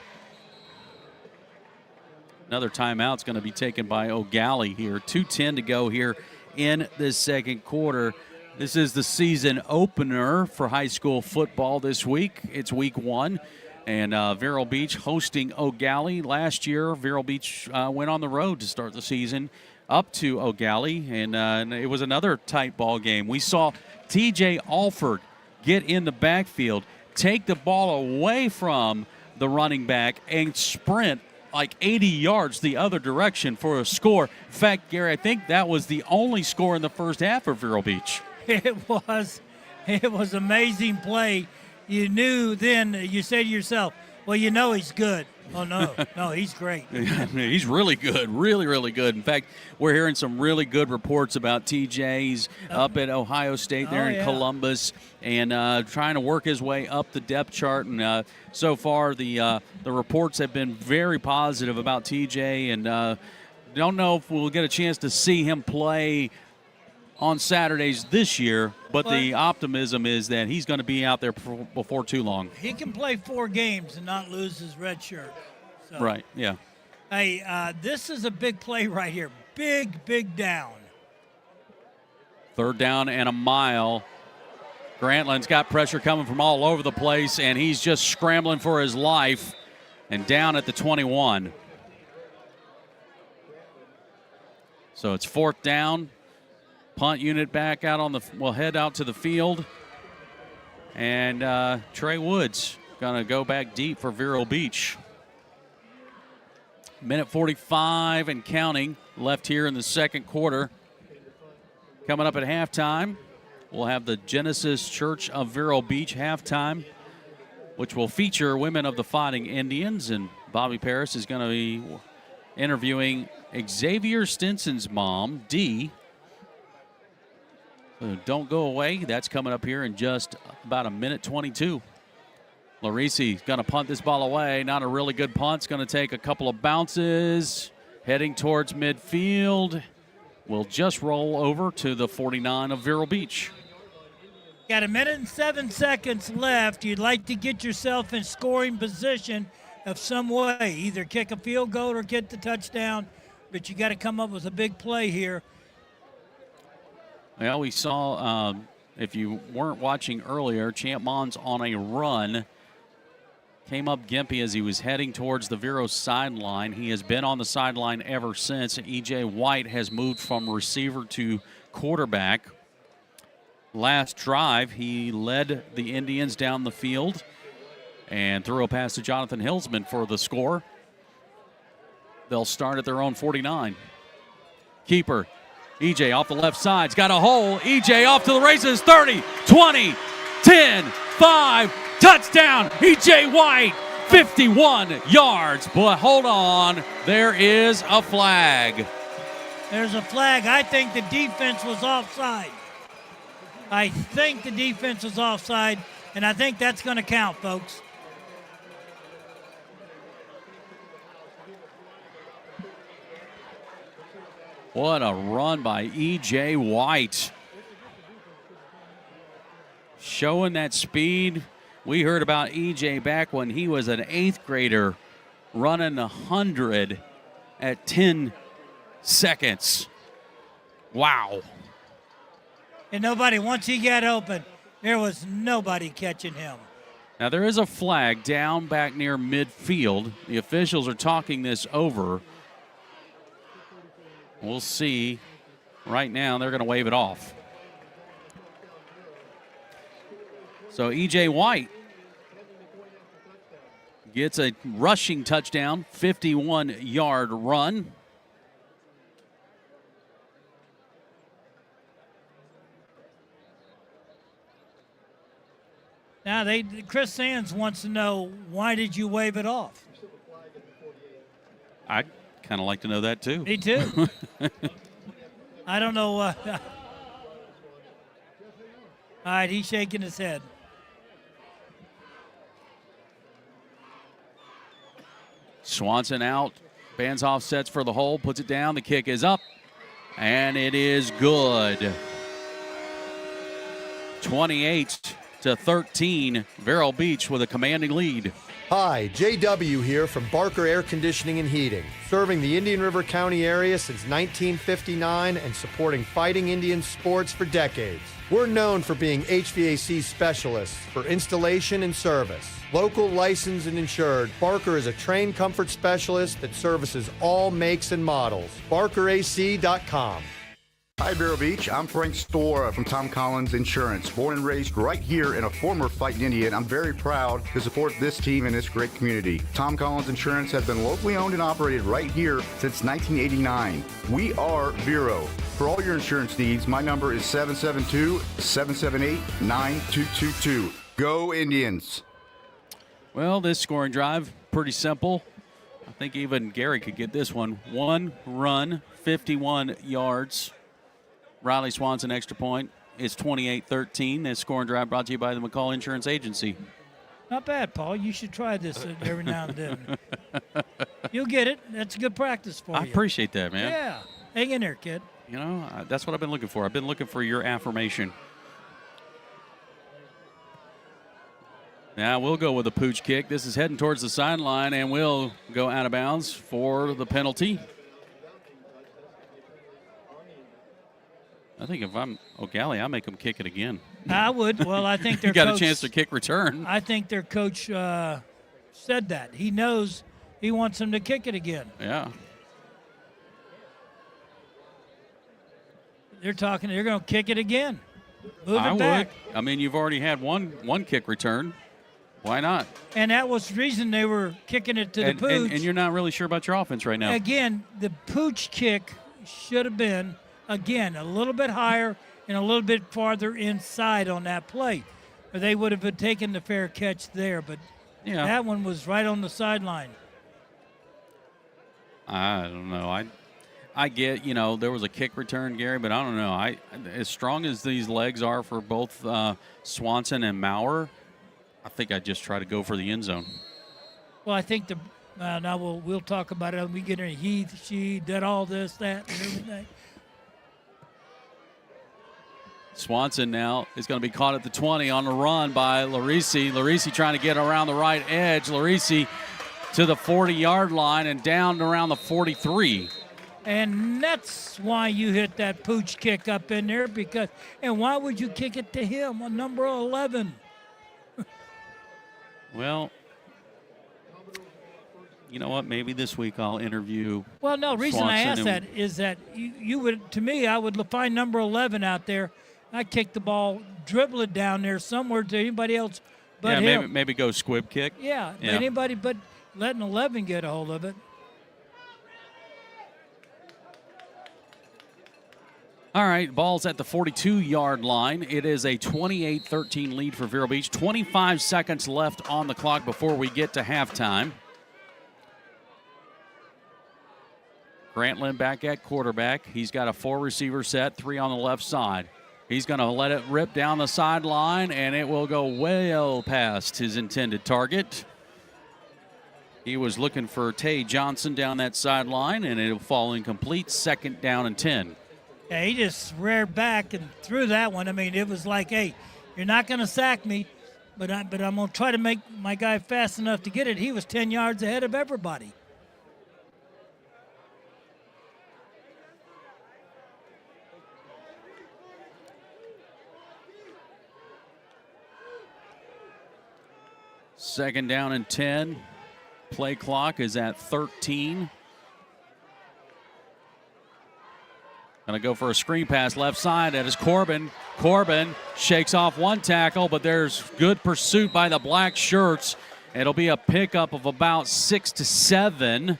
Another timeout's going to be taken by O'Gallie here. 2:10 to go here in this second quarter. This is the season opener for high school football this week. It's week 1, and Vero Beach hosting O'Gallie. Last year, Vero Beach went on the road to start the season up to O'Gallie, and it was another tight ball game. We saw TJ Alford get in the backfield, take the ball away from the running back, and sprint like 80 yards the other direction for a score. In fact, Gary, I think that was the only score in the first half for Vero Beach. It was amazing play. You knew then, you say to yourself, well, you know he's good. Oh, no, he's great. He's really good, really, really good. In fact, we're hearing some really good reports about TJ. He's up at Ohio State there in Columbus and trying to work his way up the depth chart. And so far, the reports have been very positive about TJ. And don't know if we'll get a chance to see him play on Saturdays this year, but the optimism is that he's going to be out there before too long. He can play 4 games and not lose his red shirt. So, right, yeah. Hey, this is a big play right here. Big down. 3rd down and a mile. Grantland's got pressure coming from all over the place, and he's just scrambling for his life and down at the 21. So it's 4th down. Punt unit back out will head out to the field. And Trey Woods going to go back deep for Vero Beach. Minute 45 and counting left here in the second quarter. Coming up at halftime, we'll have the Genesis Church of Vero Beach halftime, which will feature women of the Fighting Indians. And Bobby Paris is going to be interviewing Xavier Stinson's mom, Dee. Don't go away. That's coming up here in just about a minute 22. Larisi's going to punt this ball away. Not a really good punt. It's going to take a couple of bounces. Heading towards midfield. Will just roll over to the 49 of Vero Beach. Got a minute and 7 seconds left. You'd like to get yourself in scoring position of some way. Either kick a field goal or get the touchdown. But you got to come up with a big play here. Well, we saw, if you weren't watching earlier, Champ Mons on a run. Came up gimpy as he was heading towards the Vero sideline. He has been on the sideline ever since. E.J. White has moved from receiver to quarterback. Last drive, he led the Indians down the field and threw a pass to Jonathan Hillsman for the score. They'll start at their own 49. Keeper. EJ off the left side's got a hole. EJ off to the races. 30, 20, 10, 5. Touchdown. EJ White, 51 yards. But hold on. There is a flag. There's a flag. I think the defense was offside. And I think that's going to count, folks. What a run by E.J. White. showing that speed. We heard about EJ back when he was an 8th grader running 100 at 10 seconds. Wow. And once he got open, there was nobody catching him. Now, there is a flag down back near midfield. The officials are talking this over. We'll see. Right now, they're going to wave it off. So E.J. White gets a rushing touchdown, 51-yard run. Now, Chris Sands wants to know, why did you wave it off? I'd kind of like to know that, too. Me too. I don't know. All right, he's shaking his head. Swanson out. Banzoff sets for the hole, puts it down. The kick is up, and it is good. 28-13. Vero Beach with a commanding lead. Hi, JW here from Barker Air Conditioning and Heating, serving the Indian River County area since 1959 and supporting fighting Indian sports for decades. We're known for being HVAC specialists for installation and service. Local, licensed, and insured, Barker is a trained comfort specialist that services all makes and models. BarkerAC.com. Hi, Vero Beach. I'm Frank Storr from Tom Collins Insurance. Born and raised right here and a former fighting Indian, I'm very proud to support this team and this great community. Tom Collins Insurance has been locally owned and operated right here since 1989. We are Vero. For all your insurance needs, my number is 772-778-9222. Go Indians. Well, this scoring drive, pretty simple. I think even Gary could get this one. One run, 51 yards. Riley Swanson extra point is 28-13. This scoring drive brought to you by the McCall Insurance Agency. Not bad, Paul. You should try this every now and then. You'll get it. That's good practice for you. I appreciate that, man. Yeah. Hang in there, kid. You know, that's what I've been looking for. I've been looking for your affirmation. Now we'll go with a pooch kick. This is heading towards the sideline, and we'll go out of bounds for the penalty. I think if I'm Gallie, I make them kick it again. I would. Well, I think their got coach, a chance to kick return. I think their coach said that. He knows he wants them to kick it again. Yeah. They're talking. They're going to kick it again. Move it back. I mean, you've already had one kick return. Why not? And that was the reason they were kicking it to the pooch. And you're not really sure about your offense right now. Again, the pooch kick should have been, again, a little bit higher and a little bit farther inside on that play. Or they would have taken the fair catch there. But that one was right on the sideline. I don't know. I get, there was a kick return, Gary, but I don't know. As strong as these legs are for both Swanson and Maurer, I think I'd just try to go for the end zone. Well, I think now we'll talk about it when we get in. He, she, did all this, that, and everything. Swanson now is going to be caught at the 20 on the run by Larisi. Larisi trying to get around the right edge. Larisi to the 40-yard line and down around the 43. And that's why you hit that pooch kick up in there, and why would you kick it to him on number 11? Well, you know what? Maybe this week I'll interview. Well, no, the reason Swanson I asked that is that you would, to me, I would find number 11 out there. I'd kick the ball, dribble it down there somewhere to anybody else but him. Maybe go squib kick. Yeah, anybody but letting 11 get a hold of it. All right, ball's at the 42-yard line. It is a 28-13 lead for Vero Beach. 25 seconds left on the clock before we get to halftime. Grantland back at quarterback. He's got a 4-receiver set, 3 on the left side. He's going to let it rip down the sideline, and it will go well past his intended target. He was looking for Tay Johnson down that sideline, and it'll fall incomplete. 2nd down and 10. Yeah, he just reared back and threw that one. I mean, it was like, hey, You're not going to sack me, but I'm going to try to make my guy fast enough to get it. He was 10 yards ahead of everybody. Second down and 10. Play clock is at 13. Going to go for a screen pass left side. That is Corbin. Corbin shakes off one tackle, but there's good pursuit by the black shirts. It'll be a pickup of about 6 to 7.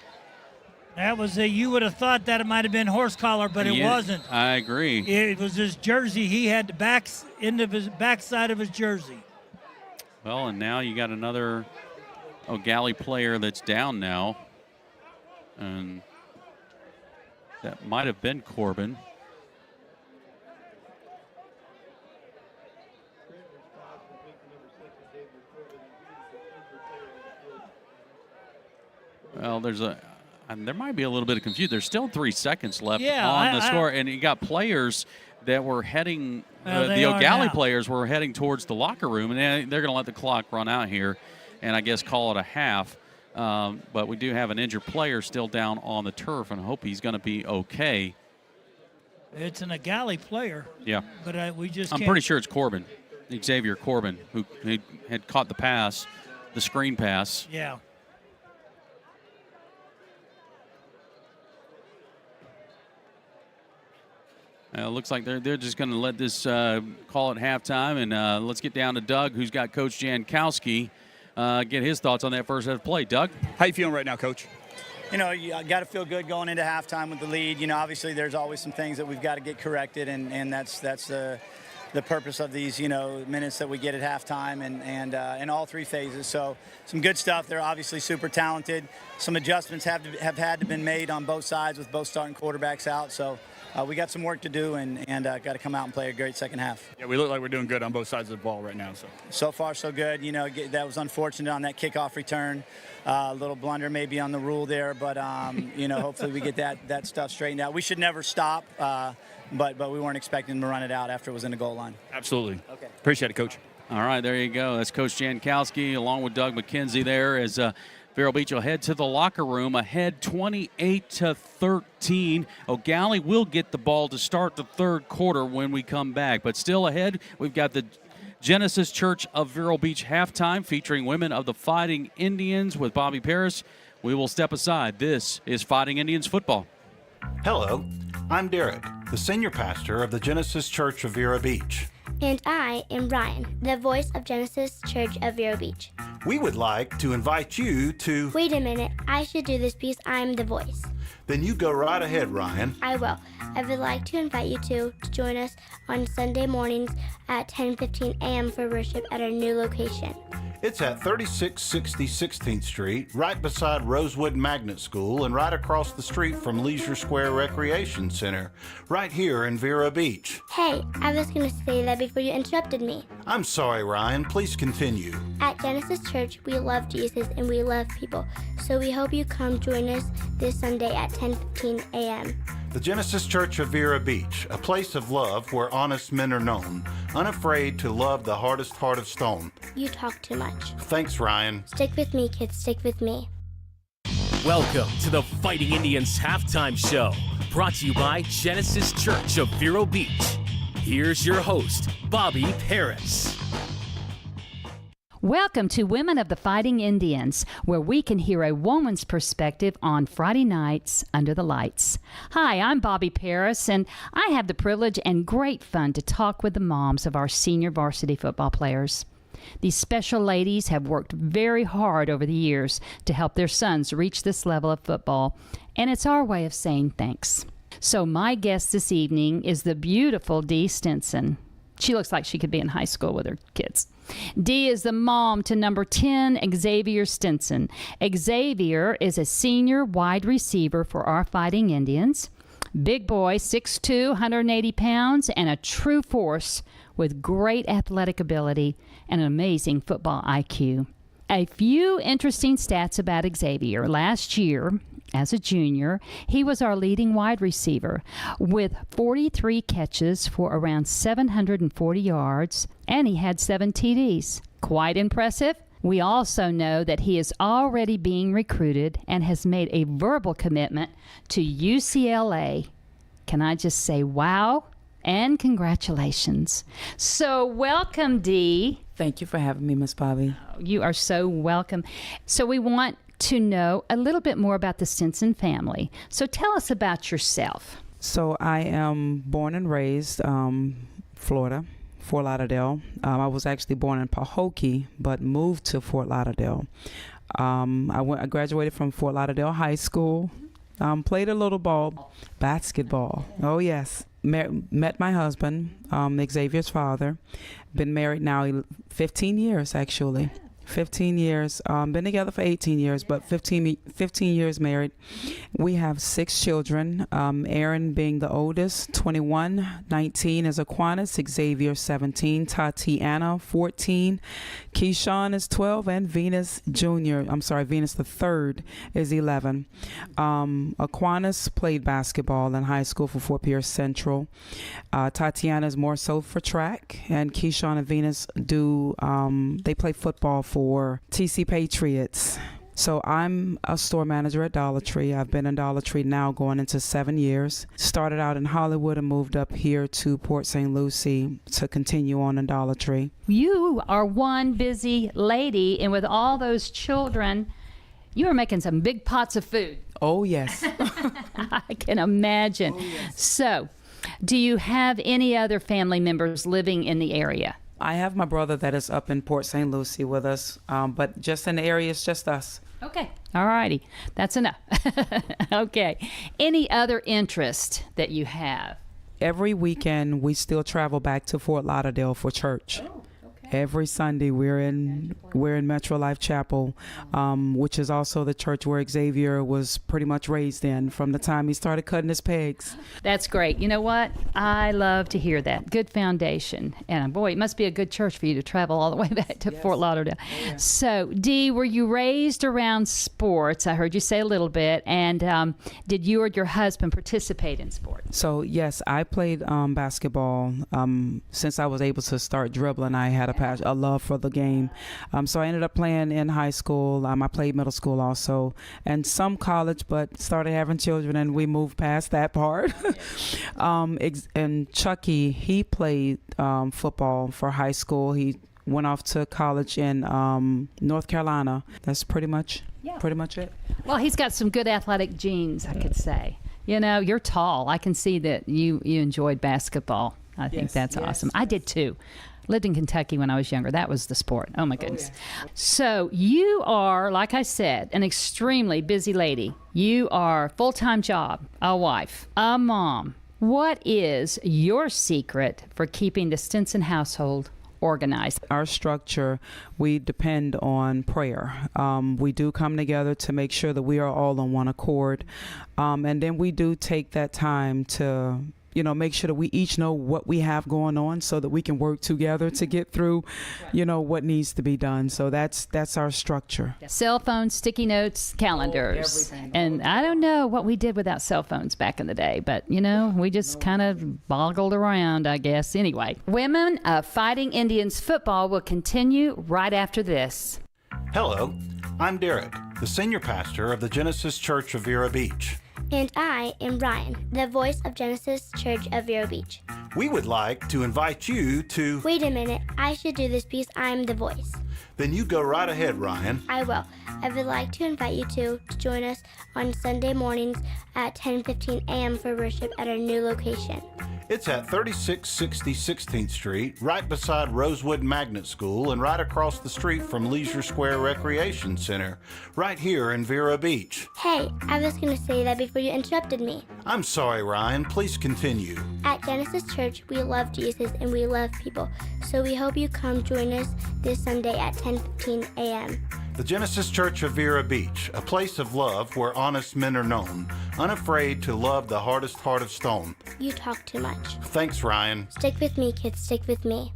That was you would have thought that it might have been horse collar, but it wasn't. I agree. It was his jersey. He had the backside of his jersey. Well, and now you got another Gallie player that's down now. And that might have been Corbin. Well, there might be a little bit of confusion. There's still 3 seconds left on the score, and you got players that were heading. The Gallie players were heading towards the locker room, and they're going to let the clock run out here, and I guess call it a half. But we do have an injured player still down on the turf, and I hope he's going to be okay. It's a Gallie player. Yeah. But I'm pretty sure it's Corbin, Xavier Corbin, who had caught the pass, the screen pass. Yeah. Looks like they're just going to let this call it halftime, and let's get down to Doug, who's got Coach Jankowski, get his thoughts on that first half play. Doug? How you feeling right now, Coach? You got to feel good going into halftime with the lead. Obviously there's always some things that we've got to get corrected, and that's the purpose of these, minutes that we get at halftime and in all 3 phases. So some good stuff. They're obviously super talented. Some adjustments have had to been made on both sides with both starting quarterbacks out. So we got some work to do and got to come out and play a great second half. Yeah, we look like we're doing good on both sides of the ball right now. So far, so good. That was unfortunate on that kickoff return. A little blunder maybe on the rule there, but, hopefully we get that stuff straightened out. We should never stop, but we weren't expecting to run it out after it was in the goal line. Absolutely. Okay. Appreciate it, Coach. All right, there you go. That's Coach Jankowski along with Doug McKenzie there as Vero Beach will head to the locker room ahead 28-13. Gallie will get the ball to start the third quarter when we come back. But still ahead, we've got the Genesis Church of Vero Beach halftime featuring women of the Fighting Indians with Bobby Paris. We will step aside. This is Fighting Indians football. Hello, I'm Derek, the senior pastor of the Genesis Church of Vero Beach. And I am Ryan, the voice of Genesis Church of Vero Beach. We would like to invite you to... Wait a minute, I should do this because I'm the voice. Then you go right ahead, Ryan. I will. I would like to invite you to join us on Sunday mornings at 10:15 a.m. for worship at our new location. It's at 3660 16th Street, right beside Rosewood Magnet School and right across the street from Leisure Square Recreation Center, right here in Vero Beach. Hey, I was going to say that before you interrupted me. I'm sorry, Ryan. Please continue. At Genesis Church, we love Jesus and we love people, so we hope you come join us this Sunday at 10:15 a.m. The Genesis Church of Vero Beach, a place of love where honest men are known, unafraid to love the hardest heart of stone. You talk too much. Thanks, Ryan. Stick with me, kids. Stick with me. Welcome to the Fighting Indians halftime show, brought to you by Genesis Church of Vero Beach. Here's your host, Bobby Paris. Welcome to Women of the Fighting Indians, where we can hear a woman's perspective on Friday nights under the lights. Hi, I'm Bobby Paris, and I have the privilege and great fun to talk with the moms of our senior varsity football players. These special ladies have worked very hard over the years to help their sons reach this level of football, and it's our way of saying thanks. So my guest this evening is the beautiful Dee Stinson. She looks like she could be in high school with her kids. Dee is the mom to number 10, Xavier Stinson. Xavier is a senior wide receiver for our Fighting Indians. Big boy, 6'2", 180 pounds, and a true force with great athletic ability and an amazing football IQ. A few interesting stats about Xavier. Last year, As a junior, he was our leading wide receiver with 43 catches for around 740 yards, and he had 7 TDs. Quite impressive. We also know that he is already being recruited and has made a verbal commitment to UCLA. Can I just say wow and congratulations. So welcome, Dee. Thank you for having me, Miss Bobby. You are so welcome. So we want to know a little bit more about the Stinson family. So tell us about yourself. So I am born and raised Florida, Fort Lauderdale. I was actually born in Pahokee, but moved to Fort Lauderdale. I graduated from Fort Lauderdale High School. Played a little basketball. Oh yes. Met my husband, Xavier's father. Been married now 15 years actually. 15 years. Been together for 18 years, but 15 years married. We have 6 children. Aaron being the oldest, 21, 19 is Aquinas, Xavier 17, Tatiana 14, Keyshawn is 12, and Venus the third is 11. Aquinas played basketball in high school for Fort Pierce Central. Tatiana is more so for track, and Keyshawn and Venus they play football for TC Patriots. So I'm a store manager at Dollar Tree. I've been in Dollar Tree now going into 7 years. Started out in Hollywood and moved up here to Port St. Lucie to continue on in Dollar Tree. You are one busy lady, and with all those children, you are making some big pots of food. Oh, yes. I can imagine. Oh, yes. So, do you have any other family members living in the area? I have my brother that is up in Port St. Lucie with us, but just in the area, it's just us. Okay. All righty. That's enough. Okay. Any other interest that you have? Every weekend, we still travel back to Fort Lauderdale for church. Oh. Every Sunday, we're in Metro Life Chapel, which is also the church where Xavier was pretty much raised in from the time he started cutting his pegs. That's great. You know what? I love to hear that. Good foundation. And boy, it must be a good church for you to travel all the way back to Fort Lauderdale. Oh, yeah. So, Dee, were you raised around sports? I heard you say a little bit. And did you or your husband participate in sports? So, yes, I played basketball. Since I was able to start dribbling, I had a love for the game. So I ended up playing in high school. I played middle school also, and some college, but started having children, and we moved past that part. And Chucky, he played football for high school. He went off to college in North Carolina. That's pretty much it. Well, he's got some good athletic genes, I could say. You know, you're tall. I can see that you enjoyed basketball. I think that's awesome. I did too. Lived in Kentucky when I was younger. That was the sport. Oh, my goodness. Oh, yeah. So you are, like I said, an extremely busy lady. You are a full-time job, a wife, a mom. What is your secret for keeping the Stinson household organized? Our structure, we depend on prayer. We do come together to make sure that we are all on one accord. And then we do take that time to make sure that we each know what we have going on so that we can work together to get through, what needs to be done. So that's our structure. Cell phones, sticky notes, calendars. And I don't know what we did without cell phones back in the day, but, we just kind of boggled around, I guess. Anyway, Women of Fighting Indians football will continue right after this. Hello, I'm Derek, the senior pastor of the Genesis Church of Vero Beach. And I am Ryan, the voice of Genesis Church of Vero Beach. We would like to invite you to... Wait a minute, I should do this because I'm the voice. Then you go right ahead, Ryan. I will. I would like to invite you to join us on Sunday mornings at 10:15 a.m. for worship at our new location. It's at 3660 16th Street, right beside Rosewood Magnet School and right across the street from Leisure Square Recreation Center, right here in Vero Beach. Hey, I was going to say that before you interrupted me. I'm sorry, Ryan. Please continue. At Genesis Church, we love Jesus and we love people, so we hope you come join us this Sunday at 10:15 a.m. The Genesis Church of Vero Beach, a place of love where honest men are known, unafraid to love the hardest heart of stone. You talk too much. Thanks, Ryan. Stick with me, kids. Stick with me.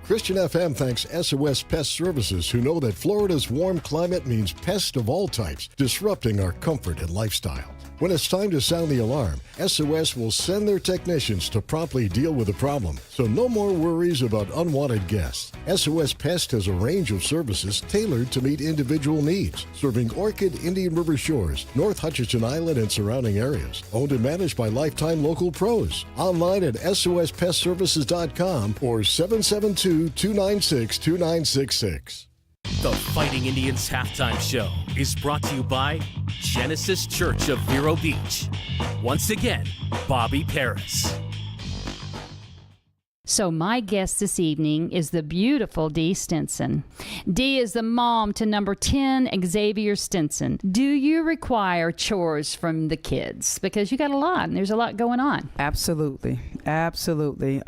Christian FM thanks SOS Pest Services, who know that Florida's warm climate means pests of all types, disrupting our comfort and lifestyle. When it's time to sound the alarm, SOS will send their technicians to promptly deal with the problem, so no more worries about unwanted guests. SOS Pest has a range of services tailored to meet individual needs, serving Orchid, Indian River Shores, North Hutchinson Island, and surrounding areas. Owned and managed by lifetime local pros. Online at sospestservices.com or 772-296-2966. The Fighting Indians halftime show is brought to you by Genesis Church of Vero Beach. Once again, Bobby Paris. So my guest this evening is the beautiful Dee Stinson. Dee is the mom to number 10, Xavier Stinson. Do you require chores from the kids? Because you got a lot, and there's a lot going on. Absolutely. Absolutely.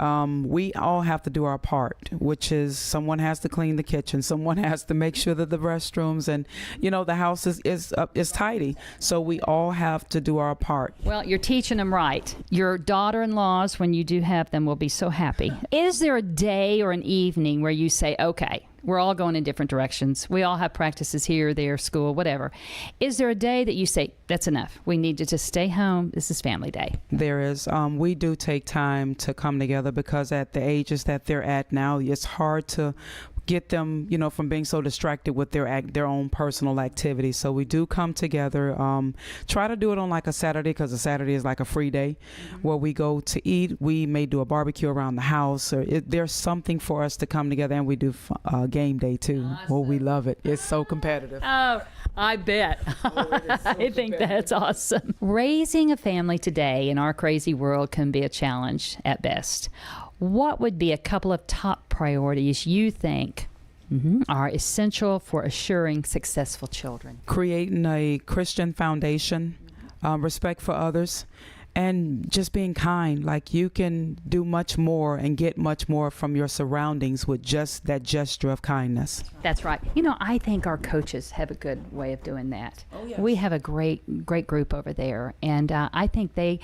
We all have to do our part, which is someone has to clean the kitchen. Someone has to make sure that the restrooms and, the house is tidy. So we all have to do our part. Well, you're teaching them right. Your daughter-in-laws, when you do have them, will be so happy. Is there a day or an evening where you say, okay, we're all going in different directions. We all have practices here, there, school, whatever. Is there a day that you say, that's enough? We need to just stay home. This is family day. There is. We do take time to come together because at the ages that they're at now, it's hard to get them, from being so distracted with their own personal activities. So we do come together, try to do it on like a Saturday, because a Saturday is like a free day where we go to eat. We may do a barbecue around the house, or there's something for us to come together, and we do game day too. Awesome. Well, we love it. It's so competitive. Oh, I bet. I think that's awesome. Raising a family today in our crazy world can be a challenge at best. What would be a couple of top priorities you think are essential for assuring successful children? Creating a Christian foundation, respect for others, and just being kind. Like, you can do much more and get much more from your surroundings with just that gesture of kindness. That's right. I think our coaches have a good way of doing that. Oh, yes. We have a great group over there, and I think they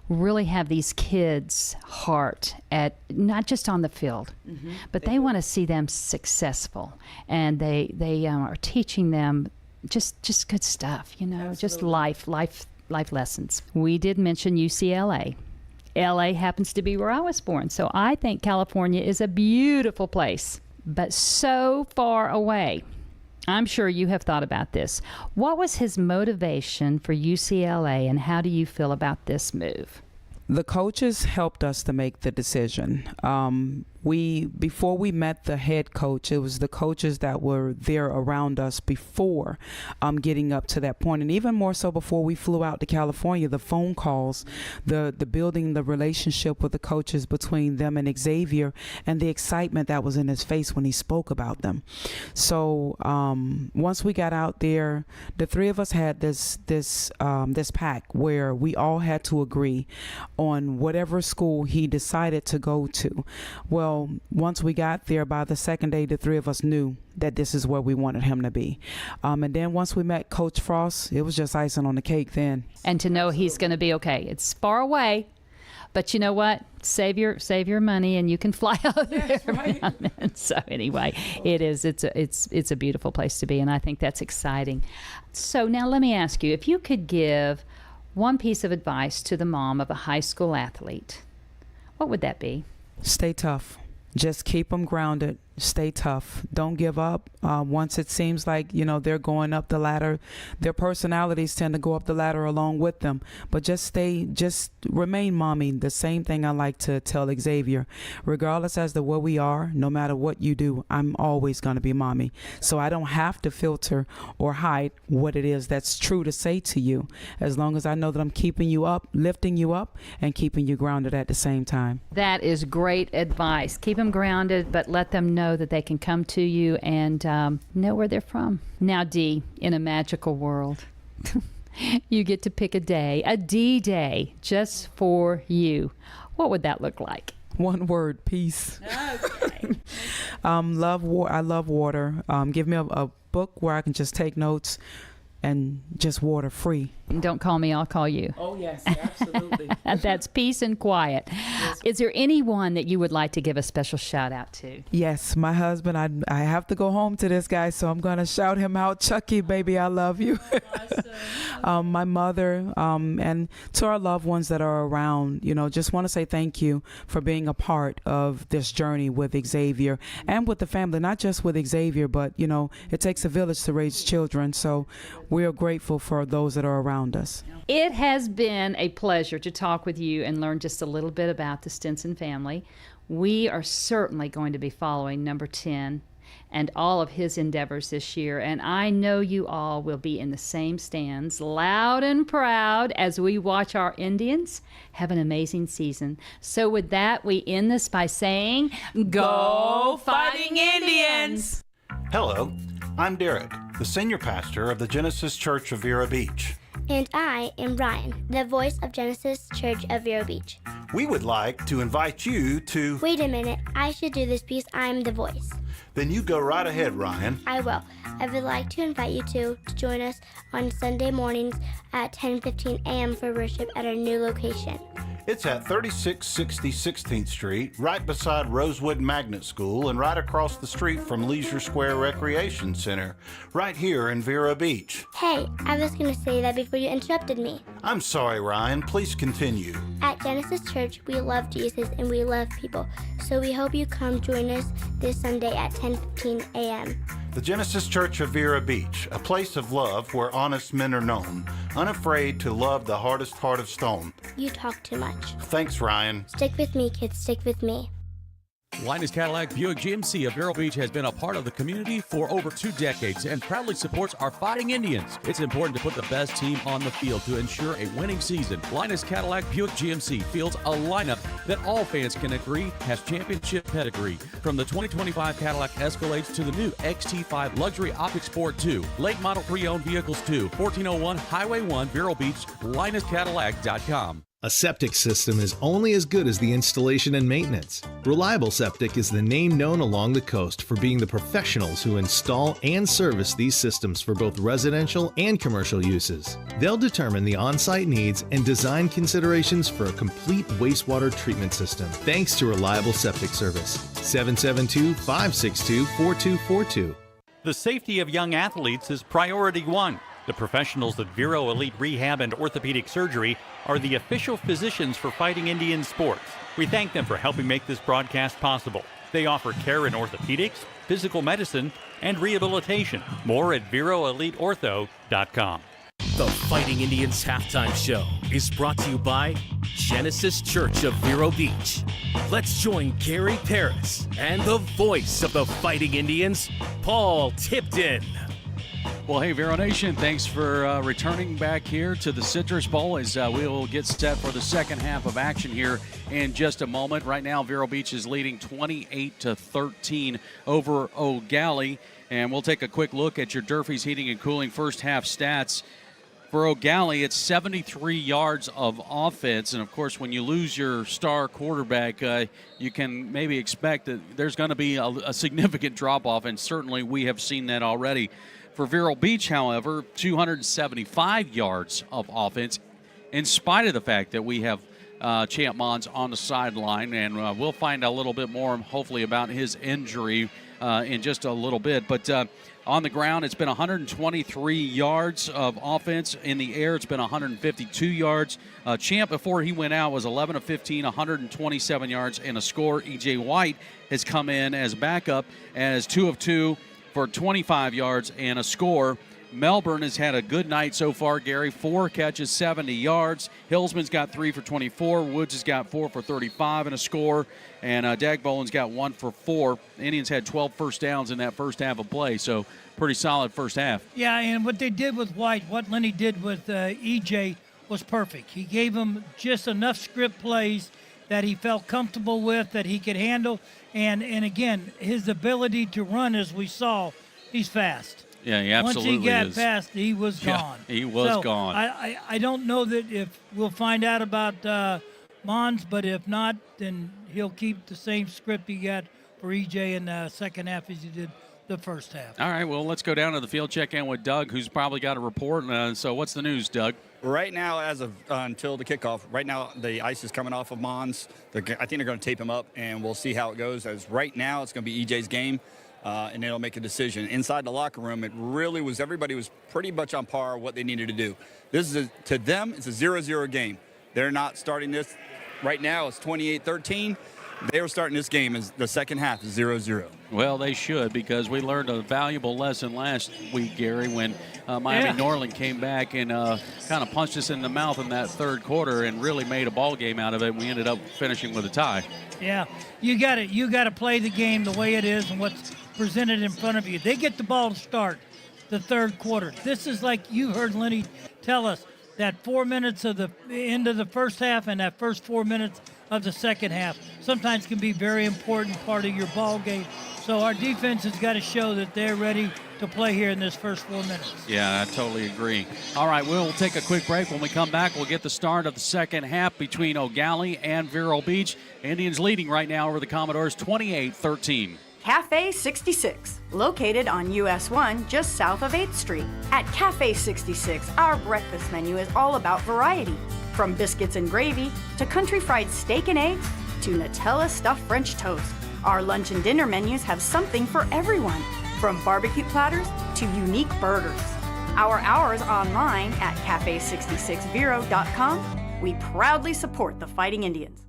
really have these kids' heart at not just on the field, but they want to see them successful, and they are teaching them just good stuff, just life lessons. We did mention UCLA. LA happens to be where I was born, so I think California is a beautiful place, but so far away. I'm sure you have thought about this. What was his motivation for UCLA, and how do you feel about this move? The coaches helped us to make the decision. Before we met the head coach, it was the coaches that were there around us before getting up to that point. And even more so before we flew out to California, the phone calls, the building the relationship with the coaches between them and Xavier, and the excitement that was in his face when he spoke about them. So once we got out there, the three of us had this pact where we all had to agree on whatever school he decided to go to. Well, once we got there, by the second day, the three of us knew that this is where we wanted him to be. And then once we met Coach Frost, it was just icing on the cake then. And to know he's going to be okay. It's far away, but you know what? Save your money, and you can fly out there. Right. So anyway, it's a beautiful place to be, and I think that's exciting. So now let me ask you, if you could give one piece of advice to the mom of a high school athlete, what would that be? Stay tough. Just keep them grounded. Stay tough. Don't give up. Once it seems like, they're going up the ladder, their personalities tend to go up the ladder along with them. But just remain mommy. The same thing I like to tell Xavier. Regardless as to where we are, no matter what you do, I'm always going to be mommy. So I don't have to filter or hide what it is that's true to say to you, as long as I know that I'm keeping you up, lifting you up, and keeping you grounded at the same time. That is great advice. Keep them grounded, but let them know that they can come to you and know where they're from. Now, Dee, in a magical world, you get to pick a day, a D day, just for you. What would that look like? One word: peace. Okay. I love water. Give me a book where I can just take notes. and just water free. Don't call me, I'll call you. Oh, yes, absolutely. That's peace and quiet. Yes. Is there anyone that you would like to give a special shout out to? Yes, my husband. I have to go home to this guy, so I'm going to shout him out. Chucky, baby, I love you. My mother, and to our loved ones that are around, just want to say thank you for being a part of this journey with Xavier and with the family, not just with Xavier, but, it takes a village to raise children. So we are grateful for those that are around us. It has been a pleasure to talk with you and learn just a little bit about the Stinson family. We are certainly going to be following number 10 and all of his endeavors this year, and I know you all will be in the same stands, loud and proud, as we watch our Indians have an amazing season. So with that, we end this by saying, Go Fighting Indians! Hello, I'm Derek, the senior pastor of the Genesis Church of Vero Beach. And I am Ryan, the voice of Genesis Church of Vero Beach. We would like to invite you to... Wait a minute, I should do this because I'm the voice. Then you go right ahead, Ryan. I will. I would like to invite you to join us on Sunday mornings at 10:15 a.m. for worship at our new location. It's at 3660 16th Street, right beside Rosewood Magnet School and right across the street from Leisure Square Recreation Center, right here in Vero Beach. Hey, I was going to say that before you interrupted me. I'm sorry, Ryan. Please continue. At Genesis Church, we love Jesus and we love people, so we hope you come join us this Sunday at 10:15 a.m. The Genesis Church of Vero Beach, a place of love where honest men are known, unafraid to love the hardest heart of stone. You talk too much. Thanks, Ryan. Stick with me, kids. Stick with me. Linus Cadillac Buick GMC of Vero Beach has been a part of the community for over 2 decades and proudly supports our Fighting Indians. It's important to put the best team on the field to ensure a winning season. Linus Cadillac Buick GMC fields a lineup that all fans can agree has championship pedigree. From the 2025 Cadillac Escalades to the new XT5 Luxury Optic Sport 2, late model pre-owned vehicles too. 1401 Highway 1, Vero Beach, LinusCadillac.com. A septic system is only as good as the installation and maintenance. Reliable Septic is the name known along the coast for being the professionals who install and service these systems for both residential and commercial uses. They'll determine the on-site needs and design considerations for a complete wastewater treatment system. Thanks to Reliable Septic Service. 772-562-4242. The safety of young athletes is priority one. The professionals at Vero Elite Rehab and Orthopedic Surgery are the official physicians for Fighting Indian sports. We thank them for helping make this broadcast possible. They offer care in orthopedics, physical medicine, and rehabilitation. More at VeroEliteOrtho.com. The Fighting Indians halftime show is brought to you by Genesis Church of Vero Beach. Let's join Gary Paris and the voice of the Fighting Indians, Paul Tipton. Well, hey, Vero Nation, thanks for returning back here to the Citrus Bowl as we will get set for the second half of action here in just a moment. Right now, Vero Beach is leading 28-13 over Gallie, and we'll take a quick look at your Durfee's Heating and Cooling first half stats. For Gallie, it's 73 yards of offense, and of course, when you lose your star quarterback, you can maybe expect that there's going to be a significant drop-off, and certainly we have seen that already. For Vero Beach, however, 275 yards of offense, in spite of the fact that we have Champ Mons on the sideline, and we'll find a little bit more, hopefully, about his injury in just a little bit. But on the ground, it's been 123 yards of offense. In the air, it's been 152 yards. Champ, before he went out, was 11 of 15, 127 yards, and a score. E.J. White has come in as backup as 2 of 2 for 25 yards and a score. Melbourne has had a good night so far, Gary. 4 catches, 70 yards. Hillsman's got 3 for 24. Woods has got 4 for 35 and a score. And Dagbolin's got 1 for 4. Indians had 12 first downs in that first half of play, so pretty solid first half. Yeah, and what they did with White, what Lenny did with EJ was perfect. He gave him just enough script plays that he felt comfortable with, that he could handle. And again, his ability to run, as we saw, he's fast. Yeah, he absolutely is. Once he got past, he was gone. He was gone. I don't know that if we'll find out about Mons, but if not, then he'll keep the same script he got for EJ in the second half as he did the first half. All right, well, let's go down to the field, check in with Doug, who's probably got a report. So what's the news, Doug? Right now, as of until the kickoff, right now the ice is coming off of Mons. I think they're going to tape him up, and we'll see how it goes. As right now, it's going to be EJ's game, and they'll make a decision. Inside the locker room, it really was, everybody was pretty much on par what they needed to do. This is, to them, it's a 0-0 game. They're not starting this. Right now, it's 28-13. They were starting this game as the second half is 0-0. Well, they should, because we learned a valuable lesson last week, Gary, when Miami Norland came back and kind of punched us in the mouth in that third quarter and really made a ball game out of it. We ended up finishing with a tie. Yeah, you got to play the game the way it is and what's presented in front of you. They get the ball to start the third quarter. This is like you heard Lenny tell us, that 4 minutes of the end of the first half and that first 4 minutes of the second half sometimes can be very important part of your ball game. So our defense has got to show that they're ready to play here in this first 4 minutes. Yeah, I totally agree. All right, we'll take a quick break. When we come back, we'll get the start of the second half between Gallie and Vero Beach. Indians leading right now over the Commodores 28-13. Cafe 66, located on US 1 just south of 8th Street. At Cafe 66, our breakfast menu is all about variety. From biscuits and gravy to country fried steak and eggs to Nutella stuffed French toast. Our lunch and dinner menus have something for everyone, from barbecue platters to unique burgers. Our hours online at cafe66vero.com. We proudly support the Fighting Indians.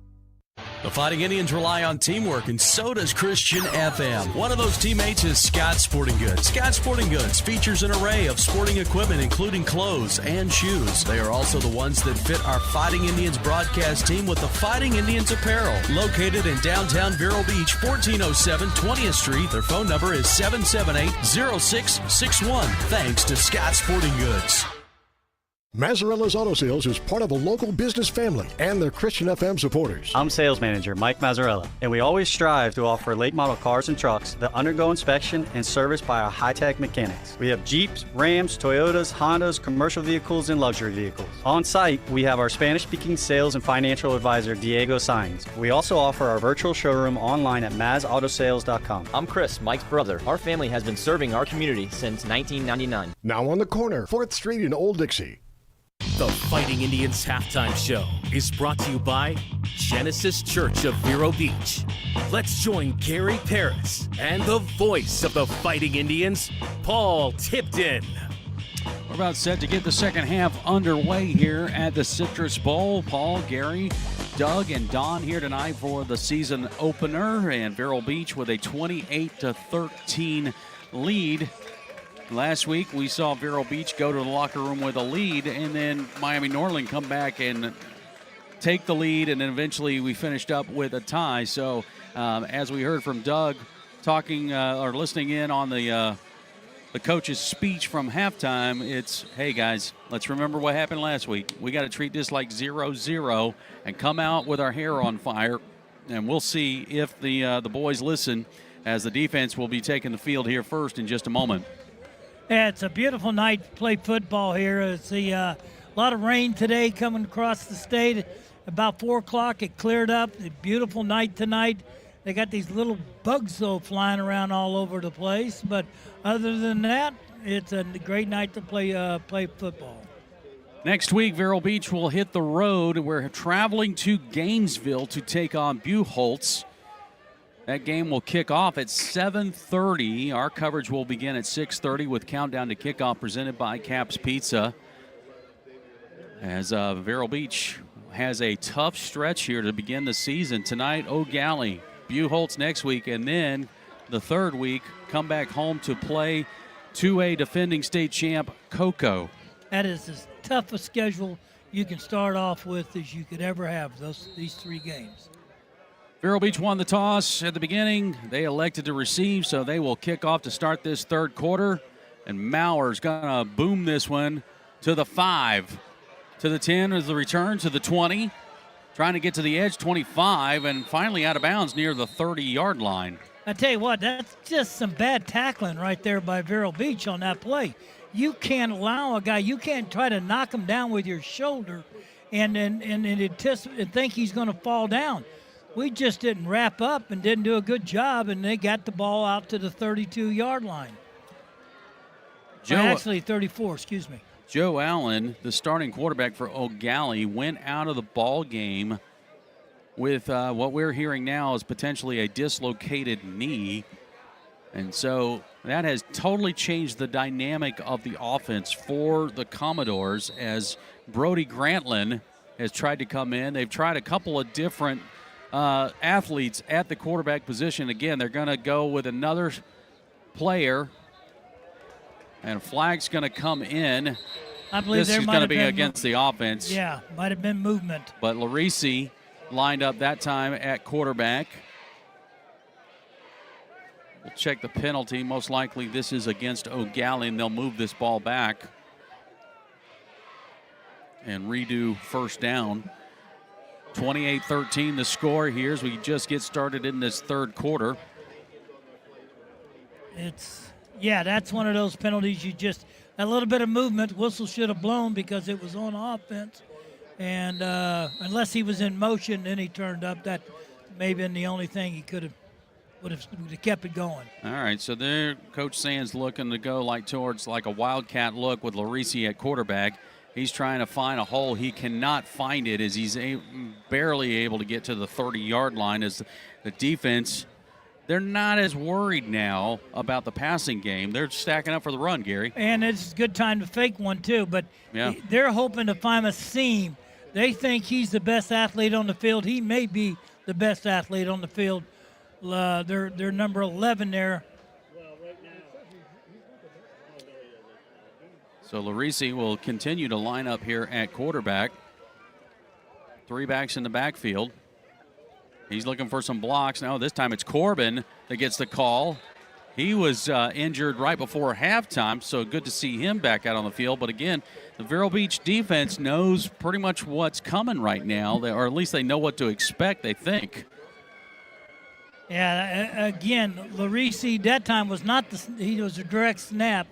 The Fighting Indians rely on teamwork, and so does Christian FM. One of those teammates is Scott Sporting Goods. Scott Sporting Goods features an array of sporting equipment, including clothes and shoes. They are also the ones that fit our Fighting Indians broadcast team with the Fighting Indians apparel. Located in downtown Vero Beach, 1407 20th Street. Their phone number is 778-0661. Thanks to Scott Sporting Goods. Mazzarella's Auto Sales is part of a local business family and their Christian FM supporters. I'm sales manager Mike Mazzarella, and we always strive to offer late model cars and trucks that undergo inspection and service by our high-tech mechanics. We have Jeeps, Rams, Toyotas, Hondas, commercial vehicles, and luxury vehicles. On site, we have our Spanish-speaking sales and financial advisor Diego Sainz. We also offer our virtual showroom online at mazautosales.com. I'm Chris, Mike's brother. Our family has been serving our community since 1999. Now on the corner, 4th Street in Old Dixie. The Fighting Indians halftime show is brought to you by Genesis Church of Vero Beach. Let's join Gary Paris and the voice of the Fighting Indians, Paul Tipton. We're about set to get the second half underway here at the Citrus Bowl. Paul, Gary, Doug, and Don here tonight for the season opener, and Vero Beach with a 28-13 lead. Last week, we saw Vero Beach go to the locker room with a lead, and then Miami Norland come back and take the lead, and then eventually we finished up with a tie. So, as we heard from Doug talking or listening in on the coach's speech from halftime, it's, hey, guys, let's remember what happened last week. We got to treat this like 0-0 and come out with our hair on fire, and we'll see if the boys listen, as the defense will be taking the field here first in just a moment. Yeah, it's a beautiful night to play football here. It's a lot of rain today coming across the state. About 4 o'clock, it cleared up. A beautiful night tonight. They got these little bugs, though, flying around all over the place. But other than that, it's a great night to play football. Next week, Vero Beach will hit the road. We're traveling to Gainesville to take on Buchholz. That game will kick off at 7:30. Our coverage will begin at 6:30 with Countdown to Kickoff presented by Cap's Pizza. As Vero Beach has a tough stretch here to begin the season. Tonight, Gallie, Buchholz next week, and then the third week, come back home to play 2A defending state champ Cocoa. That is as tough a schedule you can start off with as you could ever have, these 3 games. Vero Beach won the toss at the beginning. They elected to receive, so they will kick off to start this third quarter. And Mauer's going to boom this one to the 5. To the 10 is the return, to the 20. Trying to get to the edge, 25, and finally out of bounds near the 30-yard line. I tell you what, that's just some bad tackling right there by Vero Beach on that play. You can't allow a guy, you can't try to knock him down with your shoulder and think he's going to fall down. we just didn't wrap up and didn't do a good job, and they got the ball out to the 32-yard line. Actually, 34, excuse me. Joe Allen, the starting quarterback for Gallie, went out of the ball game with what we're hearing now is potentially a dislocated knee. And so that has totally changed the dynamic of the offense for the Commodores as Brody Grantland has tried to come in. They've tried a couple of different athletes at the quarterback position. Again, they're going to go with another player, and a flag's going to come in. I believe this is going to be against the offense. Yeah, might have been movement. But Larisi lined up that time at quarterback. We'll check the penalty. Most likely this is against Gallie, and they'll move this ball back and redo first down. 28-13 the score here as we just get started in this third quarter. That's one of those penalties you just, a little bit of movement, whistle should have blown because it was on offense. And unless he was in motion, then he turned up. That may have been the only thing he would have kept it going. All right, so there Coach Sands looking to go towards a wildcat look with Larisi at quarterback. He's trying to find a hole. He cannot find it as he's barely able to get to the 30-yard line as the defense, they're not as worried now about the passing game. They're stacking up for the run, Gary. And it's a good time to fake one, too. But they're hoping to find a seam. They think he's the best athlete on the field. He may be the best athlete on the field. They're number 11 there. So Larisi will continue to line up here at quarterback. 3 backs in the backfield. He's looking for some blocks. Now this time it's Corbin that gets the call. He was injured right before halftime, so good to see him back out on the field. But again, the Vero Beach defense knows pretty much what's coming right now, or at least they know what to expect, they think. Yeah, again, Larisi that time was not he was a direct snap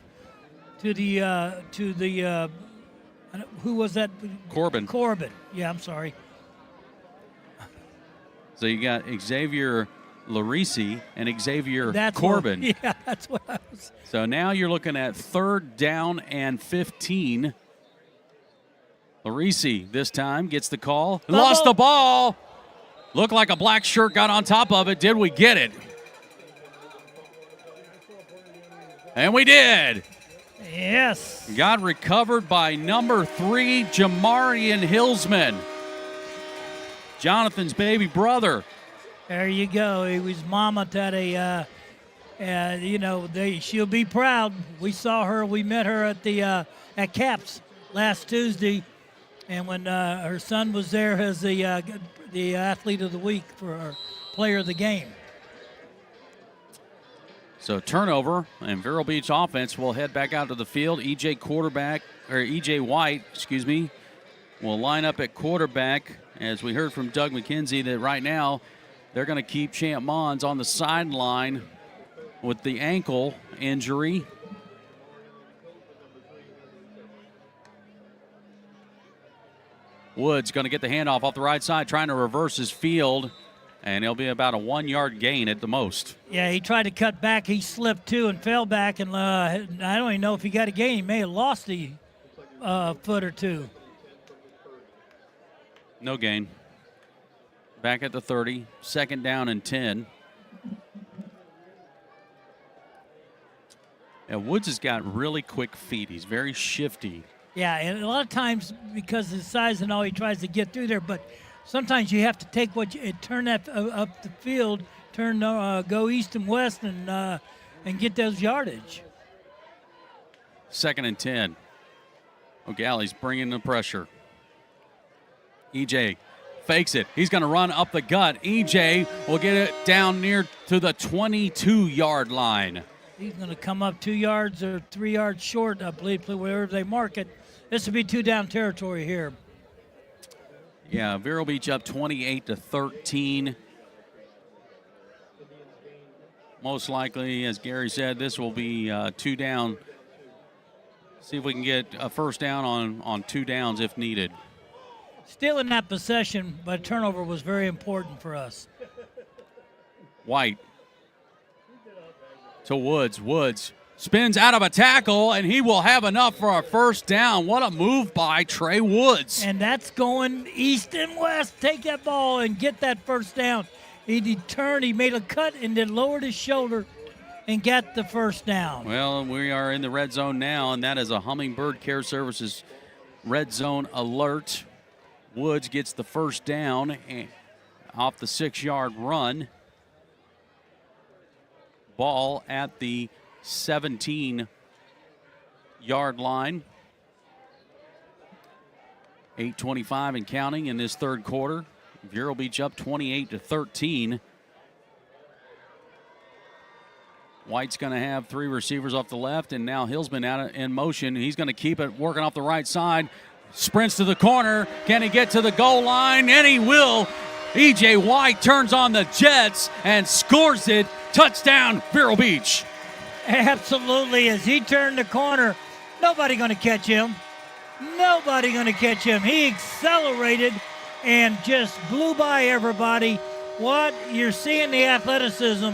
to the who was that? Corbin. Yeah, I'm sorry. So you got Xavier Larisi and Xavier Corbin. Yeah, that's what I was. So now you're looking at 3rd down and 15. Larisi this time gets the call. Lost the ball. Looked like a black shirt got on top of it. Did we get it? And we did. Yes. Got recovered by number 3, Jamarian Hillsman. Jonathan's baby brother. There you go. He was mama to she'll be proud. We saw her. We met her at the at Caps last Tuesday, and when her son was there as the athlete of the week for our player of the game. So turnover, and Vero Beach offense will head back out to the field. EJ White, will line up at quarterback. As we heard from Doug McKenzie that right now they're going to keep Champ Mons on the sideline with the ankle injury. Woods going to get the handoff off the right side, trying to reverse his field, and it'll be about a 1-yard gain at the most. Yeah, he tried to cut back. He slipped too and fell back, and I don't even know if he got a gain. He may have lost a foot or two. No gain. Back at the 30, 2nd down and 10. And Woods has got really quick feet. He's very shifty. Yeah, and a lot of times because of his size and all, he tries to get through there. But sometimes you have to take turn that up the field, go east and west, and get those yardage. 2nd and 10. O'Galley's bringing the pressure. EJ fakes it. He's going to run up the gut. EJ will get it down near to the 22-yard line. He's going to come up 2 yards or 3 yards short, I believe, wherever they mark it. This will be 2-down territory here. Yeah, Vero Beach up 28-13. Most likely, as Gary said, this will be 2 down. See if we can get a first down on 2 downs if needed. stealing that possession, but turnover was very important for us. White to Woods. Woods spins out of a tackle, and he will have enough for a first down. What a move by Trey Woods. And that's going east and west. Take that ball and get that first down. He turned, he made a cut, and then lowered his shoulder and got the first down. Well, we are in the red zone now, and that is a Hummingbird Care Services red zone alert. Woods gets the first down off the 6-yard run. Ball at the 17-yard line. 8:25 and counting in this third quarter. Vero Beach up 28-13. White's going to have 3 receivers off the left, and now Hillsman out in motion. He's going to keep it working off the right side. Sprints to the corner. Can he get to the goal line? And he will. E.J. White turns on the Jets and scores it. Touchdown, Vero Beach. Absolutely. As he turned the corner, nobody going to catch him. Nobody going to catch him. He accelerated and just blew by everybody. What? You're seeing the athleticism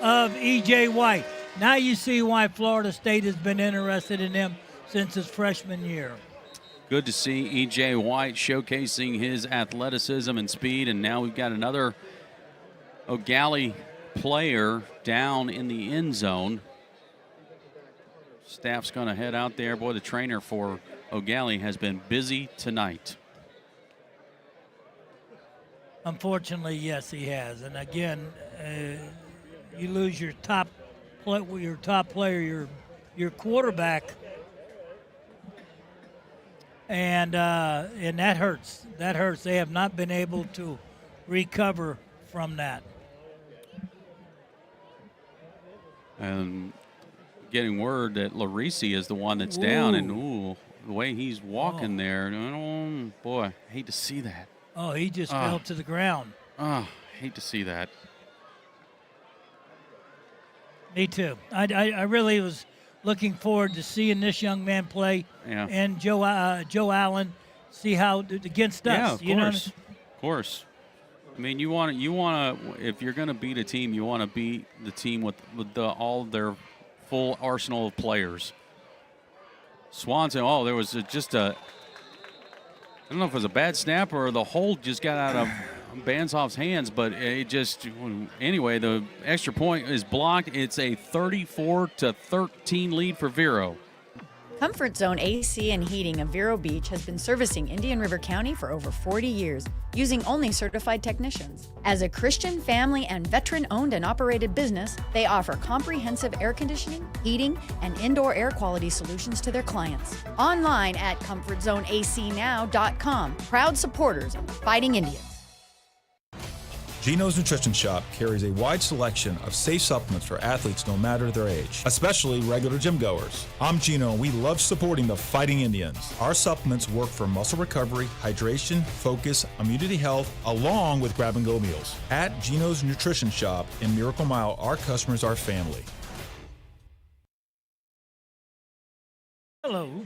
of E.J. White. Now you see why Florida State has been interested in him since his freshman year. Good to see E.J. White showcasing his athleticism and speed, and now we've got another Gallie player down in the end zone. Staff's going to head out there. Boy, the trainer for Gallie has been busy tonight. Unfortunately, yes, he has. And again, you lose your top player, your quarterback, and that hurts. That hurts. They have not been able to recover from that. And getting word that Larisi is the one that's down, and the way he's walking there, boy, hate to see that. Oh, he just fell to the ground. Hate to see that. Me too. I really was looking forward to seeing this young man play, and Joe Allen, see how against us. Yeah, of course. I mean, you want to. If you're going to beat a team, you want to beat the team with all of their full arsenal of players. Swanson. Oh, there was just a. I don't know if it was a bad snap or the hold just got out of Bansoff's hands, but it just. Anyway, the extra point is blocked. It's a 34-13 lead for Vero. Comfort Zone AC and Heating of Vero Beach has been servicing Indian River County for over 40 years, using only certified technicians. As a Christian, family, and veteran-owned and operated business, they offer comprehensive air conditioning, heating, and indoor air quality solutions to their clients. Online at ComfortZoneACNow.com. Proud supporters of the Fighting Indians. Gino's Nutrition Shop carries a wide selection of safe supplements for athletes no matter their age, especially regular gym goers. I'm Gino, and we love supporting the Fighting Indians. Our supplements work for muscle recovery, hydration, focus, immunity health, along with grab-and-go meals. At Gino's Nutrition Shop in Miracle Mile, our customers are family. Hello.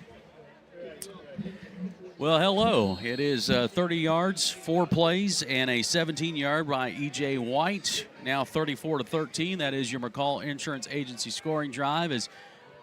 Well, hello. It is 30 yards, 4 plays, and a 17-yard by E.J. White. Now 34-13. That is your McCall Insurance Agency scoring drive. Is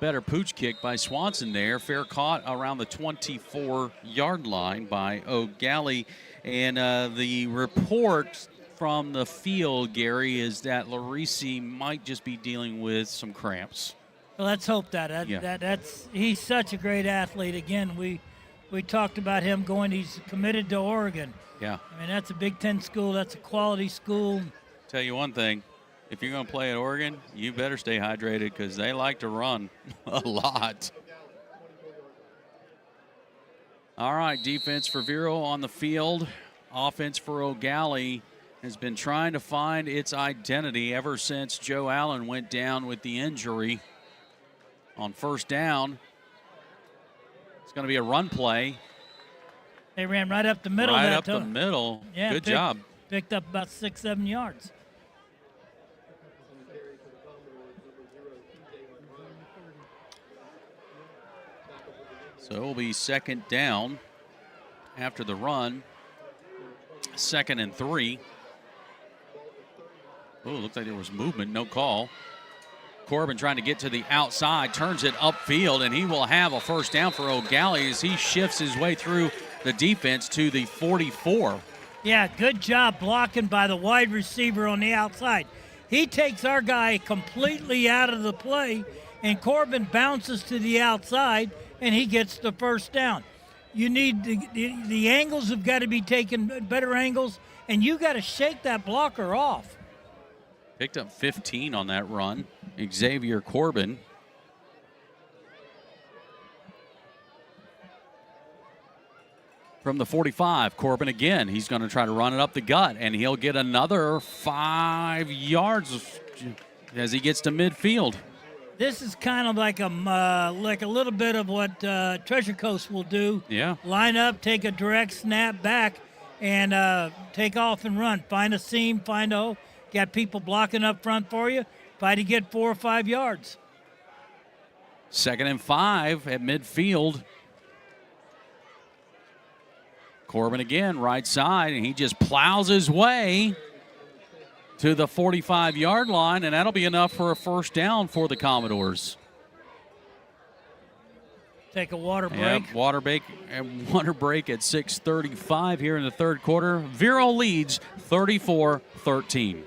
better pooch kick by Swanson there. Fair caught around the 24-yard line by Gallie. And the report from the field, Gary, is that Larisi might just be dealing with some cramps. Well, let's hope that. He's such a great athlete. Again, we talked about him going. He's committed to Oregon. Yeah. I mean, that's a Big Ten school. That's a quality school. Tell you one thing. If you're going to play at Oregon, you better stay hydrated because they like to run a lot. All right, defense for Vero on the field. Offense for Gallie has been trying to find its identity ever since Joe Allen went down with the injury. On first down, it's going to be a run play. They ran right up the middle. Right up the middle. Yeah, good job. Picked up about 6-7 yards. So it will be second down after the run. 2nd and 3. Oh, looks like there was movement, no call. Corbin trying to get to the outside, turns it upfield, and he will have a first down for Gallie as he shifts his way through the defense to the 44. Yeah, good job blocking by the wide receiver on the outside. He takes our guy completely out of the play, and Corbin bounces to the outside, and he gets the first down. You need the angles have got to be taken, better angles, and you got to shake that blocker off. Picked up 15 on that run, Xavier Corbin. From the 45, Corbin again. He's going to try to run it up the gut, and he'll get another 5 yards as he gets to midfield. This is kind of like a little bit of what Treasure Coast will do. Yeah. Line up, take a direct snap back, and take off and run. Find a seam, find a hole. Got people blocking up front for you. Try to get 4 or 5 yards. 2nd and 5 at midfield. Corbin again, right side, and he just plows his way to the 45-yard line, and that'll be enough for a first down for the Commodores. Take a water break. Yep, water break at 6:35 here in the third quarter. Vero leads 34-13.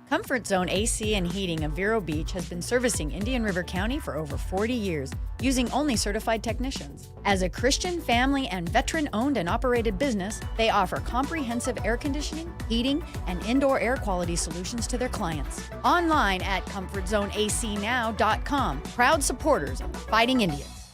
Comfort Zone AC and Heating of Vero Beach has been servicing Indian River County for over 40 years, using only certified technicians. As a Christian, family, and veteran-owned and operated business, they offer comprehensive air conditioning, heating, and indoor air quality solutions to their clients. Online at ComfortZoneACNow.com. Proud supporters of the Fighting Indians.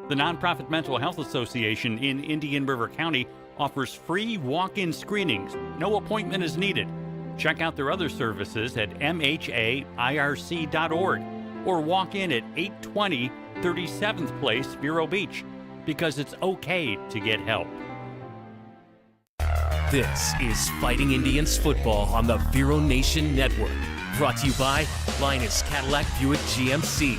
The nonprofit Mental Health Association in Indian River County offers free walk-in screenings. No appointment is needed. Check out their other services at mhairc.org or walk in at 820 37th Place, Vero Beach, because it's okay to get help. This is Fighting Indians football on the Vero Nation Network. Brought to you by Linus Cadillac Buick GMC.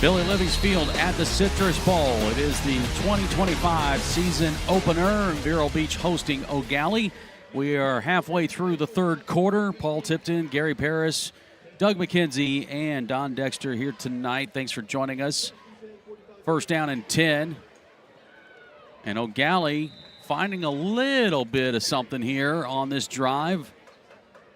Billy Living's Field at the Citrus Bowl. It is the 2025 season opener. Vero Beach hosting Gallie. We are halfway through the third quarter. Paul Tipton, Gary Paris, Doug McKenzie, and Don Dexter here tonight. Thanks for joining us. First down and 10. And Gallie finding a little bit of something here on this drive.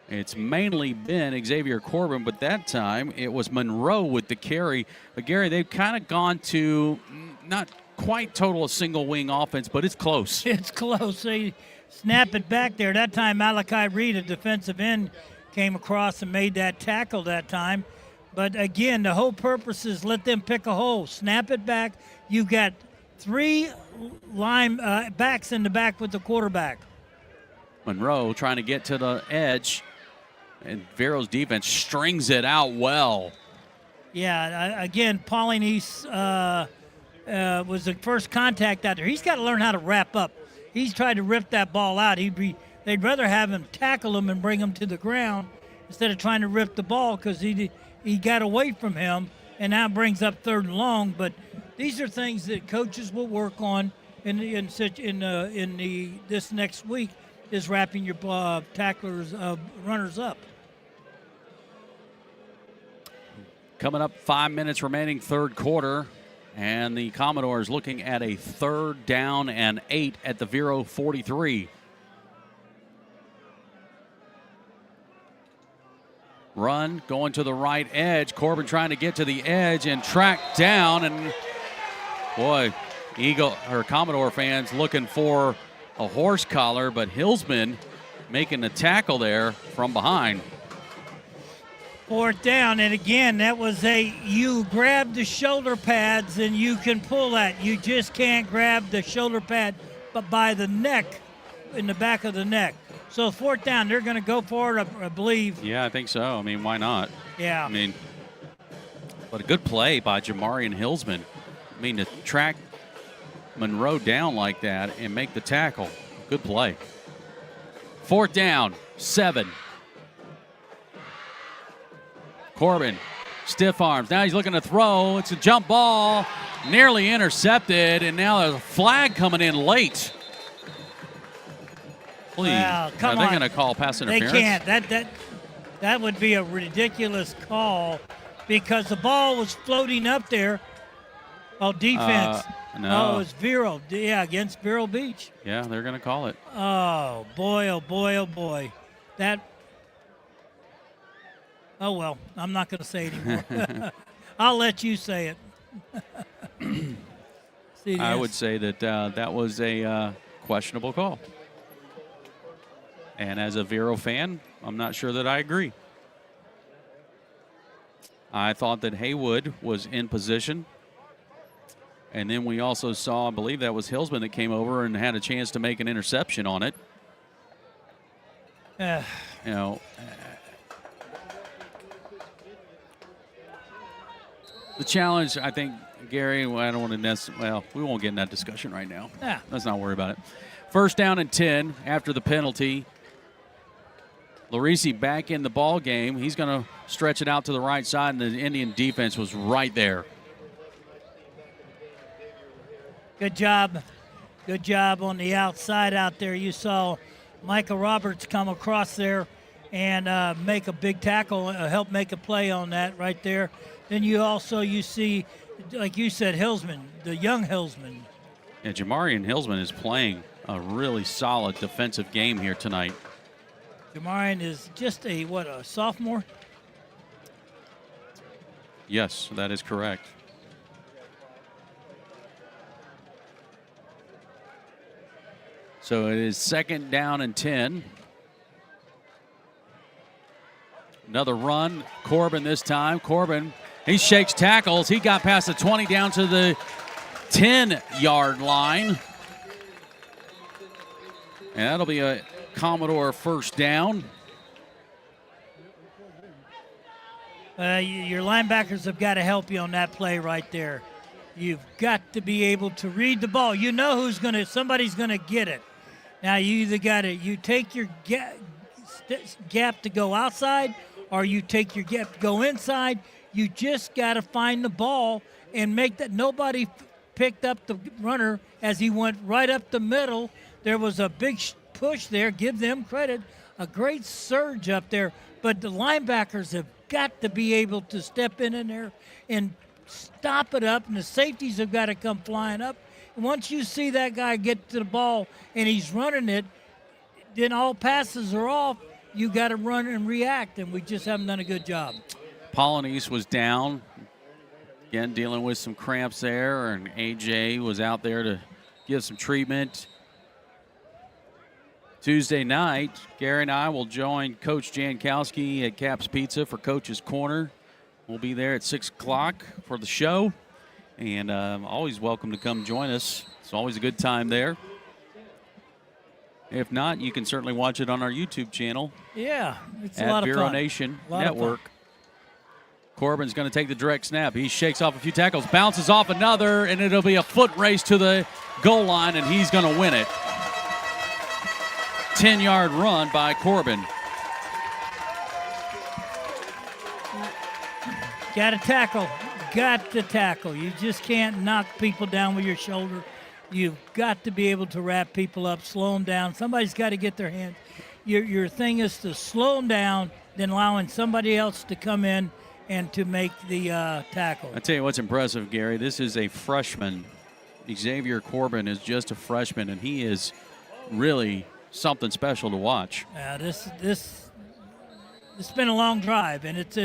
It's mainly been Xavier Corbin, but that time it was Monroe with the carry. But, Gary, they've kind of gone to not quite total a single wing offense, but it's close. It's close. They snap it back there. That time Malachi Reed, a defensive end, came across and made that tackle that time. But, again, the whole purpose is let them pick a hole. Snap it back. You got 3 line backs in the back with the quarterback. Monroe trying to get to the edge. And Vero's defense strings it out well. Yeah, again, Paulinese was the first contact out there. He's got to learn how to wrap up. He's tried to rip that ball out. They'd rather have him tackle him and bring him to the ground instead of trying to rip the ball because he got away from him and now brings up 3rd and long. But these are things that coaches will work on this next week is wrapping your tacklers, runners up. Coming up, 5 minutes remaining, third quarter, and the Commodores looking at a 3rd down and 8 at the Vero 43. Run going to the right edge. Corbin trying to get to the edge and tracked down, and boy, Commodore fans looking for a horse collar, but Hillsman making the tackle there from behind. 4th down, and again, that was you grab the shoulder pads and you can pull that. You just can't grab the shoulder pad but by the neck, in the back of the neck. So 4th down, they're going to go for it, I believe. Yeah, I think so. I mean, why not? Yeah. I mean, but a good play by Jamarian Hillsman. I mean, to track Monroe down like that and make the tackle. Good play. 4th down, 7. Corbin, stiff arms. Now he's looking to throw. It's a jump ball. nearly intercepted, and now there's a flag coming in late. Please, Wow, come are they on. going to call pass interference? They can't. That would be a ridiculous call because the ball was floating up there. Oh, defense. No. Oh, it's Vero. Yeah, against Vero Beach. Yeah, they're going to call it. Oh, boy, oh, boy, oh, boy. Oh, well, I'm not going to say it anymore. I'll let you say it. I would say that that was a questionable call. And as a Vero fan, I'm not sure that I agree. I thought that Haywood was in position. And then we also saw, I believe that was Hillsman that came over and had a chance to make an interception on it. You know, the challenge, I think, Gary, I don't want to we won't get in that discussion right now. Yeah. Let's not worry about it. First down and 10 after the penalty. Larisi back in the ball game. He's going to stretch it out to the right side, and the Indian defense was right there. Good job. Good job on the outside out there. You saw Micah Roberts come across there and make a big tackle, help make a play on that right there. Then you see, like you said, Hillsman, the young Hillsman. Yeah, Jamarian Hillsman is playing a really solid defensive game here tonight. Jamarian is just a sophomore? Yes, that is correct. So it is second down and 10. Another run. Corbin this time. Corbin, he shakes tackles. He got past the 20 down to the 10-yard line. And that'll be a Commodore first down. Your linebackers have got to help you on that play right there. You've got to be able to read the ball. You know somebody's going to get it. Now you either you take your gap to go outside, or you take your gap to go inside. You just got to find the ball and make that. Nobody picked up the runner as he went right up the middle. There was a big push there. Give them credit. A great surge up there. But the linebackers have got to be able to step in there and stop it up, and the safeties have got to come flying up. And once you see that guy get to the ball and he's running it, then all passes are off. You got to run and react, and we just haven't done a good job. Polonese was down. Again, dealing with some cramps there, and AJ was out there to give some treatment. Tuesday night, Gary and I will join Coach Jankowski at Cap's Pizza for Coach's Corner. We'll be there at 6 o'clock for the show, and always welcome to come join us. It's always a good time there. If not, you can certainly watch it on our YouTube channel. Yeah, it's a at lot of Vero fun. Nation A lot of Network. Corbin's going to take the direct snap. He shakes off a few tackles, bounces off another, and it'll be a foot race to the goal line, and he's going to win it. 10-yard run by Corbin. Got to tackle. Got to tackle. You just can't knock people down with your shoulder. You've got to be able to wrap people up, slow them down. Somebody's got to get their hands. Your thing is to slow them down, then allowing somebody else to come in and to make the tackle. I tell you what's impressive, Gary. This is a freshman. Xavier Corbin is just a freshman, and he is really something special to watch. This it's been a long drive, and it's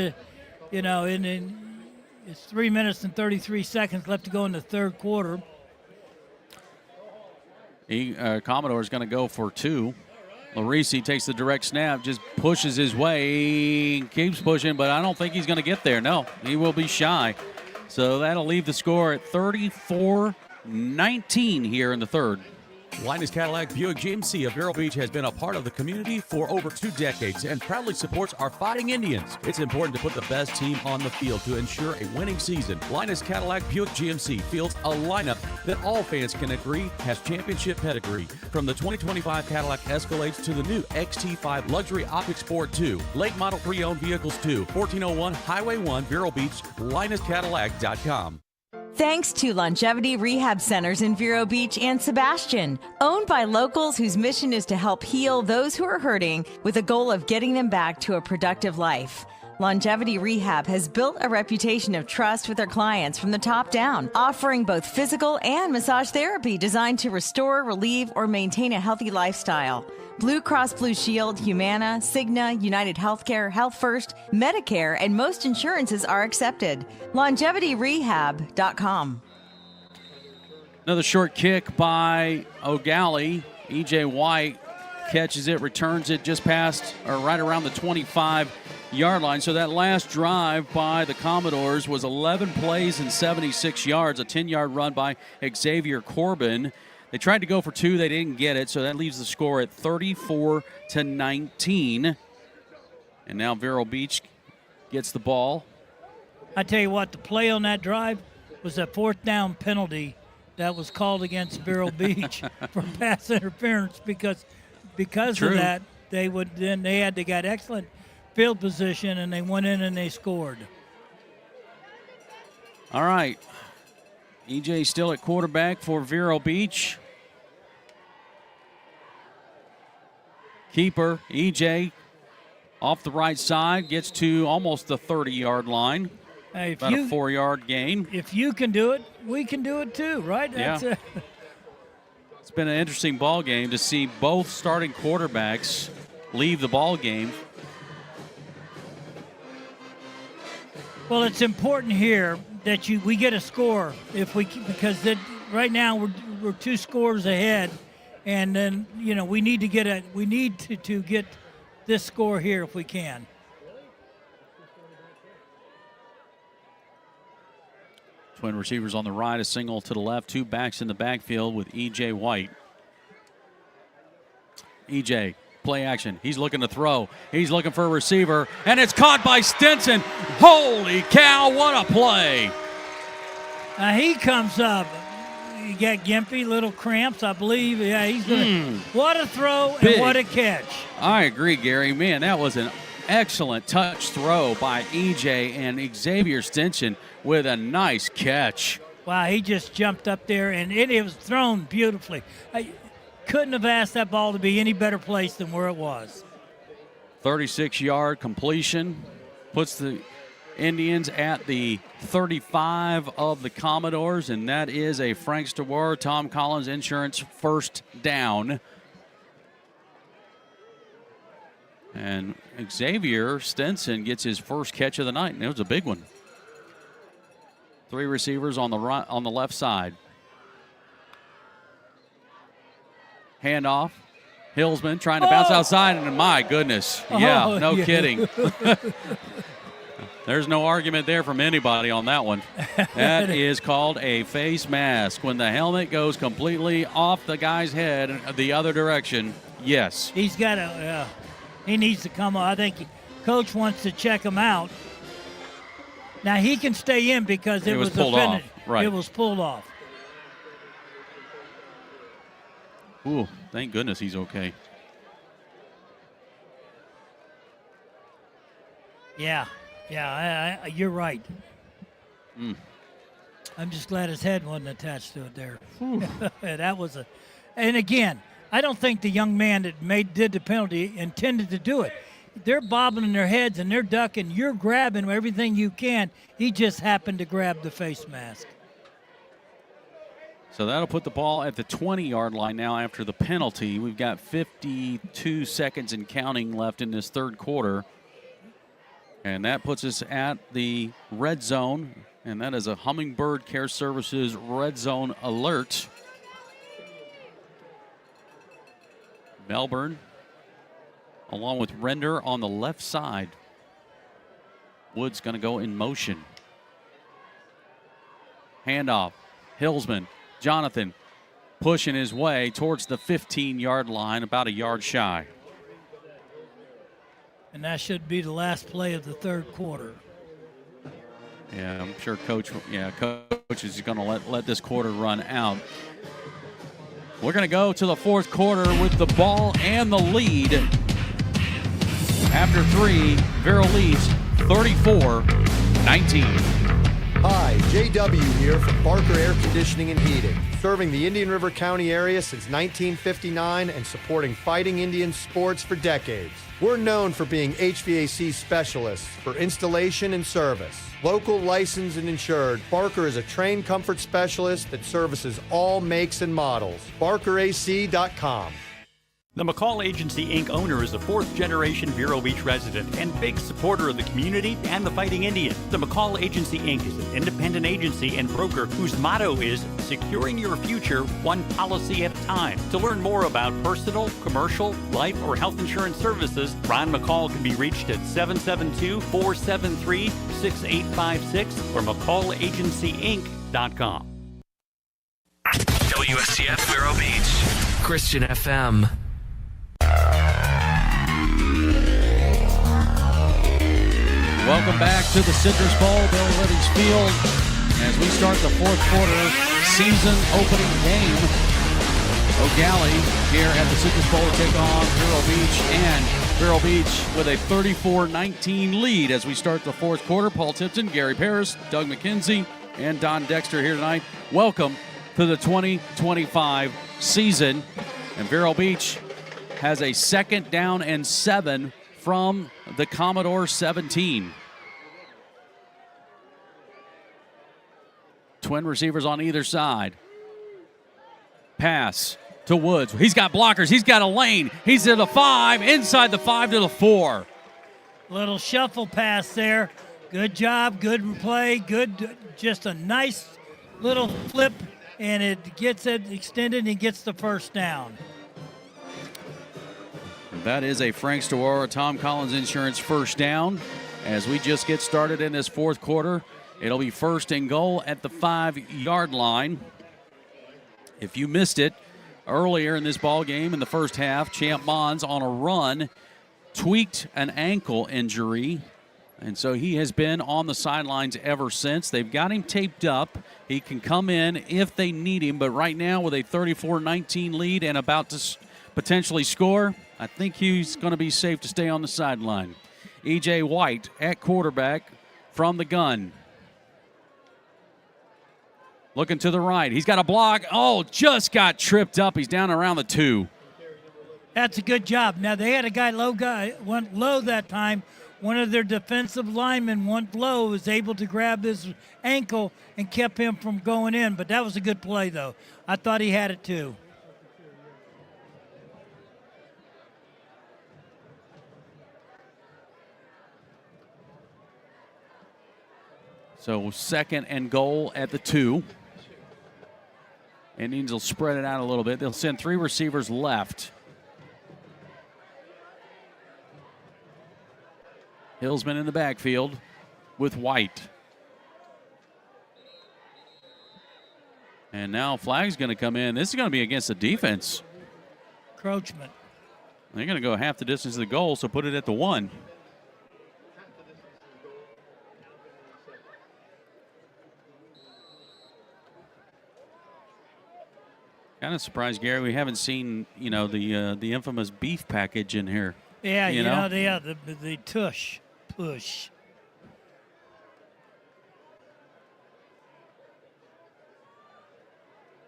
it's 3 minutes and 33 seconds left to go in the third quarter. Commodore is going to go for 2. Larisi takes the direct snap, just pushes his way, keeps pushing, but I don't think he's going to get there. No, he will be shy. So that'll leave the score at 34-19 here in the third. Linus Cadillac Buick GMC of Vero Beach has been a part of the community for over 2 decades and proudly supports our Fighting Indians. It's important to put the best team on the field to ensure a winning season. Linus Cadillac Buick GMC fields a lineup that all fans can agree has championship pedigree. From the 2025 Cadillac Escalades to the new XT5 Luxury Optic Sport 2, late model pre-owned vehicles too. 1401 Highway 1, Vero Beach, LinusCadillac.com. Thanks to Longevity Rehab Centers in Vero Beach and Sebastian, owned by locals whose mission is to help heal those who are hurting with a goal of getting them back to a productive life. Longevity Rehab has built a reputation of trust with their clients from the top down, offering both physical and massage therapy designed to restore, relieve, or maintain a healthy lifestyle. Blue Cross Blue Shield, Humana, Cigna, United Healthcare, Health First, Medicare, and most insurances are accepted. LongevityRehab.com. Another short kick by Gallie. E.J. White catches it, returns it just past or right around the 25-yard line. So that last drive by the Commodores was 11 plays and 76 yards, a 10-yard run by Xavier Corbin. They tried to go for 2. They didn't get it, so that leaves the score at 34-19. And now Vero Beach gets the ball. I tell you what, the play on that drive was a 4th down penalty that was called against Vero Beach for pass interference because True. of that they got excellent field position and they went in and they scored. All right. EJ still at quarterback for Vero Beach. Keeper, EJ, off the right side, gets to almost the 30-yard line. Hey, About a 4-yard gain. If you can do it, we can do it too, right? Yeah. It's been an interesting ball game to see both starting quarterbacks leave the ball game. Well, it's important here that we get a score because right now we're 2 scores ahead, and then we need to get to get this score here if we can. Twin receivers on the right, a single to the left, 2 backs in the backfield with E.J. White. E.J., play action. He's looking to throw. He's looking for a receiver, and it's caught by Stinson. Holy cow, what a play. He comes up. You got Gimpy, little cramps, I believe. Yeah, he's going to. What a throw Big. And what a catch. I agree, Gary. Man, that was an excellent touch throw by E.J. and Xavier Stinson with a nice catch. Wow, he just jumped up there, and it was thrown beautifully. I couldn't have asked that ball to be any better place than where it was. 36-yard completion puts the Indians at the 35 of the Commodores, and that is a Frank Stewart, Tom Collins Insurance first down. And Xavier Stinson gets his first catch of the night, and it was a big one. 3 receivers on the right, on the left side. Handoff. Hillsman trying to bounce outside, and my goodness. Yeah, no kidding. There's no argument there from anybody on that one. That is called a face mask. When the helmet goes completely off the guy's head the other direction, yes. He's got to, he needs to come on. I think Coach wants to check him out. Now he can stay in because it was pulled off. Right. It was pulled off. Ooh, thank goodness he's okay. Yeah, you're right. I'm just glad his head wasn't attached to it there. That was and again, I don't think the young man that did the penalty intended to do it. They're bobbing their heads and they're ducking. You're grabbing everything you can. He just happened to grab the face mask. So that'll put the ball at the 20-yard line now after the penalty. We've got 52 seconds and counting left in this third quarter. And that puts us at the red zone. And that is a Hummingbird Care Services red zone alert. Melbourne, along with Render on the left side. Wood's going to go in motion. Handoff. Hillsman. Jonathan pushing his way towards the 15-yard line, about a yard shy. And that should be the last play of the third quarter. Yeah, I'm sure Coach is going to let this quarter run out. We're going to go to the fourth quarter with the ball and the lead. After 3, Vero leads 34-19. Hi, JW here from Barker Air Conditioning and Heating, serving the Indian River County area since 1959 and supporting Fighting Indian sports for decades. We're known for being HVAC specialists for installation and service. Local, licensed, and insured, Barker is a trained comfort specialist that services all makes and models. BarkerAC.com. The McCall Agency, Inc. owner is a fourth-generation Vero Beach resident and big supporter of the community and the Fighting Indians. The McCall Agency, Inc. is an independent agency and broker whose motto is securing your future one policy at a time. To learn more about personal, commercial, life, or health insurance services, Ron McCall can be reached at 772-473-6856 or McCallAgencyInc.com. WSTF Vero Beach, Christian FM. Welcome back to the Citrus Bowl, Billy Livings Field, as we start the fourth quarter season opening game. Gallie here at the Citrus Bowl to take on Vero Beach, and Vero Beach with a 34-19 lead as we start the fourth quarter. Paul Tipton, Gary Paris, Doug McKenzie, and Don Dexter here tonight. Welcome to the 2025 season, and Vero Beach has a 2nd down and 7 from the Commodores 17. Twin receivers on either side. Pass to Woods. He's got blockers. He's got a lane. He's at the 5, inside the 5 to the 4. Little shuffle pass there. Good job, good play, good, just a nice little flip, and it gets it extended and gets the first down. That is a Frank Stewara, Tom Collins Insurance first down. As we just get started in this fourth quarter, it'll be 1st and goal at the 5-yard line. If you missed it earlier in this ball game in the first half, Champ Mons on a run tweaked an ankle injury, and so he has been on the sidelines ever since. They've got him taped up. He can come in if they need him, but right now with a 34-19 lead and about to potentially score, I think he's going to be safe to stay on the sideline. E.J. White at quarterback from the gun. Looking to the right. He's got a block. Oh, just got tripped up. He's down around the 2. That's a good job. Now, they had a guy went low that time. One of their defensive linemen went low, was able to grab his ankle and kept him from going in. But that was a good play, though. I thought he had it, too. So 2nd and goal at the 2. Indians will spread it out a little bit. They'll send 3 receivers left. Hillsman in the backfield with White. And now flag's going to come in. This is going to be against the defense. Encroachment. They're going to go half the distance of the goal, so put it at the 1. Kind of surprised, Gary. We haven't seen, the infamous beef package in here. Yeah, the tush push.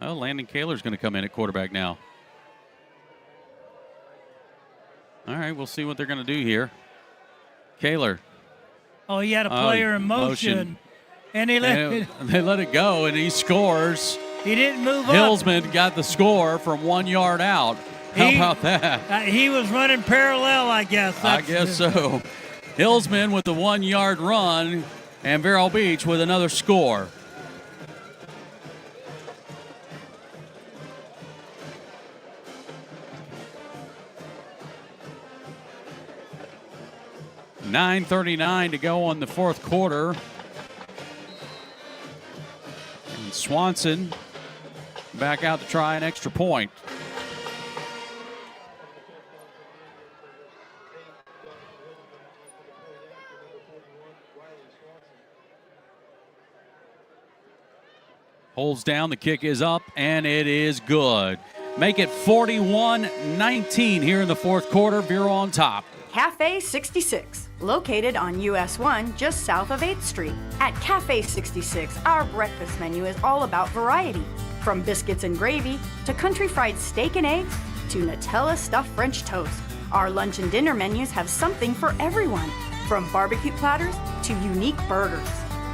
Oh, Landon Kaler's going to come in at quarterback now. All right, we'll see what they're going to do here. Kaler. Oh, he had a player in motion. And they let it go, and he scores. He didn't move up. Hillsman got the score from 1 yard out. How about that? He was running parallel, I guess. I guess so. Hillsman with the 1 yard run, and Vero Beach with another score. $9:39 to go on the fourth quarter. And Swanson back out to try an extra point. Holds down, the kick is up, and it is good. Make it 41-19 here in the fourth quarter. Vero on top. Cafe 66, located on US 1 just south of 8th Street. At Cafe 66, our breakfast menu is all about variety. From biscuits and gravy to country fried steak and eggs to Nutella stuffed French toast. Our lunch and dinner menus have something for everyone, from barbecue platters to unique burgers.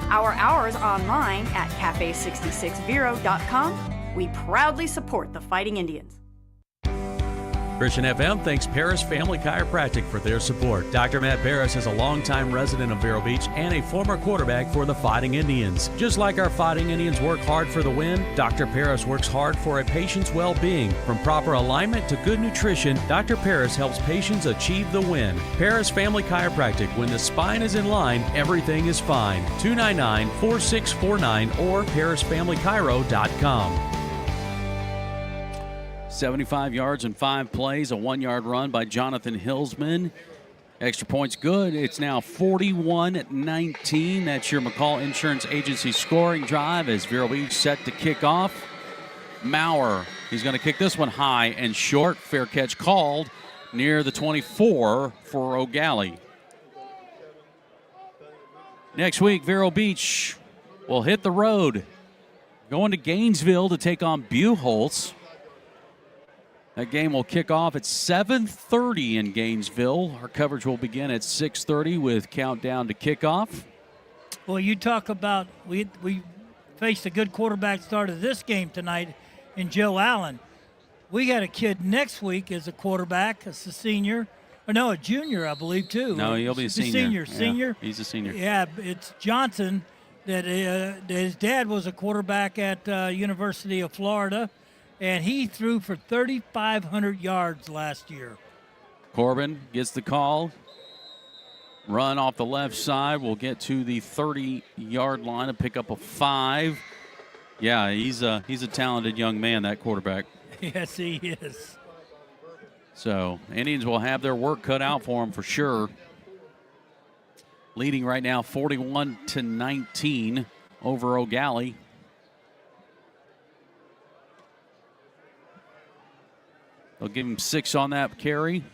Our hours online at cafe66vero.com. We proudly support the Fighting Indians. Christian FM thanks Paris Family Chiropractic for their support. Dr. Matt Paris is a longtime resident of Vero Beach and a former quarterback for the Fighting Indians. Just like our Fighting Indians work hard for the win, Dr. Paris works hard for a patient's well-being. From proper alignment to good nutrition, Dr. Paris helps patients achieve the win. Paris Family Chiropractic. When the spine is in line, everything is fine. 299-4649 or parisfamilychiro.com. 75 yards and 5 plays, a 1-yard run by Jonathan Hillsman. Extra points good. It's now 41-19. That's your McCall Insurance Agency scoring drive as Vero Beach set to kick off. Maurer, he's going to kick this one high and short. Fair catch called near the 24 for O'Gallie. Next week, Vero Beach will hit the road, going to Gainesville to take on Buchholz. That game will kick off at 7:30 in Gainesville. Our coverage will begin at 6:30 with countdown to kickoff. Well, you talk about we faced a good quarterback start of this game tonight in Joe Allen. We got a kid next week as a quarterback, as a senior. Or no, a junior, I believe, too. No, he'll be a senior. Senior. He's a senior. Yeah, it's Johnson. That his dad was a quarterback at University of Florida. And he threw for 3,500 yards last year. Corbin gets the call. Run off the left side. We'll get to the 30-yard line and pick up a 5. Yeah, he's a talented young man, that quarterback. Yes, he is. So Indians will have their work cut out for him for sure. Leading right now 41-19 over O'Gallie. They'll give him 6 on that carry.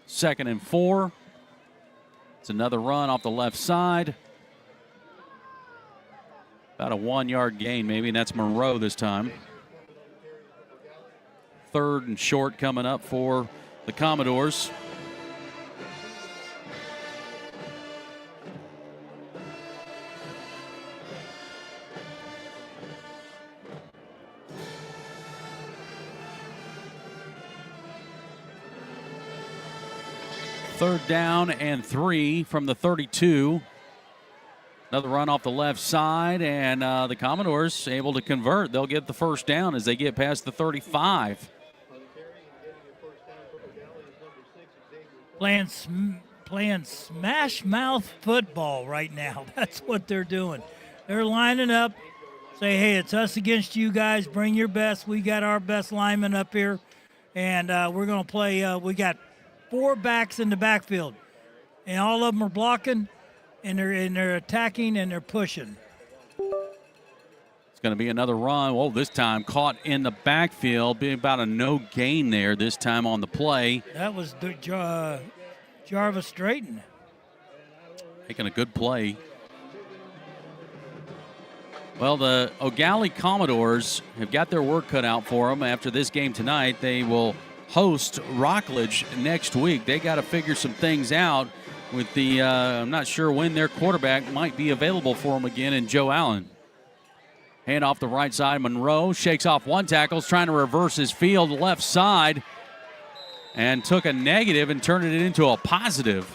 2nd and 4. It's another run off the left side. About a 1-yard gain maybe, and that's Monroe this time. 3rd and short coming up for the Commodores. Third down and 3 from the 32. Another run off the left side, and the Commodores able to convert. They'll get the first down as they get past the 35. Playing smash mouth football right now. That's what they're doing. They're lining up, say, hey, it's us against you guys. Bring your best. We got our best linemen up here, and we're going to play. We got 4 backs in the backfield, and all of them are blocking, and they're attacking, and they're pushing. It's going to be another run. Well, this time caught in the backfield, being about a no gain there this time on the play. That was Jarvis Drayton. Making a good play. Well, the O'Gallie Commodores have got their work cut out for them after this game tonight. They will host Rockledge next week. They got to figure some things out with the, I'm not sure when their quarterback might be available for them again in Joe Allen. Hand off the right side. Monroe shakes off one tackle, is trying to reverse his field left side, and took a negative and turned it into a positive.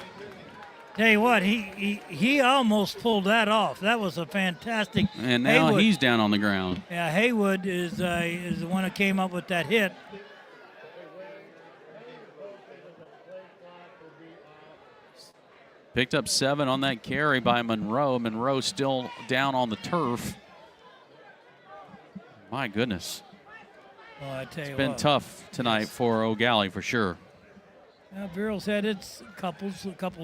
Tell you what, he almost pulled that off. That was a fantastic. And now Haywood, he's down on the ground. Yeah, Haywood is the one that came up with that hit. Picked up 7 on that carry by Monroe. Monroe still down on the turf. My goodness. Well, I tell you it's been what, tough tonight for O'Gallie for sure. Vero's had its a couple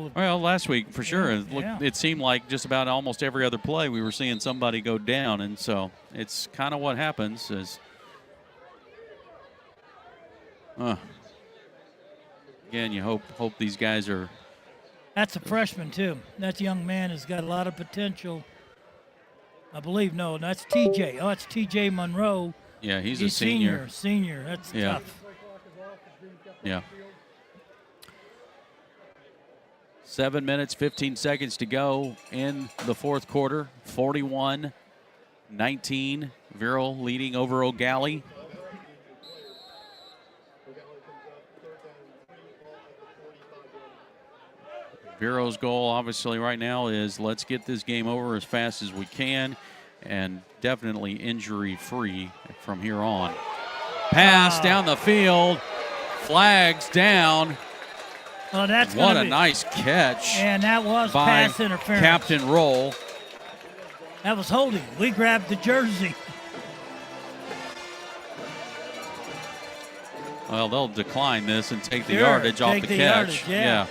of. Well, last week for sure. Yeah. It seemed like just about almost every other play we were seeing somebody go down, and so it's kind of what happens. Again, you hope these guys are That's a freshman, too. That young man has got a lot of potential. I believe, no, that's TJ. Oh, it's TJ Monroe. Yeah, he's a senior. Senior. That's tough. Yeah. 7 minutes, 15 seconds to go in the fourth quarter. 41-19. Vero leading over Gallie. Vero's goal, obviously, right now is let's get this game over as fast as we can and definitely injury-free from here on. Pass down the field. Flags down. Well, that's what a nice catch. And that was by pass interference. Captain Roll. That was holding. We grabbed the jersey. Well, they'll decline this and take the yardage off the catch. Yeah.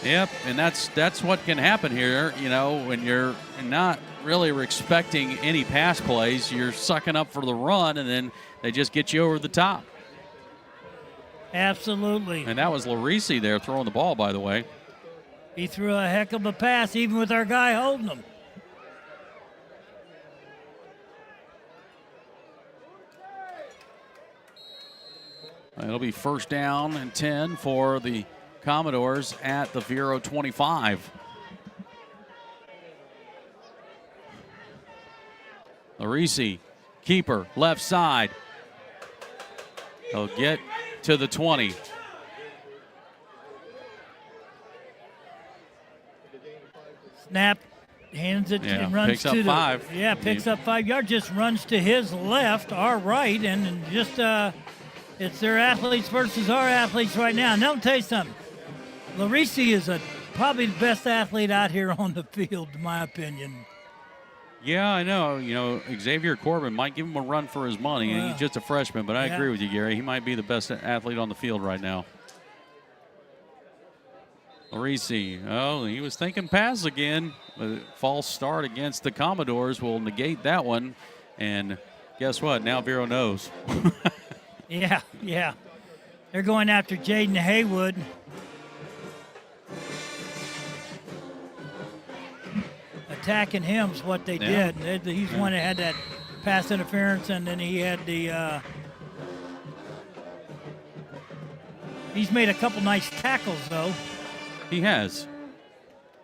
Yep, and that's what can happen here. You know, when you're not really expecting any pass plays, you're sucking up for the run, and then they just get you over the top. Absolutely. And that was Larisi there throwing the ball, by the way. He threw a heck of a pass, even with our guy holding him. It'll be first down and 10 for the Commodores at the Vero 25. Larisi, keeper, left side. He'll get to the 20. Snap, hands it and runs picks to up the 5. Yeah, picks up 5 yards, just runs to his left, our right, and just it's their athletes versus our athletes right now. And I'll tell you something. Larisi is probably the best athlete out here on the field, in my opinion. Yeah, I know. You know, Xavier Corbin might give him a run for his money, and he's just a freshman, but I agree with you, Gary. He might be the best athlete on the field right now. Larisi, oh, he was thinking pass again. A false start against the Commodores will negate that one. And guess what? Now Vero knows. Yeah. They're going after Jaden Haywood. Attacking him's what they did. He's one that had that pass interference, and then he had the he's made a couple nice tackles, though. He has.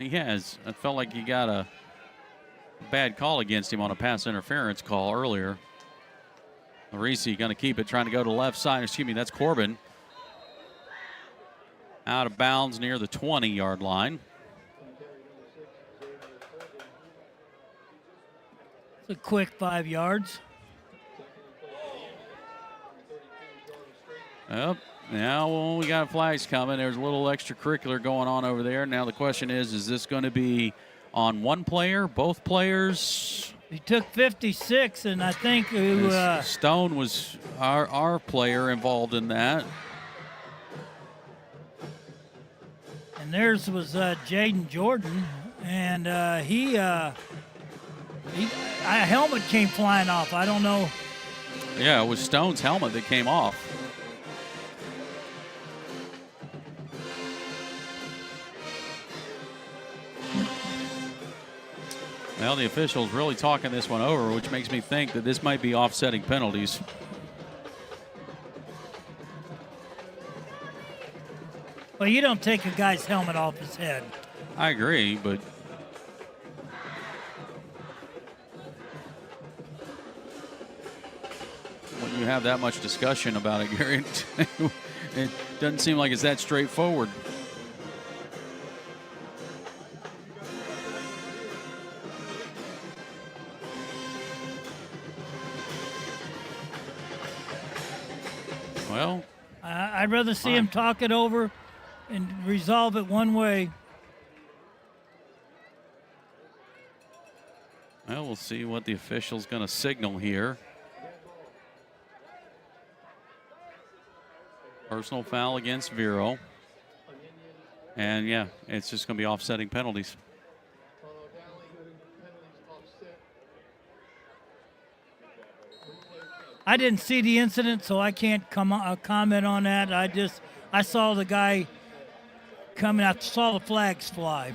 I felt like he got a bad call against him on a pass interference call earlier. Larisi going to keep it, trying to go to the left side. Excuse me, that's Corbin. Out of bounds near the 20-yard line. It's a quick 5 yards. Yep. Now we got flags coming. There's a little extracurricular going on over there. Now the question is this going to be on one player, both players? He took 56, and I think Stone was our player involved in that. And theirs was Jaden Jordan, and a helmet came flying off. I don't know. Yeah, it was Stone's helmet that came off. Well, the officials really talking this one over, which makes me think that this might be offsetting penalties. Well, you don't take a guy's helmet off his head. I agree, but when you have that much discussion about it, Gary, it doesn't seem like it's that straightforward. Well, I'd rather see him talk it over and resolve it one way. Well, we'll see what the official's going to signal here. Personal foul against Vero. And, yeah, it's just going to be offsetting penalties. I didn't see the incident, so I can't comment on that. I saw the guy coming out, saw the flags fly.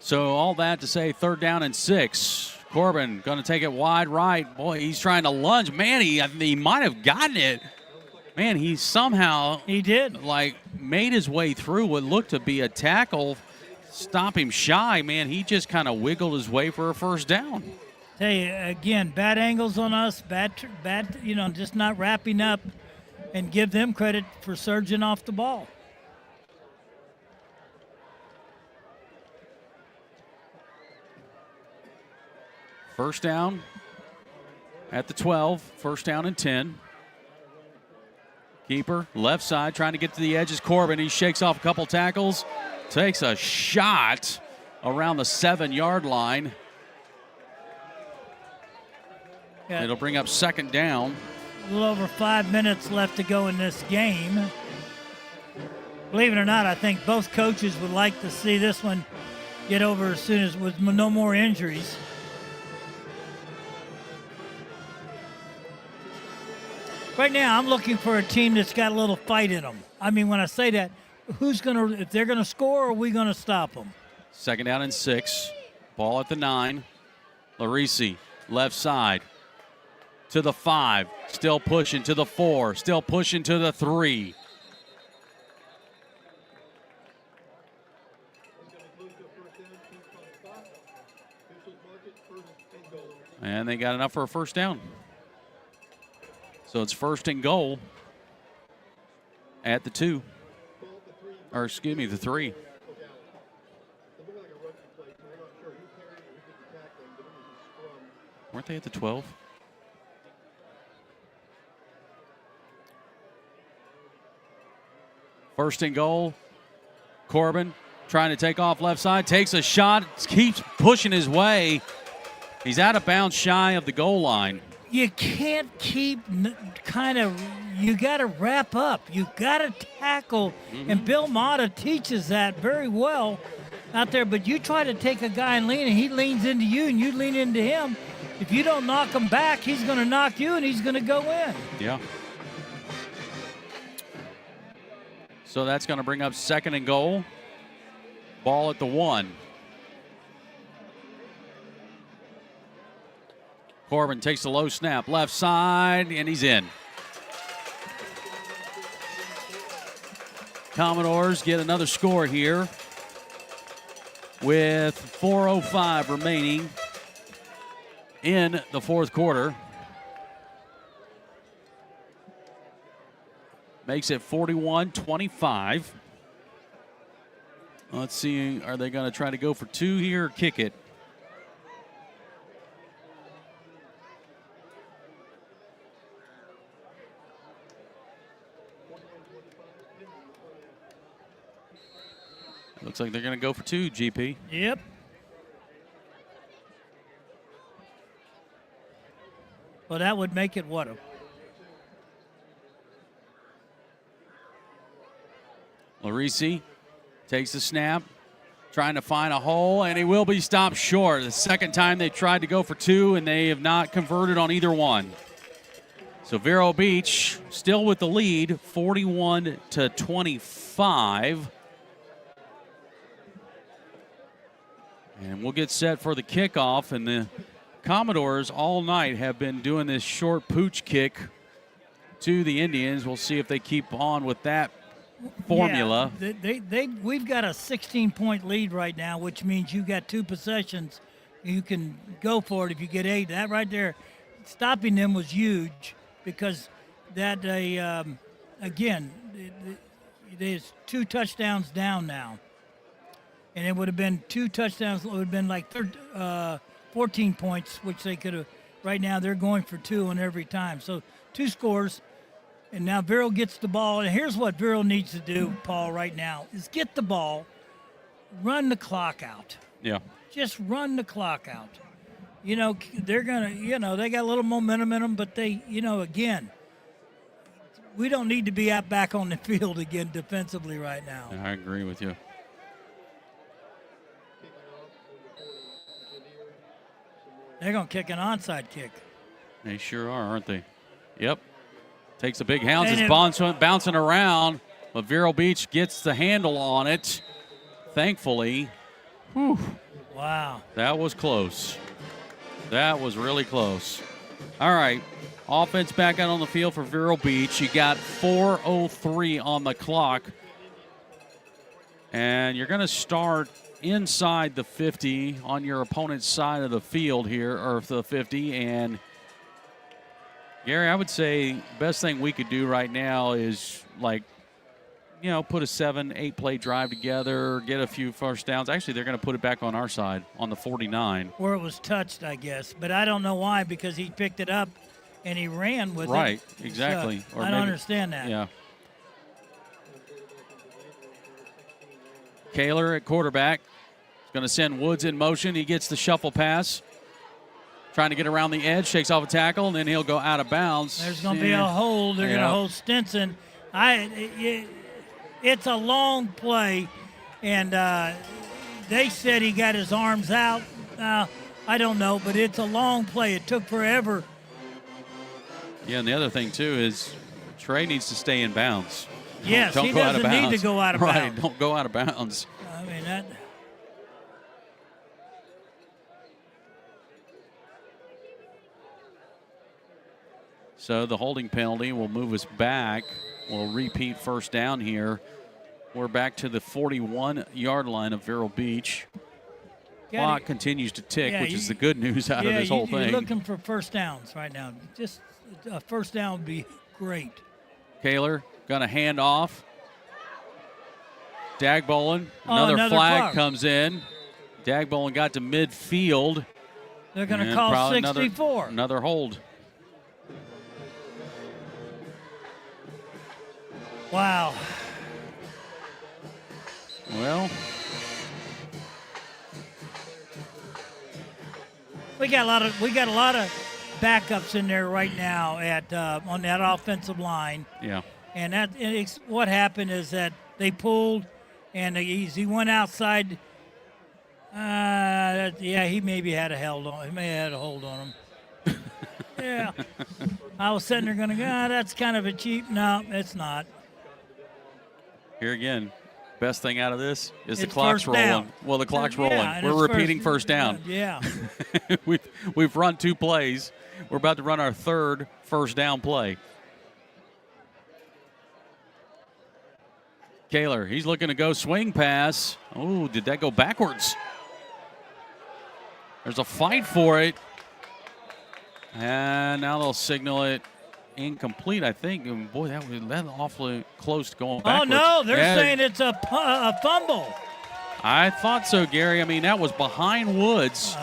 So all that to say, 3rd down and 6. Corbin going to take it wide right. Boy, he's trying to lunge. Man, he might have gotten it. Man, he somehow made his way through what looked to be a tackle. Stop him shy, man. He just kind of wiggled his way for a 1st down. Tell you again, bad angles on us, bad, just not wrapping up, and give them credit for surging off the ball. First down at the 12. 1st down and 10. Keeper, left side, trying to get to the edges. Corbin, he shakes off a couple tackles, takes a shot around the 7-yard line. Yeah. It'll bring up 2nd down. A little over 5 minutes left to go in this game. Believe it or not, I think both coaches would like to see this one get over as soon as with no more injuries. Right now, I'm looking for a team that's got a little fight in them. I mean, when I say that, if they're going to score, are we going to stop them? 2nd down and 6. Ball at the 9. Larisi, left side to the 5. Still pushing to the 4. Still pushing to the 3. And they got enough for a 1st down. So it's 1st and goal at the 2. Or excuse me, the 3. Weren't they at the 12? First and goal. Corbin trying to take off left side. Takes a shot. Keeps pushing his way. He's out of bounds shy of the goal line. You can't keep you got to wrap up. You got to tackle. Mm-hmm. And Bill Mata teaches that very well out there. But you try to take a guy and lean, and he leans into you, and you lean into him. If you don't knock him back, he's going to knock you, and he's going to go in. Yeah. So that's going to bring up 2nd and goal. Ball at the 1. Corbin takes the low snap, left side, and he's in. Commodores get another score here with 4:05 remaining in the 4th quarter. Makes it 41-25. Let's see, are they going to try to go for 2 here or kick it? Looks like they're going to go for 2, GP. Yep. Well, that would make it what? Larisi takes the snap, trying to find a hole, and he will be stopped short. The 2nd time they tried to go for 2, and they have not converted on either one. So Vero Beach still with the lead, 41-25. And we'll get set for the kickoff, and the Commodores all night have been doing this short pooch kick to the Indians. We'll see if they keep on with that formula. Yeah, we've got a 16-point lead right now, which means you got 2 possessions. You can go for it if you get 8. That right there, stopping them was huge because that again, there's 2 touchdowns down now. And it would have been 2 touchdowns. It would have been like 14 points, which they could have. Right now, they're going for 2 on every time. So 2 scores, and now Vero gets the ball. And here's what Vero needs to do, Paul, right now, is get the ball, run the clock out. Yeah. Just run the clock out. They're going to, they got a little momentum in them, but they, again, we don't need to be back on the field again defensively right now. I agree with you. They're going to kick an onside kick. They sure are, aren't they? Yep. Takes a big hound. It's bouncing around. But Vero Beach gets the handle on it, thankfully. Whew. Wow. That was close. That was really close. All right. Offense back out on the field for Vero Beach. You got 4:03 on the clock. And you're going to start inside the 50 on your opponent's side of the field here, or the 50. And, Gary, I would say best thing we could do right now is, like, you know, put a 7-8 play drive together, get a few first downs. Actually, they're going to put it back on our side, on the 49. Where it was touched, I guess. But I don't know why, because he picked it up and he ran with it. Right, exactly. So I don't understand that. Yeah. Kaler at quarterback. He's going to send Woods in motion. He gets the shuffle pass. Trying to get around the edge, shakes off a tackle, and then he'll go out of bounds. There's going to be a hold. They're going to hold Stinson. It's a long play, and they said he got his arms out. I don't know, but it's a long play. It took forever. Yeah, and the other thing, too, is Trey needs to stay in bounds. Yes, don't he go doesn't out of need bounds. to go out of right, bounds. Don't go out of bounds. I mean, that. So the holding penalty will move us back. We'll repeat first down here. We're back to the 41-yard line of Vero Beach. Clock continues to tick, which is the good news out of this whole thing. You're looking for first downs right now. Just a first down would be great. Kaler going to hand off. Dagbolin, another flag comes in. Dagbolin got to midfield. They're going to call 64. Another hold. Wow. Well, we got a lot of backups in there right now at on that offensive line. Yeah. And what happened is that they pulled, and he went outside. He maybe had a hold on. He may have had a hold on him. Yeah. I was sitting there going, that's kind of a cheap. No, it's not. Here again, best thing out of this is the It's clock's first rolling. down. Well, the clock's rolling. And We're it's repeating first down. Yeah. We've run 2 plays. We're about to run our 3rd first down play. Kaler, he's looking to go swing pass. Oh, did that go backwards? There's a fight for it. And now they'll signal it incomplete, I think. And boy, that was awfully close to going backwards. Oh, no, they're saying it's a fumble. I thought so, Gary. I mean, that was behind Woods.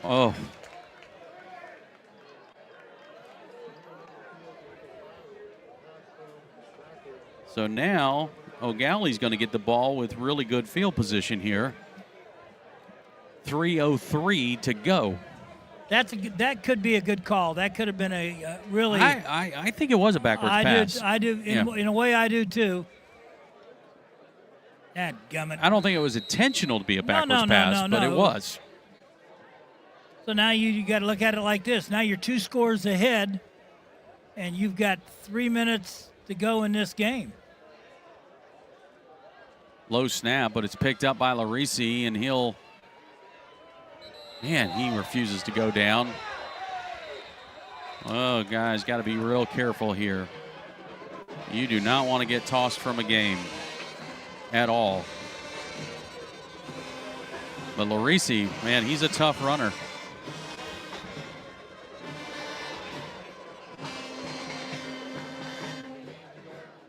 Oh. So now O'Galley's going to get the ball with really good field position here. 3:03 to go. That could be a good call. That could have been a really. I think it was a backwards pass. I do. In a way, I do too. Dadgummit. I don't think it was intentional to be a backwards pass, but it was. So now you got to look at it like this. Now you're 2 scores ahead, and you've got 3 minutes to go in this game. Low snap, but it's picked up by Larisi, and he'll. Man, he refuses to go down. Oh, guys, got to be real careful here. You do not want to get tossed from a game at all. But Larisi, man, he's a tough runner.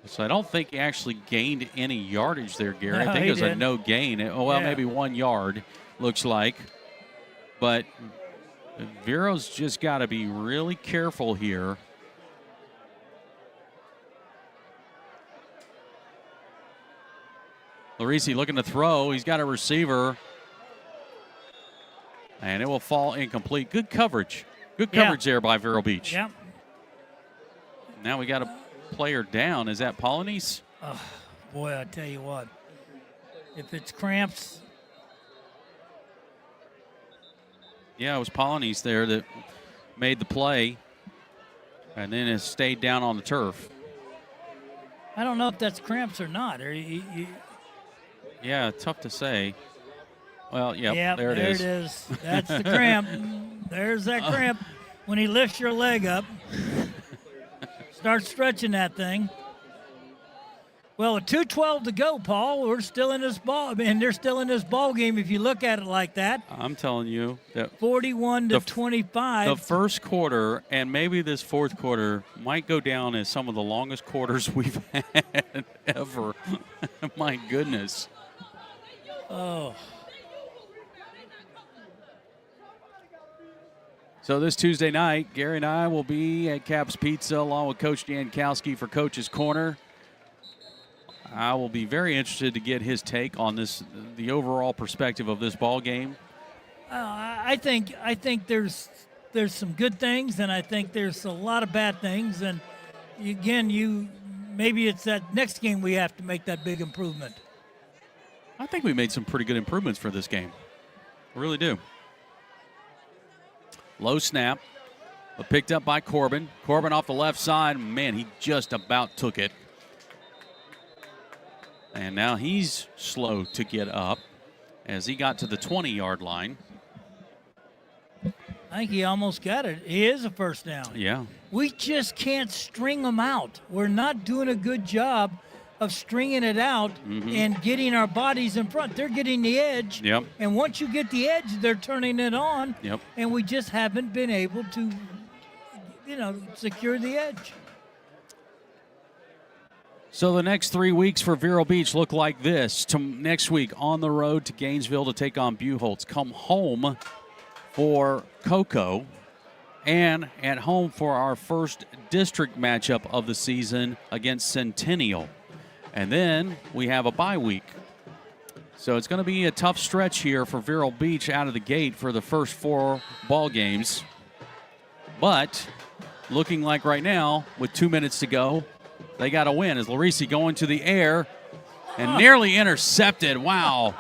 So I don't think he actually gained any yardage there, Gary. No, I think it was did. a no gain. Oh, well, maybe 1 yard, looks like. But Vero's just got to be really careful here. Larisi looking to throw. He's got a receiver. And it will fall incomplete. Good coverage. Good coverage there by Vero Beach. Yep. Now we got a player down. Is that Polonese? Oh, boy, I tell you what. If it's cramps. Yeah, it was Polonese there that made the play and then has stayed down on the turf. I don't know if that's cramps or not. Yeah, tough to say. Well, Yep, there it is. There it is. That's the cramp. There's that cramp. When he lifts your leg up, start stretching that thing. Well, with 2:12 to go, Paul, we're still in this ball. They're still in this ball game if you look at it like that. I'm telling you that 41 to 25. The first quarter and maybe this fourth quarter might go down as some of the longest quarters we've had ever. My goodness. Oh. So this Tuesday night, Gary and I will be at Cap's Pizza along with Coach Jankowski for Coach's Corner. I will be very interested to get his take on the overall perspective of this ball game. I think there's some good things, and I think there's a lot of bad things. And again, maybe it's that next game we have to make that big improvement. I think we made some pretty good improvements for this game. I really do. Low snap, but picked up by Corbin. Corbin off the left side. Man, he just about took it. And now he's slow to get up as he got to the 20-yard line. I think he almost got it. He is a first down. Yeah. We just can't string them out. We're not doing a good job of stringing it out and getting our bodies in front. They're getting the edge. Yep. And once you get the edge, they're turning it on. Yep. And we just haven't been able to, secure the edge. So the next 3 weeks for Vero Beach look like this. Next week on the road to Gainesville to take on Buchholz. Come home for Cocoa. And at home for our first district matchup of the season against Centennial. And then we have a bye week. So it's going to be a tough stretch here for Vero Beach out of the gate for the first 4 ball games. But looking like right now, with 2 minutes to go, they got to win. As Larisi going to the air and nearly intercepted. Wow.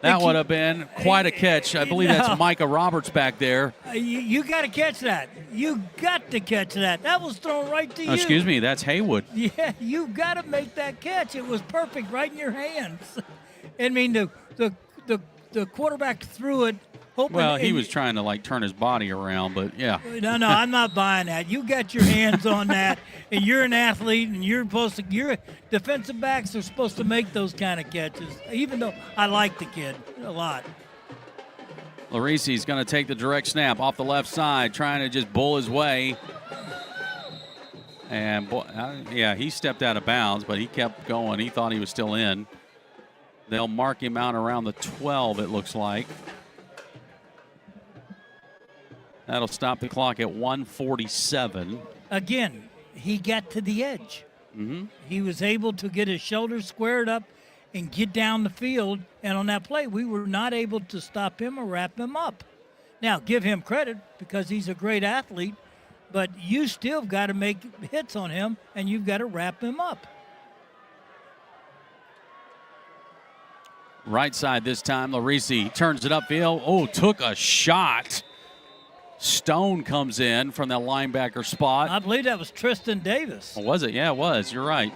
That would have been quite a catch. I believe that's Micah Roberts back there. You got to catch that. You got to catch that. That was thrown right to you. Excuse me, that's Haywood. Yeah, you got to make that catch. It was perfect right in your hands. I mean, the quarterback threw it. Well, he was trying to turn his body around, but yeah. No, I'm not buying that. You got your hands on that, and you're an athlete, and your defensive backs are supposed to make those kind of catches. Even though I like the kid a lot. Larisi's going to take the direct snap off the left side, trying to just bull his way. And he stepped out of bounds, but he kept going. He thought he was still in. They'll mark him out around the 12, it looks like. That'll stop the clock at 1:47. Again, he got to the edge. Mm-hmm. He was able to get his shoulders squared up and get down the field. And on that play, we were not able to stop him or wrap him up. Now, give him credit because he's a great athlete, but you still got to make hits on him, and you've got to wrap him up. Right side this time, Larisi turns it upfield. Oh, took a shot. Stone comes in from the linebacker spot. I believe that was Tristan Davis. Oh, was it? Yeah, it was. You're right.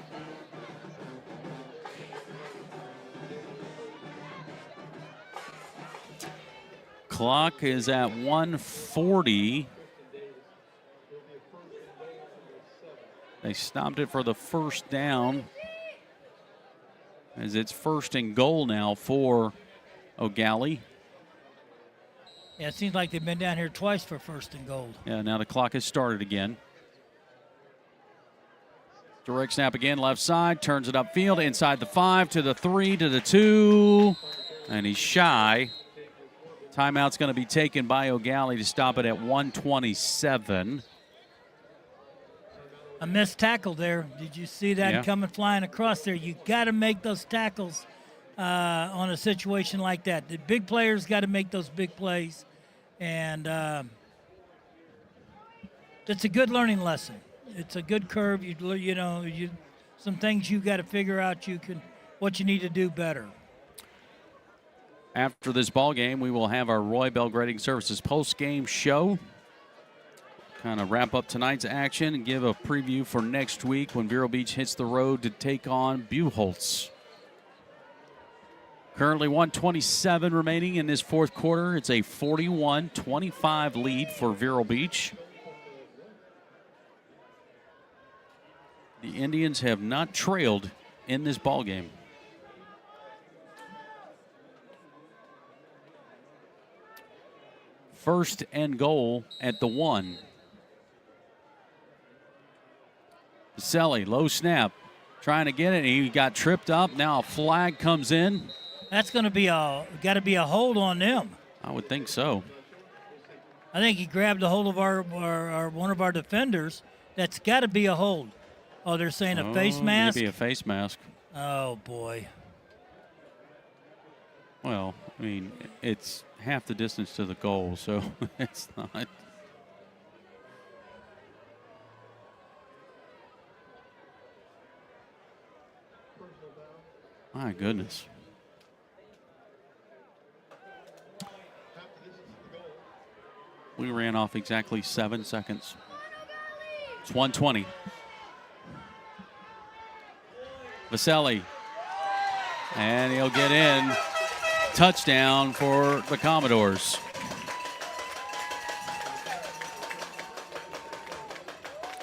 Clock is at 1:40. They stopped it for the first down as it's 1st and goal now for Gallie. Yeah, it seems like they've been down here twice for 1st and goal. Yeah, now the clock has started again. Direct snap again, left side, turns it upfield, inside the 5, to the 3, to the 2, and he's shy. Timeout's going to be taken by Gallie to stop it at 1:27. A missed tackle there. Did you see that coming flying across there? You got to make those tackles on a situation like that. The big players got to make those big plays, and it's a good learning lesson. It's a good curve. Some things you got to figure out. What you need to do better. After this ball game, we will have our Roy Bell Grading Services post-game show. kind of wrap up tonight's action and give a preview for next week when Vero Beach hits the road to take on Buchholz. Currently 1:27 remaining in this fourth quarter. It's a 41-25 lead for Vero Beach. The Indians have not trailed in this ballgame. First and goal at the 1. Baselli, low snap, trying to get it. He got tripped up. Now a flag comes in. That's going to be got to be a hold on them. I would think so. I think he grabbed a hold of our one of our defenders. That's got to be a hold. Oh, they're saying a face mask? Maybe a face mask. Oh, boy. Well, I mean, it's half the distance to the goal, so it's not. My goodness. We ran off exactly 7 seconds. It's 1:20. Baselli. And he'll get in. Touchdown for the Commodores.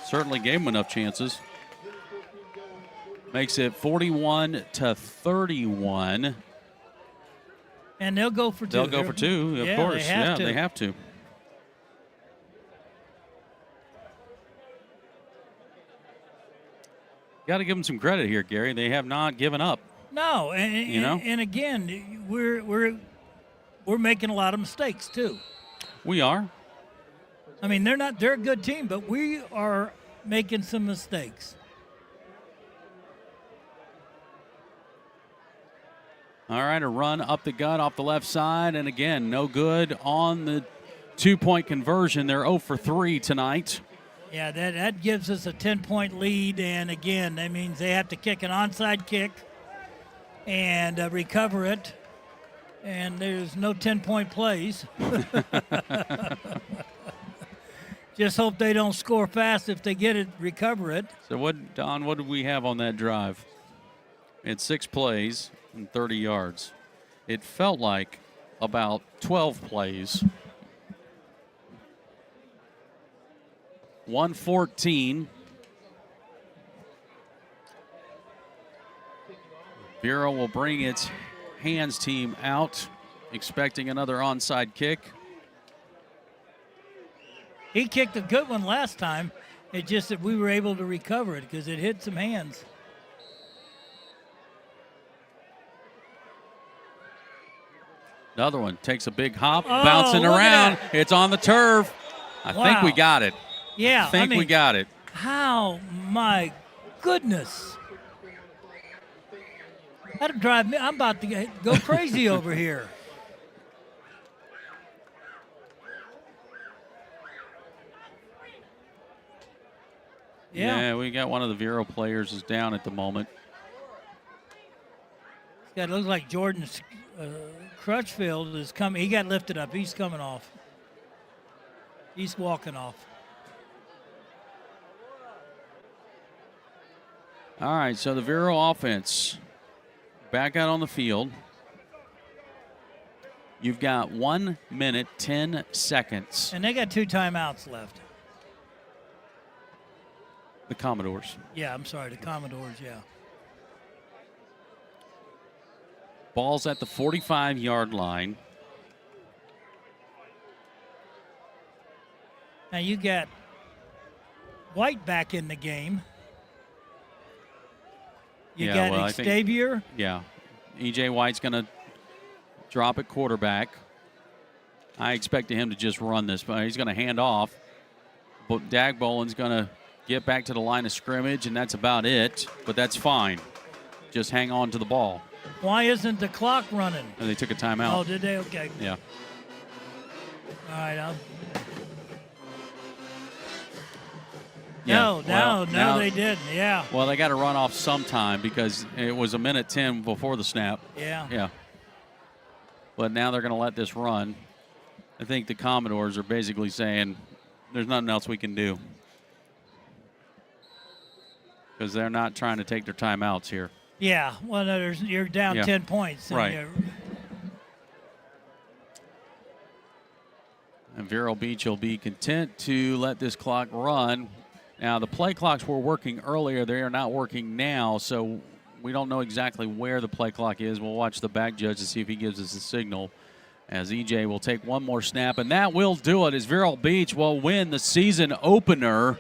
Certainly gave him enough chances. Makes it 41-31. And they'll go for two. They'll go for two, of course. They have to. Got to give them some credit here, Gary. They have not given up. No, and again, we're making a lot of mistakes too. We are. I mean, they're a good team, but we are making some mistakes. All right, a run up the gut off the left side, and again, no good on the 2-point conversion. They're 0 for 3 tonight. Yeah, that gives us a 10-point lead, and again, that means they have to kick an onside kick and recover it, and there's no 10-point plays. Just hope they don't score fast if they get it, recover it. So Don, what did we have on that drive? It's 6 plays and 30 yards. It felt like about 12 plays. 1:14. Vero will bring its hands team out, expecting another onside kick. He kicked a good one last time. It's just that we were able to recover it because it hit some hands. Another one takes a big hop, bouncing around. It's on the turf. I think we got it. Yeah, I think we got it. How, my goodness. That'll drive me. I'm about to go crazy over here. Yeah, we got one of the Vero players is down at the moment. It looks like Jordan Crutchfield is coming. He got lifted up. He's coming off. He's walking off. All right, so the Vero offense back out on the field. You've got 1 minute, 10 seconds. And they got 2 timeouts left. The Commodores. Yeah, I'm sorry, the Commodores, yeah. Ball's at the 45-yard line. Now you got White back in the game. You got Xavier. E.J. White's going to drop at quarterback. I expected him to just run this, but he's going to hand off. But Dagbolin's going to get back to the line of scrimmage, and that's about it. But that's fine. Just hang on to the ball. Why isn't the clock running? And they took a timeout. Oh, did they? Okay. Yeah. All right. Yeah. No, they didn't. Yeah. Well, they got to run off sometime because it was 1:10 before the snap. Yeah. Yeah. But now they're going to let this run. I think the Commodores are basically saying, there's nothing else we can do because they're not trying to take their timeouts here. Yeah, well, no, you're down 10 points. Right. And Vero Beach will be content to let this clock run. Now, the play clocks were working earlier. They are not working now, so we don't know exactly where the play clock is. We'll watch the back judge to see if he gives us a signal as EJ will take one more snap, and that will do it as Vero Beach will win the season opener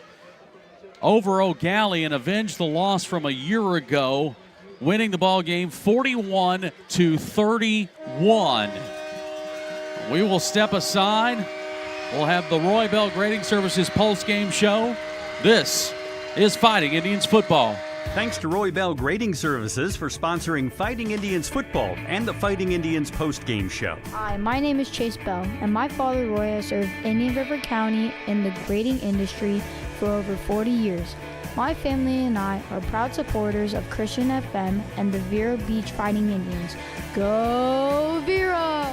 over Gallie and avenge the loss from a year ago, winning the ball game 41-31. We will step aside. We'll have the Roy Bell Grading Services post-game show. This is Fighting Indians football. Thanks to Roy Bell Grading Services for sponsoring Fighting Indians football and the Fighting Indians post-game show. Hi, my name is Chase Bell, and my father Roy has served Indian River County in the grading industry for over 40 years. My family and I are proud supporters of Christian FM and the Vero Beach Fighting Indians. Go Vero!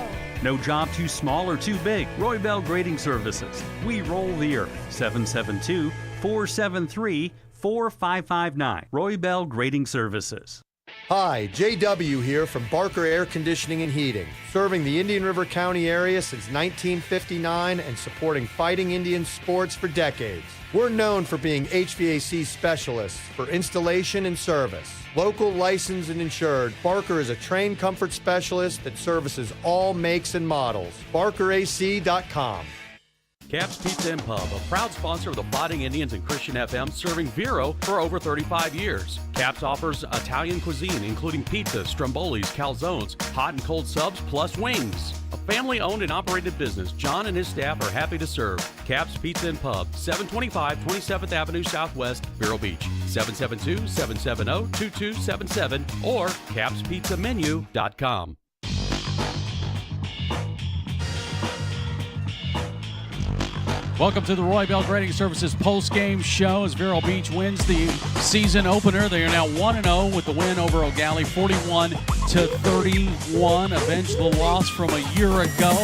No job too small or too big. Roy Bell Grading Services. We roll the earth. 772-473-4559. Roy Bell Grading Services. Hi, JW here from Barker Air Conditioning and Heating, serving the Indian River County area since 1959 and supporting Fighting Indian sports for decades. We're known for being HVAC specialists for installation and service. Local, licensed, and insured, Barker is a trained comfort specialist that services all makes and models. BarkerAC.com. Cap's Pizza and Pub, a proud sponsor of the Fighting Indians and Christian FM, serving Vero for over 35 years. Cap's offers Italian cuisine, including pizza, strombolis, calzones, hot and cold subs, plus wings. A family-owned and operated business, John and his staff are happy to serve. Cap's Pizza and Pub, 725 27th Avenue Southwest, Vero Beach, 772-770-2277 or capspizzamenu.com. Welcome to the Roy Bell Grading Services post-game show as Vero Beach wins the season opener. They are now 1-0 with the win over Gallie, 41-31. Avenged the loss from a year ago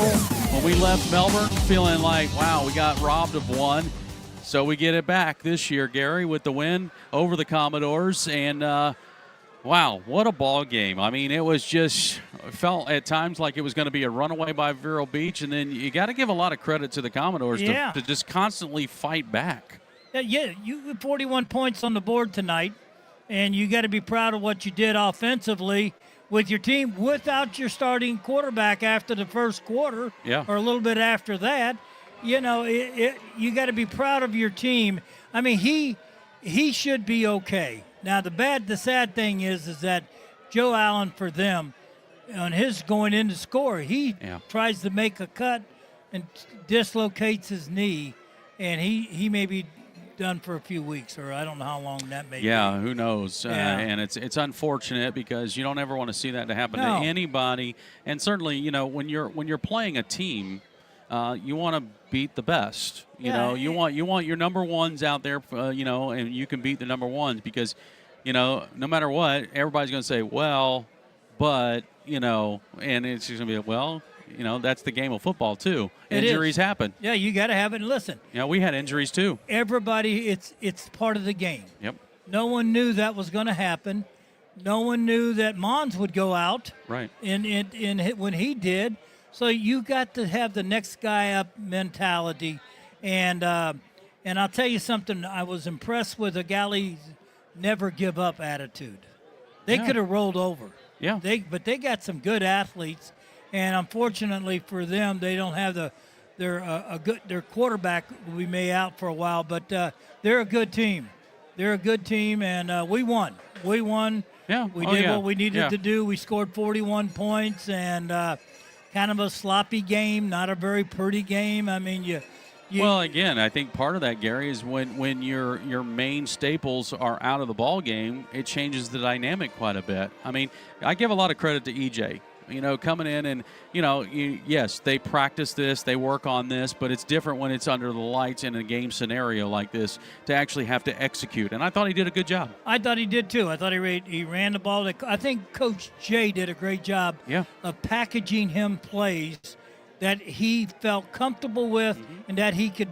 when we left Melbourne, feeling like, wow, we got robbed of one. So we get it back this year, Gary, with the win over the Commodores. And, wow, what a ball game. I mean, it felt at times like it was going to be a runaway by Vero Beach, and then you got to give a lot of credit to the Commodores to just constantly fight back. Yeah, you had 41 points on the board tonight, and you got to be proud of what you did offensively with your team without your starting quarterback after the first quarter or a little bit after that. You know, you got to be proud of your team. I mean, he should be okay. Now, the sad thing is that Joe Allen, for them, on his going in to score, he tries to make a cut and dislocates his knee, and he may be done for a few weeks, or I don't know how long that may be. Yeah, who knows? And it's unfortunate because you don't ever want to see that to happen to anybody. And certainly, you know, when you're playing a team, you want to beat the best. You know, you want your number ones out there, you know, and you can beat the number ones because, you know, no matter what, everybody's going to say, well, but, you know, and it's just going to be, well, you know, that's the game of football too. Injuries happen. Yeah, you got to have it. And listen. Yeah, we had injuries too. Everybody, it's part of the game. Yep. No one knew that was going to happen. No one knew that Mons would go out. Right. In when he did. So you got to have the next guy up mentality, and I'll tell you something. I was impressed with the Gallie's never give up attitude. They could have rolled over. Yeah. But they got some good athletes, and unfortunately for them, they don't have their quarterback will be may out for a while. But they're a good team. They're a good team, and we won. We won. Yeah. We did what we needed to do. We scored 41 points, and kind of a sloppy game, not a very pretty game. I mean, well, again, I think part of that, Gary, is when your main staples are out of the ball game, it changes the dynamic quite a bit. I mean, I give a lot of credit to EJ. You know, coming in and, you know, yes, they practice this, they work on this, but it's different when it's under the lights in a game scenario like this to actually have to execute. And I thought he did a good job. I thought he did, too. I thought he ran the ball. I think Coach Jay did a great job of packaging him plays that he felt comfortable with and that he could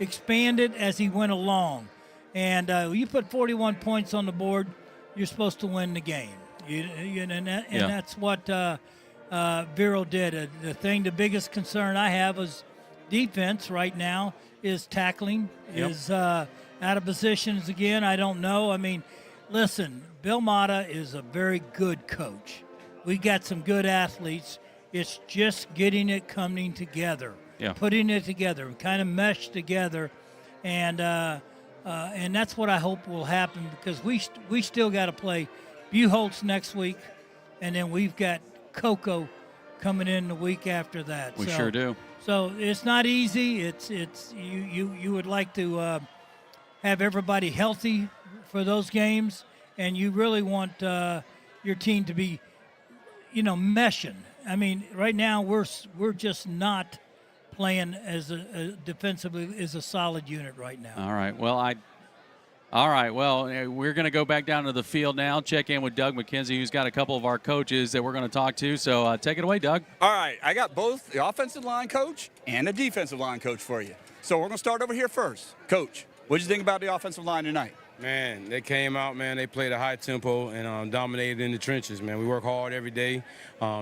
expanded as he went along. And you put 41 points on the board, you're supposed to win the game. That's what Vero did. The biggest concern I have is defense right now is tackling, is out of positions again. I don't know. I mean, listen, Bill Mata is a very good coach. We got some good athletes. It's just getting it coming together, putting it together, kind of meshed together, and that's what I hope will happen because we still got to play Buchholz next week, and then we've got Cocoa coming in the week after that. We sure do. So it's not easy. It's you would like to have everybody healthy for those games, and you really want your team to be, meshing. I mean, right now we're just not playing as defensively as a solid unit right now. All right. Well, we're going to go back down to the field now, check in with Doug McKenzie, who's got a couple of our coaches that we're going to talk to. So take it away, Doug. All right. I got both the offensive line coach and a defensive line coach for you. So we're going to start over here first. Coach, what did you think about the offensive line tonight? Man, they came out, man. They played a high tempo and dominated in the trenches, man. We work hard every day,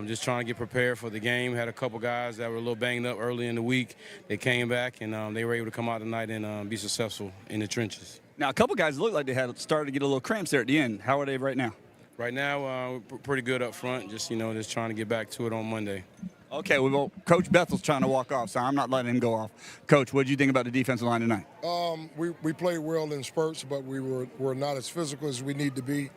just trying to get prepared for the game. Had a couple guys that were a little banged up early in the week. They came back, and they were able to come out tonight and be successful in the trenches. Now, a couple guys looked like they had started to get a little cramps there at the end. How are they right now? Right now, we're pretty good up front, just trying to get back to it on Monday. Okay, well, Coach Bethel's trying to walk off, so I'm not letting him go off. Coach, what did you think about the defensive line tonight? We played well in spurts, but we were not as physical as we need to be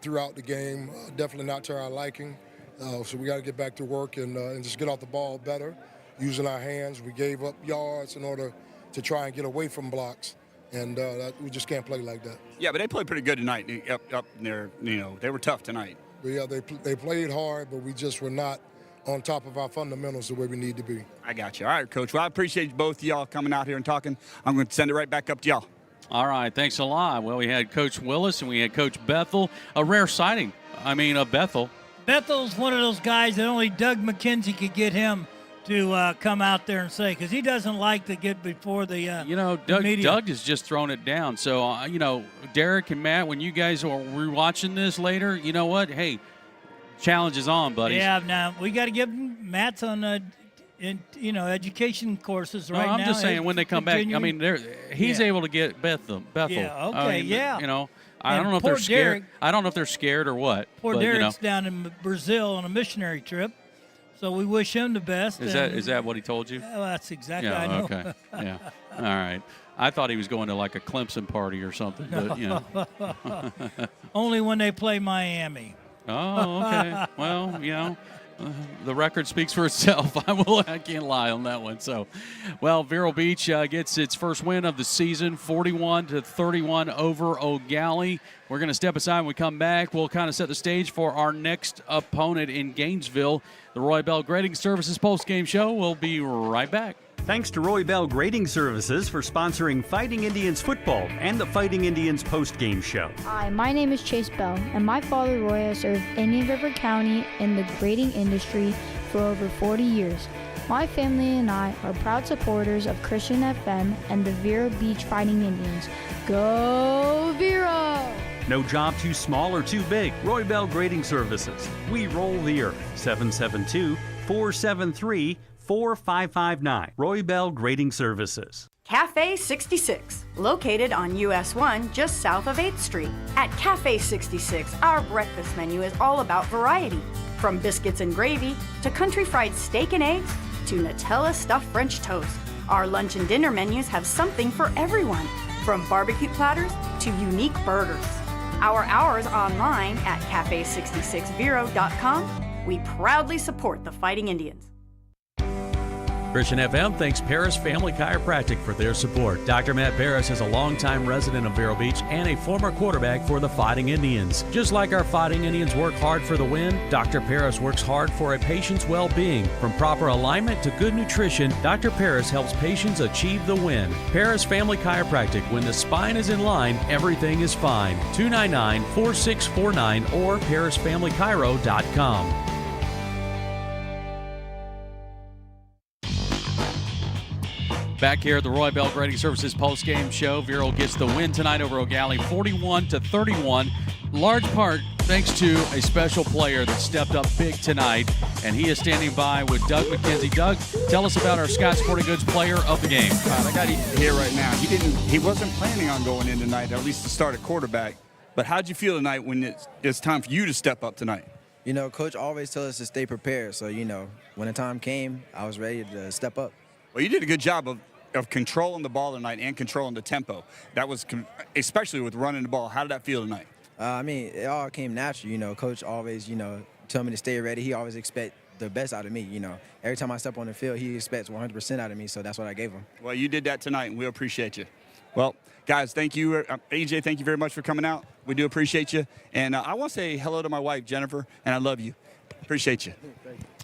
throughout the game. Definitely not to our liking. So we got to get back to work and just get off the ball better, using our hands. We gave up yards in order to try and get away from blocks, and we just can't play like that. Yeah, but they played pretty good tonight up there. They were tough tonight. But yeah, they played hard, but we just were not on top of our fundamentals the way we need to be. I got you. All right, Coach. Well, I appreciate both of y'all coming out here and talking. I'm going to send it right back up to y'all. All right, thanks a lot. Well, we had Coach Willis and we had Coach Bethel. A rare sighting, of Bethel. Bethel's one of those guys that only Doug McKenzie could get him to come out there and say, because he doesn't like to get before the media. Doug has just thrown it down. So, Derek and Matt, when you guys are rewatching this later, you know what? Hey, challenge is on, buddies. Yeah, now we got to give Matt's on education courses right now. I'm just saying when they come back. I mean, he's able to get Bethel. Yeah, okay, I don't know if they're scared. I don't know if they're scared or what. Poor Derek's down in Brazil on a missionary trip, so we wish him the best. Is that what he told you? Well, that's exactly. Yeah. I know. Okay. Yeah. All right. I thought he was going to like a Clemson party or something, but Only when they play Miami. Oh, okay. Well, the record speaks for itself. I can't lie on that one. So, Vero Beach gets its first win of the season, 41-31 over Gallie. We're going to step aside when we come back. We'll kind of set the stage for our next opponent in Gainesville. The Roy Bell Grading Services postgame show. We'll be right back. Thanks to Roy Bell Grading Services for sponsoring Fighting Indians football and the Fighting Indians postgame show. Hi, my name is Chase Bell, and my father Roy has served Indian River County in the grading industry for over 40 years. My family and I are proud supporters of Christian FM and the Vero Beach Fighting Indians. Go Vero! No job too small or too big. Roy Bell Grading Services. We roll the earth. 772-473-4559. Roy Bell Grading Services. Cafe 66, located on US 1 just south of 8th Street. At Cafe 66, our breakfast menu is all about variety. From biscuits and gravy to country fried steak and eggs to Nutella stuffed French toast. Our lunch and dinner menus have something for everyone, from barbecue platters to unique burgers. Our hours online at cafe66vero.com. We proudly support the Fighting Indians. Christian FM thanks Paris Family Chiropractic for their support. Dr. Matt Paris is a longtime resident of Vero Beach and a former quarterback for the Fighting Indians. Just like our Fighting Indians work hard for the win, Dr. Paris works hard for a patient's well-being. From proper alignment to good nutrition, Dr. Paris helps patients achieve the win. Paris Family Chiropractic. When the spine is in line, everything is fine. 299-4649 or parisfamilychiro.com. Back here at the Roy Bell Grading Services postgame show, Vero gets the win tonight over Gallie, 41-31. Large part thanks to a special player that stepped up big tonight, and he is standing by with Doug McKenzie. Doug, tell us about our Scott Sporting Goods player of the game. I got here right now. He wasn't planning on going in tonight, at least to start at quarterback. But how'd you feel tonight when it's time for you to step up tonight? You know, Coach always tells us to stay prepared. So, you know, when the time came, I was ready to step up. Well, you did a good job of controlling the ball tonight and controlling the tempo. That was, especially with running the ball. How did that feel tonight? I mean, it all came natural. You know, Coach always, you know, tell me to stay ready. He always expects the best out of me. You know, every time I step on the field, he expects 100% out of me. So that's what I gave him. Well, you did that tonight, and we appreciate you. Well, guys, thank you. AJ, thank you very much for coming out. We do appreciate you. And I want to say hello to my wife, Jennifer, and I love you. Appreciate you.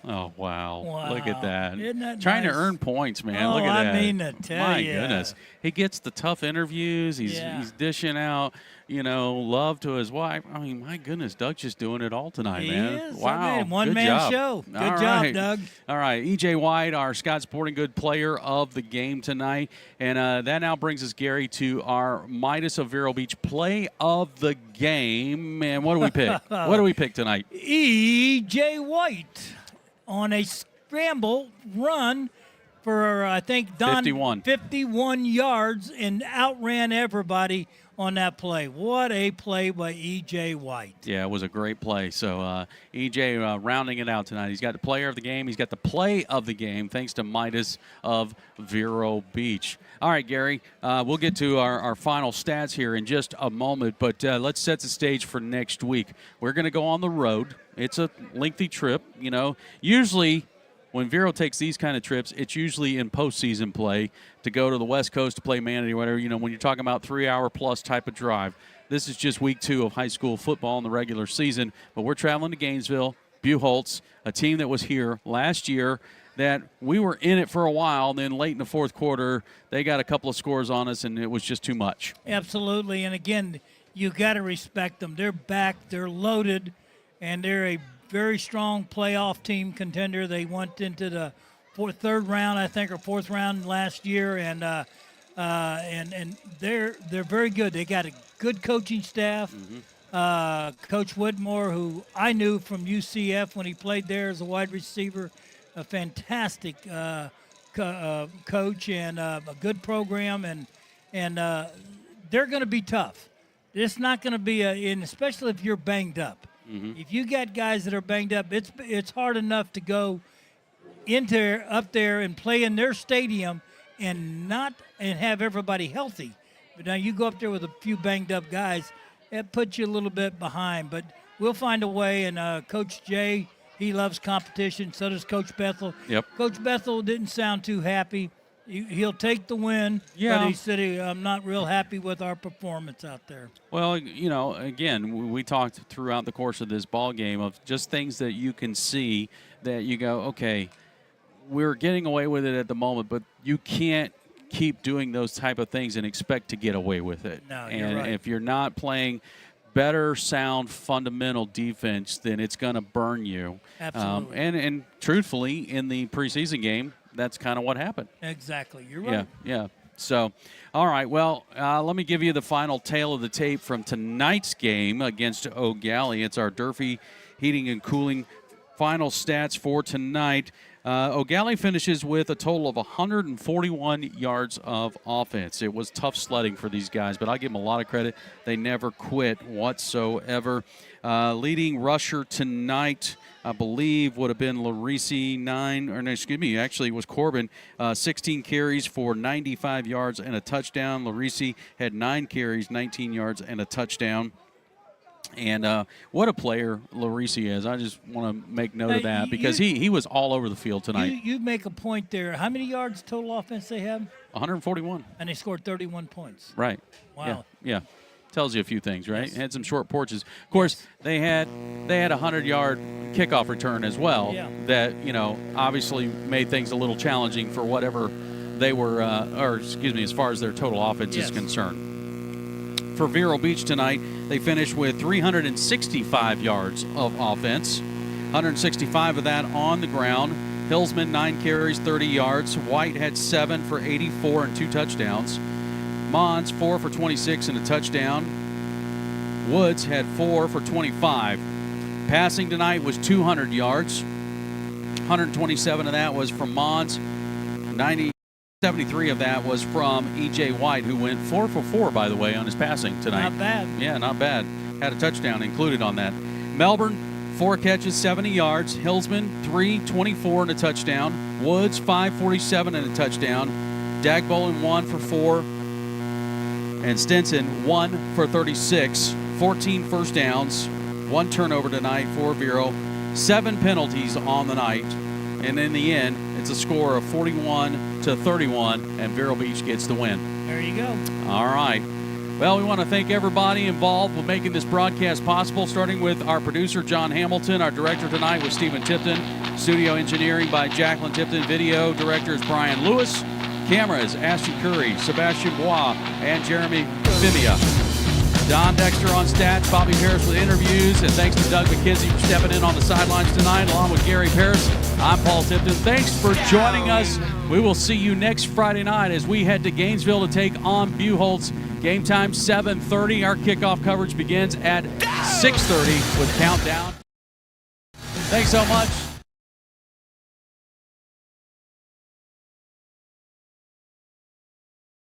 Oh, wow. Wow. Look at that. Isn't that Trying nice? to earn points, man. Oh, Look at that. I mean to tell My ya. goodness. He gets the tough interviews. He's dishing out, you know, love to his wife. I mean, my goodness, Doug's just doing it all tonight, He man. is. Wow. I mean, one-man Good job. show. Good All job, right. Doug. All right, E.J. White, our Scott Sporting Good player of the game tonight. And that now brings us, Gary, to our Midas of Vero Beach play of the game. And what do we pick? What do we pick tonight? E.J. White on a scramble run for, I think, 51 yards and outran everybody on that play. What a play by E.J. White. Yeah, it was a great play. So E.J. Rounding it out tonight. He's got the player of the game. He's got the play of the game thanks to Midas of Vero Beach. All right, Gary, we'll get to our final stats here in just a moment, but let's set the stage for next week. We're going to go on the road. It's a lengthy trip. You know, usually when Vero takes these kind of trips, it's usually in postseason play to go to the West Coast to play Manatee or whatever. You know, when you're talking about 3-hour-plus type of drive. This is just week 2 of high school football in the regular season. But we're traveling to Gainesville, Buchholz, a team that was here last year that we were in it for a while. And then late in the fourth quarter, they got a couple of scores on us, and it was just too much. Absolutely. And, again, you got to respect them. They're back. They're loaded. And they're a very strong playoff team contender. They went into the third round, I think, or fourth round last year, and they're very good. They got a good coaching staff. Coach Whitmore, who I knew from UCF when he played there as a wide receiver, a fantastic coach and a good program, and they're going to be tough. It's not going to be and especially if you're banged up. If you got guys that are banged up, it's hard enough to go up there and play in their stadium and have everybody healthy. But now you go up there with a few banged up guys, it puts you a little bit behind. But we'll find a way. And Coach Jay, he loves competition. So does Coach Bethel. Yep. Coach Bethel didn't sound too happy. He'll take the win, Yeah. but he said, I'm not real happy with our performance out there. Well, you know, again, we talked throughout the course of this ball game of just things that you can see that you go, okay, we're getting away with it at the moment, but you can't keep doing those type of things and expect to get away with it. No, and you're right. if you're not playing better, sound, fundamental defense, then it's going to burn you. Absolutely. And truthfully, in the preseason game, that's kind of what happened. Exactly. You're right. Yeah. So, all right. Well, let me give you the final tale of the tape from tonight's game against Gallie. It's our Durfee Heating and Cooling final stats for tonight. Gallie finishes with a total of 141 yards of offense. It was tough sledding for these guys, but I give them a lot of credit. They never quit whatsoever. Leading rusher tonight, I believe, would have been Larisi, actually it was Corbin, 16 carries for 95 yards and a touchdown. Larisi had 9 carries, 19 yards, and a touchdown. And what a player Larisi is. I just want to make note of that because he was all over the field tonight. You make a point there. How many yards total offense they have? 141. And they scored 31 points. Right. Wow. Yeah. Tells you a few things, right? Yes. Had some short porches. Of course, they had a 100-yard kickoff return as well that, obviously made things a little challenging for whatever they were, as far as their total offense is concerned. For Vero Beach tonight, they finished with 365 yards of offense, 165 of that on the ground, Hillsman, 9 carries, 30 yards. White had 7 for 84 and 2 touchdowns. Mons, 4 for 26 and a touchdown. Woods had 4 for 25. Passing tonight was 200 yards. 127 of that was from Mons. 73 of that was from E.J. White, who went 4 for 4, by the way, on his passing tonight. Not bad. Yeah, not bad. Had a touchdown included on that. Melbourne, 4 catches, 70 yards. Hillsman, 3, 24 and a touchdown. Woods, 5, 47 and a touchdown. Dagbolin, 1 for 4. And Stinson, 1 for 36. 14 first downs. 1 turnover tonight for Vero. 7 penalties on the night. And in the end, it's a score of 41-31, and Vero Beach gets the win. There you go. All right. Well, we want to thank everybody involved with making this broadcast possible, starting with our producer, John Hamilton. Our director tonight was Stephen Tipton. Studio engineering by Jacqueline Tipton. Video director is Brian Lewis. Cameras, Ashton Curry, Sebastian Bois, and Jeremy Fibia. Don Dexter on stats, Bobby Paris with interviews, and thanks to Doug McKenzie for stepping in on the sidelines tonight, along with Gary Paris. I'm Paul Tipton. Thanks for joining us. We will see you next Friday night as we head to Gainesville to take on Buchholz. Game time 7:30. Our kickoff coverage begins at 6:30 with countdown. Thanks so much.